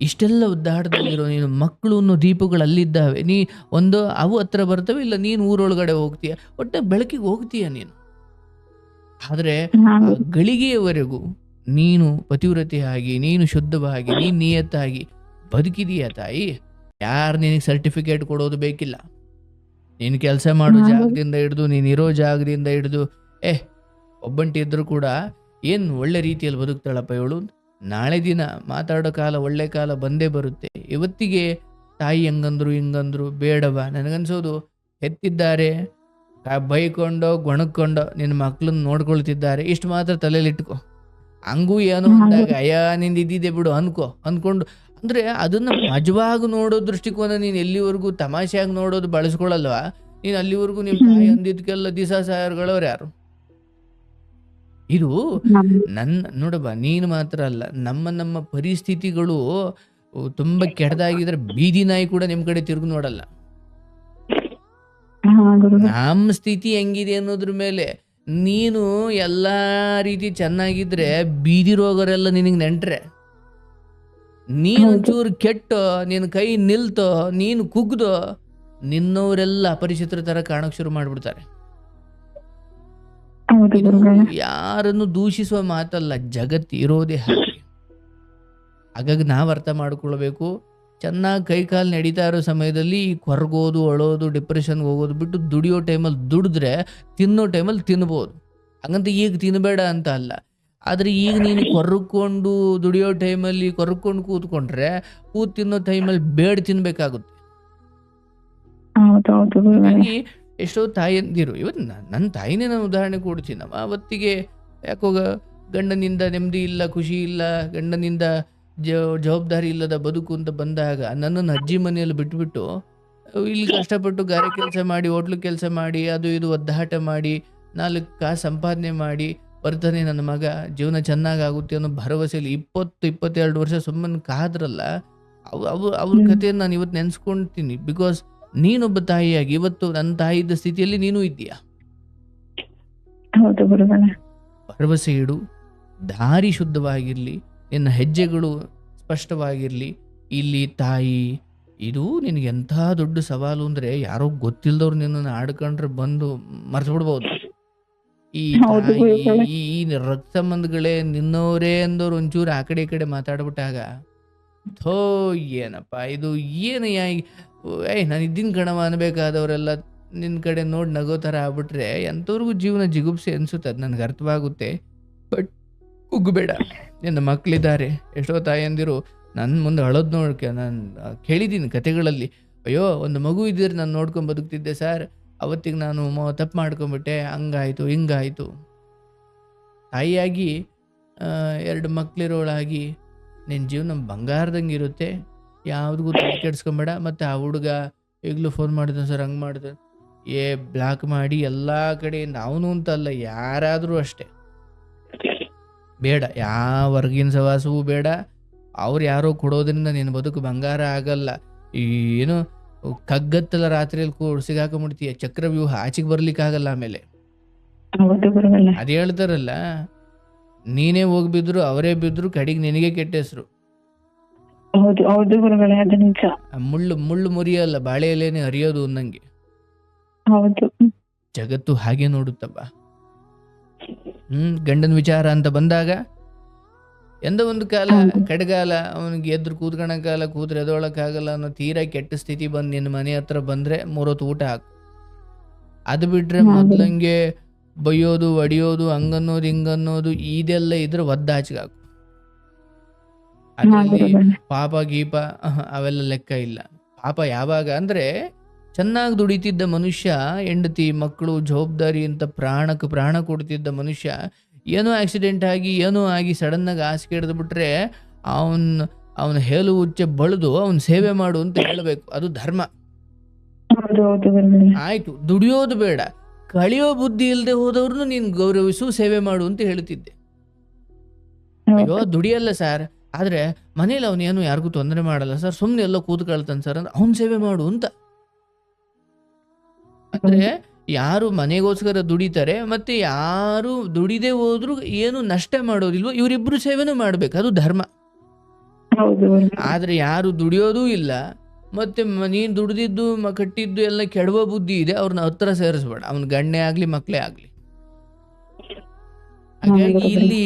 ಇಷ್ಟೆಲ್ಲ ಒದ್ದಾಡದಲ್ಲಿರೋ ನೀನು ಮಕ್ಕಳು ಅನ್ನೋ ದೀಪಗಳು ಅಲ್ಲಿದ್ದಾವೆ, ಅವು ಹತ್ರ ಬರ್ತವೆ, ಇಲ್ಲ ನೀನು ಊರೊಳಗಡೆ ಹೋಗ್ತೀಯ, ಒಟ್ಟೆ ಬೆಳಕಿಗೆ ಹೋಗ್ತೀಯ ನೀನು. ಆದರೆ ಗಳಿಗೆಯವರೆಗೂ ನೀನು ಪತಿವ್ರತೆಯಾಗಿ, ನೀನು ಶುದ್ಧವಾಗಿ, ನೀನು ನಿಯತ್ತಾಗಿ ಬದುಕಿದೀಯ ತಾಯಿ. ಯಾರು ನಿನಗೆ ಸರ್ಟಿಫಿಕೇಟ್ ಕೊಡೋದು ಬೇಕಿಲ್ಲ. ನೀನು ಕೆಲಸ ಮಾಡೋ ಜಾಗದಿಂದ ಹಿಡಿದು, ನೀನು ಇರೋ ಜಾಗದಿಂದ ಹಿಡಿದು, ಒಬ್ಬಂಟಿ ಇದ್ರೂ ಕೂಡ ಏನು ಒಳ್ಳೆ ರೀತಿಯಲ್ಲಿ ಬದುಕ್ತಾಳಪ್ಪ ಇವಳು, ನಾಳೆ ದಿನ ಮಾತಾಡೋ ಕಾಲ, ಒಳ್ಳೆ ಕಾಲ ಬಂದೇ ಬರುತ್ತೆ. ಇವತ್ತಿಗೆ ತಾಯಿ ಹಂಗಂದ್ರು ಹಿಂಗಂದ್ರು ಬೇಡವ. ನನಗನ್ಸೋದು ಹೆತ್ತಿದ್ದಾರೆ, ಬೈಕೊಂಡೋ ಗೊಣಕ್ಕೊಂಡೋ ನಿನ್ನ ಮಕ್ಳನ್ನ ನೋಡ್ಕೊಳ್ತಿದ್ದಾರೆ, ಇಷ್ಟು ಮಾತ್ರ ತಲೆಯಲ್ಲಿಟ್ಕೊ. ಹಂಗೂ ಏನೋ ಅಂದಾಗ ಅಯ್ಯ ನಿಂದು ಇದ್ದಿದೆ ಬಿಡು ಅಂದ್ಕೊಂಡು ಅಂದರೆ ಅದನ್ನು ಮಜವಾಗಿ ನೋಡೋ ದೃಷ್ಟಿಕೋನ ನೀನು ಎಲ್ಲಿವರೆಗೂ ತಮಾಷೆಯಾಗಿ ನೋಡೋದು ಬಳಸ್ಕೊಳ್ಳಲ್ವ, ನೀನು ಅಲ್ಲಿವರೆಗೂ ನಿಮ್ಮ ತಾಯಿ ಅಂದಿದ್ದಕ್ಕೆಲ್ಲ ದಿವಸ ಸಾಯರ್ಗಳವ್ರು ಯಾರು? ಇದು ನೋಡಬ್ಬ, ನೀನು ಮಾತ್ರ ಅಲ್ಲ, ನಮ್ಮ ಪರಿಸ್ಥಿತಿಗಳು ತುಂಬ ಕೆಟ್ಟದಾಗಿದ್ರೆ ಬೀದಿ ನಾಯಿ ಕೂಡ ನಿಮ್ಮ ಕಡೆ ತಿರುಗಿ ನೋಡಲ್ಲ. ನಮ್ಮ ಸ್ಥಿತಿ ಹೆಂಗಿದೆ ಅನ್ನೋದ್ರ ಮೇಲೆ ನೀನು ಎಲ್ಲ ರೀತಿ ಚೆನ್ನಾಗಿದ್ರೆ ಬೀದಿ ರೋಗರೆಲ್ಲ ನಿನಗೆ ನೆಂಟ್ರೆ, ನೀನು ಚೂರು ಕೆಟ್ಟೋ, ನಿನ್ನ ಕೈ ನಿಲ್ತೋ, ನೀನು ಕುಗ್ದೋ, ನಿನ್ನವರೆಲ್ಲ ಅಪರಿಚಿತರ ತರ ಕಾಣಕ್ ಶುರು ಮಾಡ್ಬಿಡ್ತಾರೆ. ಇದು ಯಾರನ್ನು ದೂಷಿಸುವ ಮಾತಲ್ಲ, ಜಗತ್ತು ಇರೋದೇ ಹಾಗೆ. ಹಾಗಾಗಿ ನಾವು ಅರ್ಥ ಮಾಡ್ಕೊಳ್ಬೇಕು, ಚೆನ್ನಾಗಿ ಕೈ ಕಾಲು ನಡೀತಾ ಇರೋ ಸಮಯದಲ್ಲಿ ಕೊರಗೋದು, ಅಳೋದು, ಡಿಪ್ರೆಷನ್ಗೆ ಹೋಗೋದು ಬಿಟ್ಟು ದುಡಿಯೋ ಟೈಮಲ್ಲಿ ದುಡಿದ್ರೆ ತಿನ್ನೋ ಟೈಮಲ್ಲಿ ತಿನ್ಬೋದು. ಹಾಗಂತ ಈಗ ತಿನ್ನಬೇಡ ಅಂತ ಅಲ್ಲ, ಆದರೆ ಈಗ ನೀನು ಕೊರ್ಕೊಂಡು ದುಡಿಯೋ ಟೈಮಲ್ಲಿ ಕೊರ್ಕೊಂಡು ಕೂತ್ಕೊಂಡ್ರೆ ತಿನ್ನೋ ಟೈಮಲ್ಲಿ ಬೇಡ ತಿನ್ಬೇಕಾಗುತ್ತೆ. ಹಾಗಾಗಿ ಎಷ್ಟೋ ತಾಯಂದಿರು, ಇವತ್ತು ನನ್ನ ತಾಯಿನೇ ನಾನು ಉದಾಹರಣೆ ಕೊಡ್ತೀನಮ್ಮ, ಅವತ್ತಿಗೆ ಯಾಕೋ ಗಂಡನಿಂದ ನೆಮ್ಮದಿ ಇಲ್ಲ, ಖುಷಿ ಇಲ್ಲ, ಗಂಡನಿಂದ ಜವಾಬ್ದಾರಿ ಇಲ್ಲದ ಬದುಕು ಅಂತ ಬಂದಾಗ ನನ್ನನ್ನು ಅಜ್ಜಿ ಮನೆಯಲ್ಲಿ ಬಿಟ್ಬಿಟ್ಟು ಇಲ್ಲಿ ಕಷ್ಟಪಟ್ಟು ಗಾರೆ ಕೆಲಸ ಮಾಡಿ, ಹೋಟ್ಲು ಕೆಲಸ ಮಾಡಿ, ಅದು ಇದು ಒದ್ದಾಟ ಮಾಡಿ 4 ಕಾಸು ಸಂಪಾದನೆ ಮಾಡಿ ಬರ್ತಾನೆ ನನ್ನ ಮಗ, ಜೀವನ ಚೆನ್ನಾಗಾಗುತ್ತೆ ಅನ್ನೋ ಭರವಸೆಯಲ್ಲಿ 20-22 ವರ್ಷ ಸುಮ್ಮನೆ ಕಾದ್ರಲ್ಲ, ಅವ್ರ ಕಥೆಯನ್ನು ನಾನು ಇವತ್ತು ನೆನೆಸ್ಕೊಳ್ತೀನಿ. ಬಿಕಾಸ್ ನೀನೊಬ್ಬ ತಾಯಿಯಾಗಿ ಇವತ್ತು ನನ್ನ ತಾಯಿ ಇದ್ದ ಸ್ಥಿತಿಯಲ್ಲಿ ನೀನು ಇದ್ದೀಯಾ. ಭರವಸೆ ಇಡು, ದಾರಿ ಶುದ್ಧವಾಗಿರಲಿ, ನಿನ್ನ ಹೆಜ್ಜೆಗಳು ಸ್ಪಷ್ಟವಾಗಿರಲಿ. ಇಲ್ಲಿ ತಾಯಿ, ಇದು ನಿನಗೆ ಎಂಥ ದೊಡ್ಡ ಸವಾಲು ಅಂದರೆ, ಯಾರೋ ಗೊತ್ತಿಲ್ಲದವ್ರು ನಿನ್ನನ್ನು ಆಡ್ಕೊಂಡ್ರೆ ಬಂದು ಮರ್ಸ್ಬಿಡ್ಬೋದು. ಈ ತಾಯಿ, ಈ ರಕ್ತ ಸಂಬಂಧಗಳೇ ನಿನ್ನವರೇ ಅಂದವ್ರು ಒಂಚೂರು ಆ ಕಡೆ ಈ ಕಡೆ ಮಾತಾಡ್ಬಿಟ್ಟಾಗ, ಥೋ ಏನಪ್ಪ ಇದು, ಏನು ನಾನು ಇದ್ದಿನ ಕಣವ ಅನ್ಬೇಕಾದವರೆಲ್ಲ ನಿನ್ನ ಕಡೆ ನೋಡಿ ನಗೋ ಥರ ಆಗ್ಬಿಟ್ರೆ ಎಂಥವ್ರಿಗೂ ಜೀವನ ಜಿಗುಪ್ಸೆ ಅನಿಸುತ್ತೆ. ಅದು ನನಗೆ ಅರ್ಥವಾಗುತ್ತೆ. ಬಟ್ ಕುಗ್ಗಬೇಡ, ನಿನ್ನ ಮಕ್ಕಳಿದ್ದಾರೆ. ಎಷ್ಟೋ ತಾಯಂದಿರು ನನ್ನ ಮುಂದೆ ಅಳೋದು ನೋಡ್ಕೆ ನಾನು ಕೇಳಿದ್ದೀನಿ ಕತೆಗಳಲ್ಲಿ. ಅಯ್ಯೋ, ಒಂದು ಮಗು ಇದ್ದರೆ ನಾನು ನೋಡ್ಕೊಂಡು ಬದುಕ್ತಿದ್ದೆ ಸರ್, ಅವತ್ತಿಗೆ ನಾನು ತಪ್ಪು ಮಾಡ್ಕೊಂಬಿಟ್ಟೆ, ಹಂಗಾಯಿತು ಹಿಂಗಾಯಿತು. ತಾಯಿಯಾಗಿ 2 ಮಕ್ಕಳಿರೋಳಾಗಿ ನಿನ್ನ ಜೀವನ ಬಂಗಾರದಂಗೆ ಇರುತ್ತೆ, ಯಾವುದಿಗೂ ತಲೆ ಕೆಡಿಸ್ಕೊಂಬೇಡ. ಮತ್ತು ಆ ಹುಡುಗ ಈಗಲೂ ಫೋನ್ ಮಾಡಿದ ಸರ್, ಹಂಗೆ ಮಾಡಿದ, ಬ್ಲಾಕ್ ಮಾಡಿ ಎಲ್ಲ ಕಡೆಯಿಂದ, ಅವನು ಅಂತಲ್ಲ ಯಾರಾದರೂ ಅಷ್ಟೇ ಬೇಡ, ಯಾವ ಹೊರ್ಗಿನ ಸವಾಸವೂ ಬೇಡ. ಅವ್ರು ಯಾರೋ ಕೊಡೋದ್ರಿಂದ ನಿನ್ನ ಬದುಕು ಬಂಗಾರ ಆಗಲ್ಲ. ಏನು ಕಗ್ಗತ್ತಲ್ಲ ರಾತ್ರಿಯಲ್ಲಿ ಸಿಗಾಕೊಂಡ್ಬಿಡ್ತೀಯ, ಚಕ್ರವ್ಯೂಹ ಆಚೆಗೆ ಬರ್ಲಿಕ್ಕಾಗಲ್ಲ. ಆಮೇಲೆ ಅದು ಹೇಳ್ತಾರಲ್ಲ, ನೀನೇ ಹೋಗ್ಬಿದ್ರು ಅವರೇ ಬಿದ್ರು, ಕಡೆಗೆ ನಿನಗೆ ಕೆಟ್ಟ ಹೆಸರು. ಮುಳ್ಳು ಮುರಿಯಲ್ಲ, ಬಾಳೆ ಎಲೆನೇ ಹರಿಯೋದು ಅನ್ನಂಗೆ. ಜಗತ್ತು ಹಾಗೆ ನೋಡುತ್ತಪ್ಪ. ಗಂಡನ ವಿಚಾರ ಅಂತ ಬಂದಾಗ ಎಂದ ಒಂದು ಕಾಲ ಕಡೆಗಾಲ ಅವನಿಗೆ ಎದ್ರು ಕೂತ್ಕೊಳಕ್ಕಾಗಲ್ಲ, ಕೂತ್ರೆ ಎದೊಳಕ್ಕಾಗಲ್ಲ ಅನ್ನೋ ತೀರಾ ಕೆಟ್ಟ ಸ್ಥಿತಿ ಬಂದು ನಿನ್ನ ಮನೆ ಹತ್ರ ಬಂದರೆ 3 ಹೊತ್ತು ಊಟ ಹಾಕು. ಅದು ಬಿಟ್ರೆ ಮೊದ್ಲಂಗೆ ಬೈಯೋದು, ಹೊಡಿಯೋದು, ಹಂಗನ್ನೋದು ಹಿಂಗನ್ನೋದು ಇದೆಲ್ಲ ಇದ್ರೆ ಒದ್ದಾಚಿಗೆ ಹಾಕು. ಅದರಲ್ಲಿ ಪಾಪ ಗೀಪ ಅವೆಲ್ಲ ಲೆಕ್ಕ ಇಲ್ಲ. ಪಾಪ ಯಾವಾಗ ಅಂದರೆ, ಚೆನ್ನಾಗಿ ದುಡಿತಿದ್ದ ಮನುಷ್ಯ, ಹೆಂಡತಿ ಮಕ್ಕಳು ಜವಾಬ್ದಾರಿ ಅಂತ ಪ್ರಾಣಕ್ಕೆ ಪ್ರಾಣ ಕೊಡ್ತಿದ್ದ ಮನುಷ್ಯ, ಏನೋ ಆಕ್ಸಿಡೆಂಟ್ ಆಗಿ ಏನೋ ಆಗಿ ಸಡನ್ನಾಗಿ ಹಾಸಿಗೆ ಹಿಡಿದು ಬಿಟ್ರೆ ಅವನ ಹೇಲು ಉಚ್ಚೆ ಬಳಿದು ಅವನ ಸೇವೆ ಮಾಡು ಅಂತ ಹೇಳಬೇಕು. ಅದು ಧರ್ಮ. ಆಯ್ತು, ದುಡಿಯೋದು ಬೇಡ, ಕಳಿಯೋ ಬುದ್ಧಿ ಇಲ್ಲದೆ ಹೋದವ್ರನ್ನು ನೀನು ಗೌರವಿಸು, ಸೇವೆ ಮಾಡು ಅಂತ ಹೇಳ್ತಿದ್ದೆ. ಅಯ್ಯೋ ದುಡಿಯಲ್ಲ ಸರ್, ಆದರೆ ಮನೇಲಿ ಅವನೇನು ಯಾರಿಗೂ ತೊಂದರೆ ಮಾಡಲ್ಲ ಸರ್, ಸುಮ್ಮನೆ ಎಲ್ಲ ಕೂತ್ಕೊಳ್ತಾನೆ ಸರ್ ಅಂದ್ರೆ ಅವನ ಸೇವೆ ಮಾಡು ಅಂತ. ಅಂದರೆ ಯಾರು ಮನೆಗೋಸ್ಕರ ದುಡಿತಾರೆ ಮತ್ತು ಯಾರು ದುಡಿದೇ ಹೋದ್ರು ಏನು ನಷ್ಟ ಮಾಡೋದಿಲ್ವೋ ಇವರಿಬ್ಬರು ಸೇವೆನೂ ಮಾಡ್ಬೇಕು, ಅದು ಧರ್ಮ. ಆದರೆ ಯಾರು ದುಡಿಯೋದೂ ಇಲ್ಲ ಮತ್ತು ನೀನು ದುಡಿದಿದ್ದು ಕಟ್ಟಿದ್ದು ಎಲ್ಲ ಕೆಡವ ಬುದ್ಧಿ ಇದೆ, ಅವ್ರನ್ನ ಹತ್ರ ಸೇರಿಸ್ಬೇಡ, ಅವ್ನ ಗಂಡೇ ಆಗಲಿ ಮಕ್ಕಳೇ ಆಗಲಿ. ಹಾಗಾಗಿ ಇಲ್ಲಿ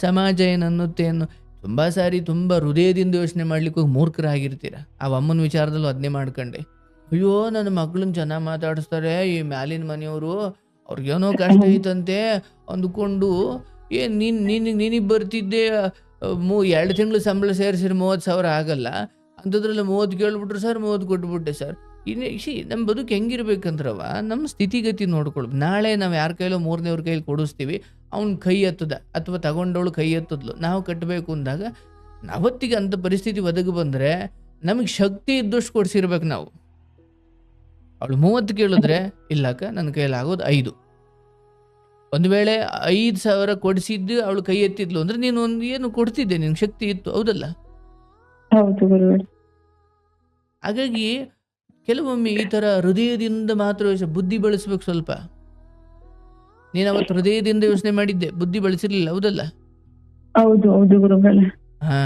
ಸಮಾಜ ಏನನ್ನುತ್ತೆ ಅನ್ನೋ ತುಂಬ ಸಾರಿ ತುಂಬ ಹೃದಯದಿಂದ ಯೋಚನೆ ಮಾಡ್ಲಿಕ್ಕೆ ಹೋಗಿ ಮೂರ್ಖರಾಗಿರ್ತೀರ. ಆ ಅಮ್ಮನ ವಿಚಾರದಲ್ಲೂ ಅದನ್ನೇ ಮಾಡ್ಕೊಂಡೆ. ಅಯ್ಯೋ, ನನ್ನ ಮಗಳನ್ನ ಚೆನ್ನಾಗಿ ಮಾತಾಡಿಸ್ತಾರೆ ಈ ಮ್ಯಾಲಿನ ಮನೆಯವರು, ಅವ್ರಿಗೇನೋ ಕಷ್ಟ ಐತಂತೆ ಅಂದ್ಕೊಂಡು, ನೀನಿಗೆ ಬರ್ತಿದ್ದೆ 2 ತಿಂಗಳು ಸಂಬಳ ಸೇರಿಸಿದ್ರೆ 30,000 ಆಗಲ್ಲ ಅಂಥದ್ರಲ್ಲಿ 30 ಕೇಳ್ಬಿಟ್ರು ಸರ್, 30 ಕೊಟ್ಬಿಟ್ಟೆ ಸರ್. ನಮ್ಮ ಬದುಕು ಹೆಂಗಿರ್ಬೇಕಂದ್ರವ, ನಮ್ಮ ಸ್ಥಿತಿಗತಿ ನೋಡ್ಕೊಳ್ಬೇಕು. ನಾಳೆ ನಾವು ಯಾರ ಕೈಲೋ 3ನೇವ್ರ ಕೈಲಿ ಕೊಡಿಸ್ತೀವಿ, ಅವ್ನ ಕೈ ಎತ್ತದ ಅಥವಾ ತಗೊಂಡವಳು ಕೈ ಎತ್ತದ್ಲು, ನಾವು ಕಟ್ಟಬೇಕು ಅಂದಾಗ ಅವತ್ತಿಗೆ ಅಂಥ ಪರಿಸ್ಥಿತಿ ಒದಗಿ ಬಂದರೆ ನಮಗೆ ಶಕ್ತಿ ಇದ್ದಷ್ಟು ಕೊಡಿಸಿರ್ಬೇಕು ನಾವು. ಅವಳು 30 ಕೇಳಿದ್ರೆ, ಇಲ್ಲಕ್ಕ ನನ್ನ ಕೈಲಾಗೋದು 5, ಒಂದು ವೇಳೆ 5,000 ಕೊಡಿಸಿದ್ದು ಅವಳು ಕೈ ಎತ್ತಿದ್ಲು ಅಂದ್ರೆ ನೀನು ಒಂದು ಏನು ಕೊಡ್ತಿದ್ದೆ, ನಿನ್ ಶಕ್ತಿ ಇತ್ತು, ಹೌದಲ್ಲ? ಹೌದು ಗುರುಗಳೇ. ಹಾಗಾಗಿ ಕೆಲವೊಮ್ಮೆ ಈ ತರ ಹೃದಯದಿಂದ ಮಾತ್ರ ಬುದ್ಧಿ ಬಳಸ್ಬೇಕು ಸ್ವಲ್ಪ. ನೀನು ಅವತ್ತು ಹೃದಯದಿಂದ ಯೋಚನೆ ಮಾಡಿದ್ದೆ, ಬುದ್ಧಿ ಬಳಸಿರ್ಲಿಲ್ಲ, ಹೌದಲ್ಲ? ಹೌದು ಹೌದು ಗುರುಗಳೇ. ಹಾ,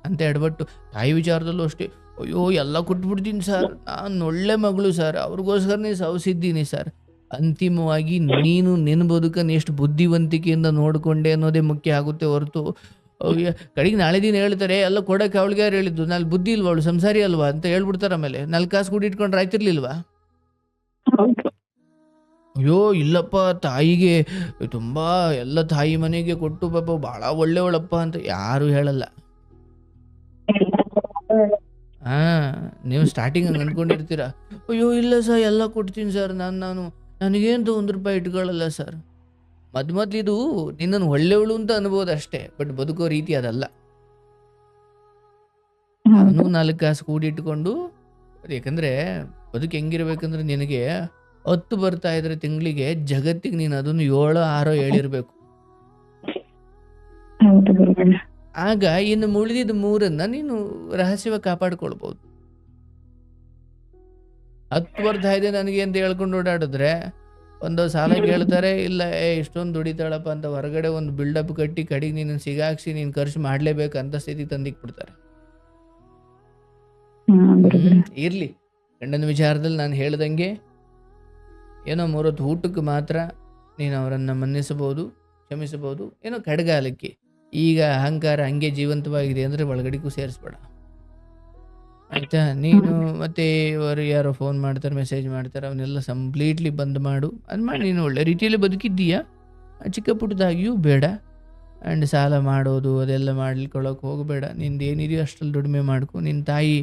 ಅಂತ ಎಡಬಟ್ಟು ತಾಯಿ ವಿಚಾರದಲ್ಲೂ ಅಷ್ಟೇ. ಅಯ್ಯೋ ಎಲ್ಲ ಕೊಟ್ಬಿಡ್ತೀನಿ ಸರ್, ನಾನು ಒಳ್ಳೆ ಮಗಳು ಸರ್, ಅವ್ರಿಗೋಸ್ಕರನೇ ಸವಸಿದ್ದೀನಿ ಸರ್. ಅಂತಿಮವಾಗಿ ನೀನು ನಿನ್ನ ಬದುಕನ್ನು ಎಷ್ಟು ಬುದ್ಧಿವಂತಿಕೆಯಿಂದ ನೋಡಿಕೊಂಡೆ ಅನ್ನೋದೇ ಮುಖ್ಯ ಆಗುತ್ತೆ ಹೊರತು ಕಡೆಗೆ ನಾಳೆ ದಿನ ಹೇಳ್ತಾರೆ ಎಲ್ಲ ಕೊಡೋಕೆ ಅವಳಿಗೆ ಯಾರು ಹೇಳಿದ್ದು, ನಾಳೆ ಬುದ್ಧಿ ಇಲ್ವಾ, ಅವಳು ಸಂಸಾರಿ ಅಲ್ವಾ ಅಂತ ಹೇಳ್ಬಿಡ್ತಾರೆ. ಆಮೇಲೆ 4 ಕಾಸು ಕೂಡ ಇಟ್ಕೊಂಡ್ರೆ ಆಯ್ತಿರ್ಲಿಲ್ವಾ? ಹೌದು. ಅಯ್ಯೋ ಇಲ್ಲಪ್ಪ, ತಾಯಿಗೆ ತುಂಬ ಎಲ್ಲ ತಾಯಿ ಮನೆಗೆ ಕೊಟ್ಟು ಪಾಪ ಭಾಳ ಒಳ್ಳೆಯವಳಪ್ಪ ಅಂತ ಯಾರು ಹೇಳಲ್ಲ. ನೀವು ಸ್ಟಾರ್ಟಿಂಗ್ ಹಂಗೆ ಅಂದ್ಕೊಂಡಿರ್ತೀರ, ಅಯ್ಯೋ ಇಲ್ಲ ಸರ್ ಎಲ್ಲ ಕೊಡ್ತೀನಿ ಸರ್, ನನಗೇನು ₹1 ಇಟ್ಕೊಳ್ಳಲ್ಲ ಸರ್. ಮೊದ್ಲಿದು ನಿನ್ನನ್ನು ಒಳ್ಳೆಯವಳು ಅಂತ ಅನ್ಬೋದು ಅಷ್ಟೇ, ಬಟ್ ಬದುಕೋ ರೀತಿ ಅದಲ್ಲ. ಅವನು 4 ಕಾಸು ಕೂಡಿಟ್ಕೊಂಡು, ಯಾಕಂದ್ರೆ ಬದುಕು ಹೆಂಗಿರ್ಬೇಕಂದ್ರೆ ನಿನಗೆ 10 ಬರ್ತಾ ಇದ್ರೆ ತಿಂಗಳಿಗೆ, ಜಗತ್ತಿಗೆ ನೀನು ಅದನ್ನು 7, 6 ಹೇಳಿರ್ಬೇಕು. ಆಗ ಇನ್ನು ಉಳಿದಿದ್ದ 3 ನೀನು ರಹಸ್ಯವಾಗಿ ಕಾಪಾಡ್ಕೊಳ್ಬಹುದು. 10 ಬರ್ತಾ ಇದೆ ನನಗೆ ಅಂತ ಹೇಳ್ಕೊಂಡು ಓಡಾಡಿದ್ರೆ ಒಂದು ಸಾಲ ಕೇಳ್ತಾರೆ, ಇಲ್ಲ ಇಷ್ಟೊಂದು ದುಡಿತಾಳಪ್ಪ ಅಂತ ಹೊರಗಡೆ ಒಂದು ಬಿಲ್ಡಪ್ ಕಟ್ಟಿ ಕಡೆಗೆ ನೀನು ಸಿಗಾಕ್ಸಿ ನೀನು ಖರ್ಚು ಮಾಡಲೇಬೇಕಂತ ಸ್ಥಿತಿ ತಂದಿಕ್ಬಿಡ್ತಾರೆ. ಇರ್ಲಿ, ಗಂಡನ ವಿಚಾರದಲ್ಲಿ ನಾನು ಹೇಳ್ದಂಗೆ ಏನೋ 3 ಹೊತ್ತು ಊಟಕ್ಕೆ ಮಾತ್ರ ನೀನು ಅವರನ್ನು ಮನ್ನಿಸಬಹುದು, ಕ್ಷಮಿಸಬಹುದು. ಏನೋ ಕಡೆಗಾಲಕ್ಕೆ ಈಗ ಅಹಂಕಾರ ಹಂಗೆ ಜೀವಂತವಾಗಿದೆ ಅಂದರೆ ಒಳಗಡೆಗೂ ಸೇರಿಸ್ಬೇಡ, ಆಯಿತಾ? ನೀನು ಮತ್ತೆ ಅವರು ಯಾರೋ ಫೋನ್ ಮಾಡ್ತಾರೆ, ಮೆಸೇಜ್ ಮಾಡ್ತಾರೆ, ಅವನ್ನೆಲ್ಲ ಕಂಪ್ಲೀಟ್ಲಿ ಬಂದ್ ಮಾಡು. ಅದು ಮಾಡಿ ನೀನು ಒಳ್ಳೆ ರೀತಿಯಲ್ಲಿ ಬದುಕಿದ್ದೀಯಾ, ಚಿಕ್ಕ ಪುಟ್ಟದಾಗಿಯೂ ಬೇಡ. ಆ್ಯಂಡ್ ಸಾಲ ಮಾಡೋದು ಅದೆಲ್ಲ ಮಾಡ್ಲಿಕ್ಕೊಳ್ಳೋಕೆ ಹೋಗಬೇಡ. ನಿಂದು ಏನಿದೆಯೋ ಅಷ್ಟರಲ್ಲಿ ದುಡಿಮೆ ಮಾಡ್ಕೊ. ನಿನ್ನ ತಾಯಿ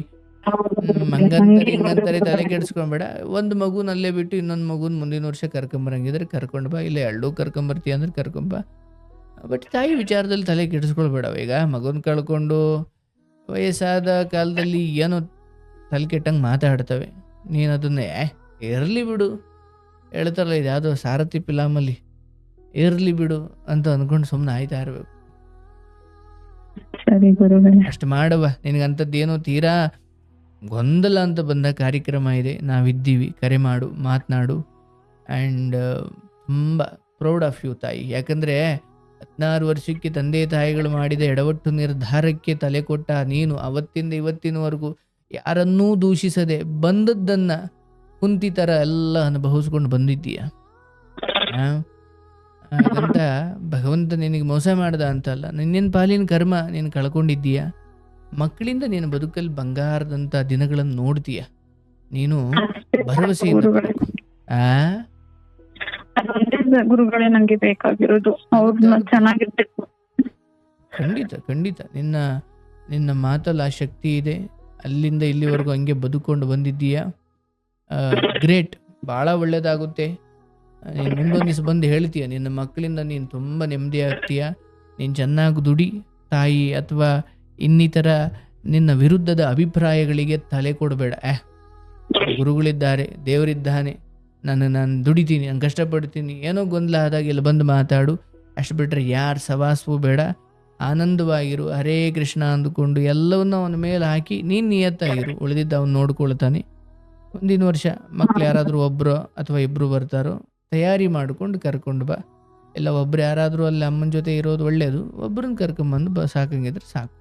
ಹಂಗಂತಾರೆ ಹಿಂಗಂತಾರೆ ತಲೆ ಕೆಡಿಸ್ಕೊಬೇಡ. ಒಂದು ಮಗುನಲ್ಲೇ ಬಿಟ್ಟು ಇನ್ನೊಂದು ಮಗುನ ಮುಂದಿನ ವರ್ಷ ಕರ್ಕೊಂಬರಂಗಿದ್ರೆ ಕರ್ಕೊಂಡು ಬಾ, ಇಲ್ಲ 2 ಕರ್ಕೊಂಬರ್ತೀಯ ಅಂದ್ರೆ ಕರ್ಕೊಂಬ. ಬಟ್ ತಾಯಿ ವಿಚಾರದಲ್ಲಿ ತಲೆ ಕೆಡಿಸ್ಕೊಳ್ಬೇಡ. ಈಗ ಮಗುನ ಕಳ್ಕೊಂಡು ವಯಸ್ಸಾದ ಕಾಲದಲ್ಲಿ ಏನೋ ತಲೆ ಕೆಟ್ಟಂಗೆ ಮಾತಾಡ್ತವೆ, ನೀನು ಅದನ್ನೇ ಇರಲಿ ಬಿಡು, ಹೇಳ್ತಾರಲ್ಲ ಇದು ಯಾವುದೋ ಸಾರಥಿ ಫಿಲಾಮಲ್ಲಿ, ಇರಲಿ ಬಿಡು ಅಂತ ಅಂದ್ಕೊಂಡು ಸುಮ್ಮನೆ ಆಯ್ತಾ ಇರಬೇಕು. ಅಷ್ಟು ಮಾಡವ. ನಿನಗಂಥದ್ದೇನೋ ತೀರಾ ಗೊಂದಲ ಅಂತ ಬಂದ ಕಾರ್ಯಕ್ರಮ ಇದೆ, ನಾವಿದ್ದೀವಿ, ಕರೆ ಮಾಡು, ಮಾತನಾಡು. ಆ್ಯಂಡ್ ತುಂಬ ಪ್ರೌಡ್ ಆಫ್ ಯು ತಾಯಿ. ಯಾಕಂದರೆ 16 ವರ್ಷಕ್ಕೆ ತಂದೆ ತಾಯಿಗಳು ಮಾಡಿದ ಎಡವಟ್ಟು ನಿರ್ಧಾರಕ್ಕೆ ತಲೆ ಕೊಟ್ಟ ನೀನು ಅವತ್ತಿಂದ ಇವತ್ತಿನವರೆಗೂ ಯಾರನ್ನೂ ದೂಷಿಸದೆ ಬಂದದ್ದನ್ನು ಕುಂತಿ ಥರ ಎಲ್ಲ ಅನುಭವಿಸ್ಕೊಂಡು ಬಂದಿದ್ದೀಯ. ಹಾಗಂತ ಭಗವಂತ ನಿನಗೆ ಮೋಸ ಮಾಡ್ದ ಅಂತಲ್ಲ, ನಿನ್ನ ಪಾಲಿನ ಕರ್ಮ ನೀನು ಕಳ್ಕೊಂಡಿದ್ದೀಯ. ಮಕ್ಕಳಿಂದ ನೀನು ಬದುಕಲ್ಲಿ ಬಂಗಾರದಂಥ ದಿನಗಳನ್ನು ನೋಡ್ತೀಯ. ನೀನು ಭರವಸೆಯಿಂದ ಬದುಕು. ಗುರುಗಳೇ ನಂಗೆ ಬೇಕಾಗಿರೋದು ಅವ್ರನ್ನ ಚೆನ್ನಾಗಿರ್ಬೇಕು. ಖಂಡಿತ ಖಂಡಿತ ನಿನ್ನ ಮಾತಲ್ಲಿ ಆ ಶಕ್ತಿ ಇದೆ. ಅಲ್ಲಿಂದ ಇಲ್ಲಿವರೆಗೂ ಹಂಗೆ ಬದುಕೊಂಡು ಬಂದಿದ್ದೀಯ. ಗ್ರೇಟ್, ಭಾಳ ಒಳ್ಳೇದಾಗುತ್ತೆ. ನೀನು ಮುಂದೊಂದು ದಿವಸ ಬಂದು ಹೇಳ್ತೀಯ, ನಿನ್ನ ಮಕ್ಕಳಿಂದ ನೀನು ತುಂಬ ನೆಮ್ಮದಿ ಆಗ್ತೀಯ. ನೀನು ಚೆನ್ನಾಗಿ ದುಡಿ. ತಾಯಿ ಅಥವಾ ಇನ್ನಿತರ ನಿನ್ನ ವಿರುದ್ಧದ ಅಭಿಪ್ರಾಯಗಳಿಗೆ ತಲೆ ಕೊಡಬೇಡ. ಗುರುಗಳಿದ್ದಾರೆ, ದೇವರಿದ್ದಾನೆ, ನಾನು ದುಡಿತೀನಿ, ನಾನು ಕಷ್ಟಪಡ್ತೀನಿ, ಏನೋ ಗೊಂದಲ ಆದಾಗ ಇಲ್ಲಿ ಬಂದು ಮಾತಾಡು. ಅಷ್ಟು ಬಿಟ್ಟರೆ ಯಾರ ಸವಾಸವೂ ಬೇಡ. ಆನಂದವಾಗಿರು, ಹರೇ ಕೃಷ್ಣ ಅಂದುಕೊಂಡು ಎಲ್ಲವನ್ನೂ ಅವನ ಮೇಲೆ ಹಾಕಿ ನೀನು ನಿಯತ್ತಾಗಿರು. ಉಳಿದಿದ್ದು ಅವನು ನೋಡ್ಕೊಳ್ತಾನೆ. ಮುಂದಿನ ವರ್ಷ ಮಕ್ಳು ಯಾರಾದರೂ ಒಬ್ಬರು ಅಥವಾ ಇಬ್ಬರು ಬರ್ತಾರೋ ತಯಾರಿ ಮಾಡಿಕೊಂಡು ಕರ್ಕೊಂಡು ಬಾ. ಇಲ್ಲ ಒಬ್ರು ಯಾರಾದರೂ ಅಲ್ಲಿ ಅಮ್ಮನ ಜೊತೆ ಇರೋದು ಒಳ್ಳೆಯದು, ಒಬ್ಬರನ್ನ ಕರ್ಕೊಂಬಂದು ಸಾಕಂಗಿದ್ರೆ ಸಾಕು.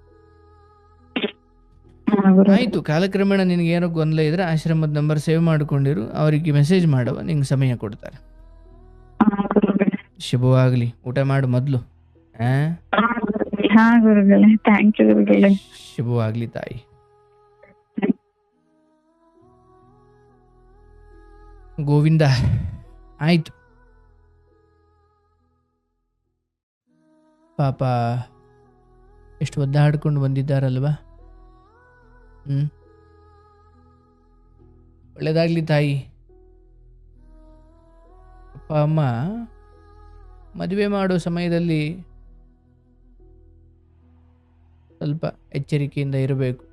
ಆಯಿತು. ಕಾಲಕ್ರಮೇಣ ನಿನಗೆ ಏನೋ ಗೊಂದಲ ಇದ್ರೆ ಆಶ್ರಮದ ನಂಬರ್ ಸೇವ್ ಮಾಡ್ಕೊಂಡಿರು, ಅವರಿಗೆ ಮೆಸೇಜ್ ಮಾಡುವ, ನಿಂಗೆ ಸಮಯ ಕೊಡ್ತಾರೆ. ಶುಭವಾಗಲಿ. ಊಟ ಮಾಡು ಮೊದಲು. ಶುಭವಾಗಲಿ ತಾಯಿ. ಗೋವಿಂದ. ಆಯಿತು ಪಾಪ, ಎಷ್ಟು ಒದ್ದಾಡ್ಕೊಂಡು ಬಂದಿದ್ದಾರಲ್ವಾ. ಒಳ್ಳೆಯದಾಗಲಿ ತಾಯಿ. ಅಪ್ಪ ಅಮ್ಮ ಮದುವೆ ಮಾಡೋ ಸಮಯದಲ್ಲಿ ಸ್ವಲ್ಪ ಎಚ್ಚರಿಕೆಯಿಂದ ಇರಬೇಕು.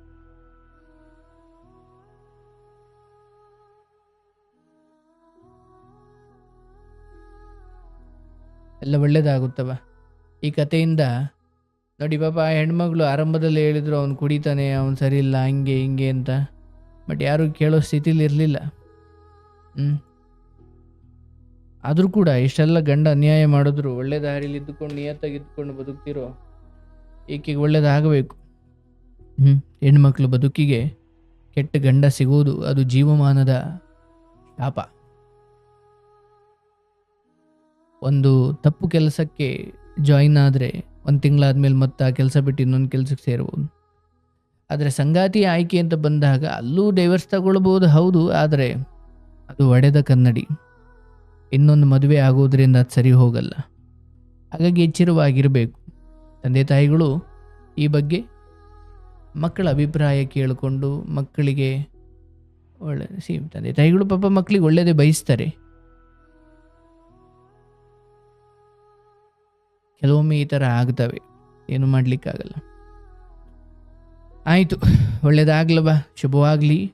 ಎಲ್ಲ ಒಳ್ಳೇದಾಗುತ್ತವ. ಈ ಕಥೆಯಿಂದ ನೋಡಿ ಪಾಪ ಆ ಹೆಣ್ಮಗಳು ಆರಂಭದಲ್ಲಿ ಹೇಳಿದ್ರು ಅವ್ನು ಕುಡಿತಾನೆ, ಅವ್ನು ಸರಿ ಇಲ್ಲ, ಹಂಗೆ ಹಿಂಗೆ ಅಂತ. ಬಟ್ ಯಾರೂ ಕೇಳೋ ಸ್ಥಿತಿಲಿ ಇರಲಿಲ್ಲ. ಆದರೂ ಕೂಡ ಇಷ್ಟೆಲ್ಲ ಗಂಡ ಅನ್ಯಾಯ ಮಾಡಿದ್ರು ಒಳ್ಳೆ ದಾರಿಲಿ ಇದ್ದುಕೊಂಡು ನಿಯತ್ತಾಗಿ ಇದ್ದುಕೊಂಡು ಬದುಕ್ತಿರೋ ಈಕೆಗೆ ಒಳ್ಳೇದಾಗಬೇಕು. ಹೆಣ್ಮಕ್ಳು ಬದುಕಿಗೆ ಕೆಟ್ಟ ಗಂಡ ಸಿಗೋದು ಅದು ಜೀವಮಾನದ ಶಾಪ. ಒಂದು ತಪ್ಪು ಕೆಲಸಕ್ಕೆ ಜಾಯಿನ್ ಆದರೆ 1 ತಿಂಗಳಾದ್ಮೇಲೆ ಮತ್ತೆ ಆ ಕೆಲಸ ಬಿಟ್ಟು ಇನ್ನೊಂದು ಕೆಲಸಕ್ಕೆ ಸೇರ್ಬೋದು. ಆದರೆ ಸಂಗಾತಿ ಆಯ್ಕೆ ಅಂತ ಬಂದಾಗ ಅಲ್ಲೂ ಡೈವರ್ಸ್ ತಗೊಳ್ಬೋದು, ಹೌದು. ಆದರೆ ಅದು ಒಡೆದ ಕನ್ನಡಿ. ಇನ್ನೊಂದು ಮದುವೆ ಆಗೋದ್ರಿಂದ ಅದು ಸರಿ ಹೋಗಲ್ಲ. ಹಾಗಾಗಿ ಎಚ್ಚರವಾಗಿರಬೇಕು. ತಂದೆ ತಾಯಿಗಳು ಈ ಬಗ್ಗೆ ಮಕ್ಕಳ ಅಭಿಪ್ರಾಯ ಕೇಳಿಕೊಂಡು ಮಕ್ಕಳಿಗೆ ತಂದೆ ತಾಯಿಗಳು ಪಾಪ ಮಕ್ಕಳಿಗೆ ಒಳ್ಳೆಯದೇ ಬಯಸ್ತಾರೆ. ಕೆಲವೊಮ್ಮೆ ಈ ಥರ ಆಗ್ತವೆ, ಏನು ಮಾಡಲಿಕ್ಕಾಗಲ್ಲ. ಆಯಿತು, ಒಳ್ಳೇದಾಗ್ಲವ, ಶುಭವಾಗಲಿ.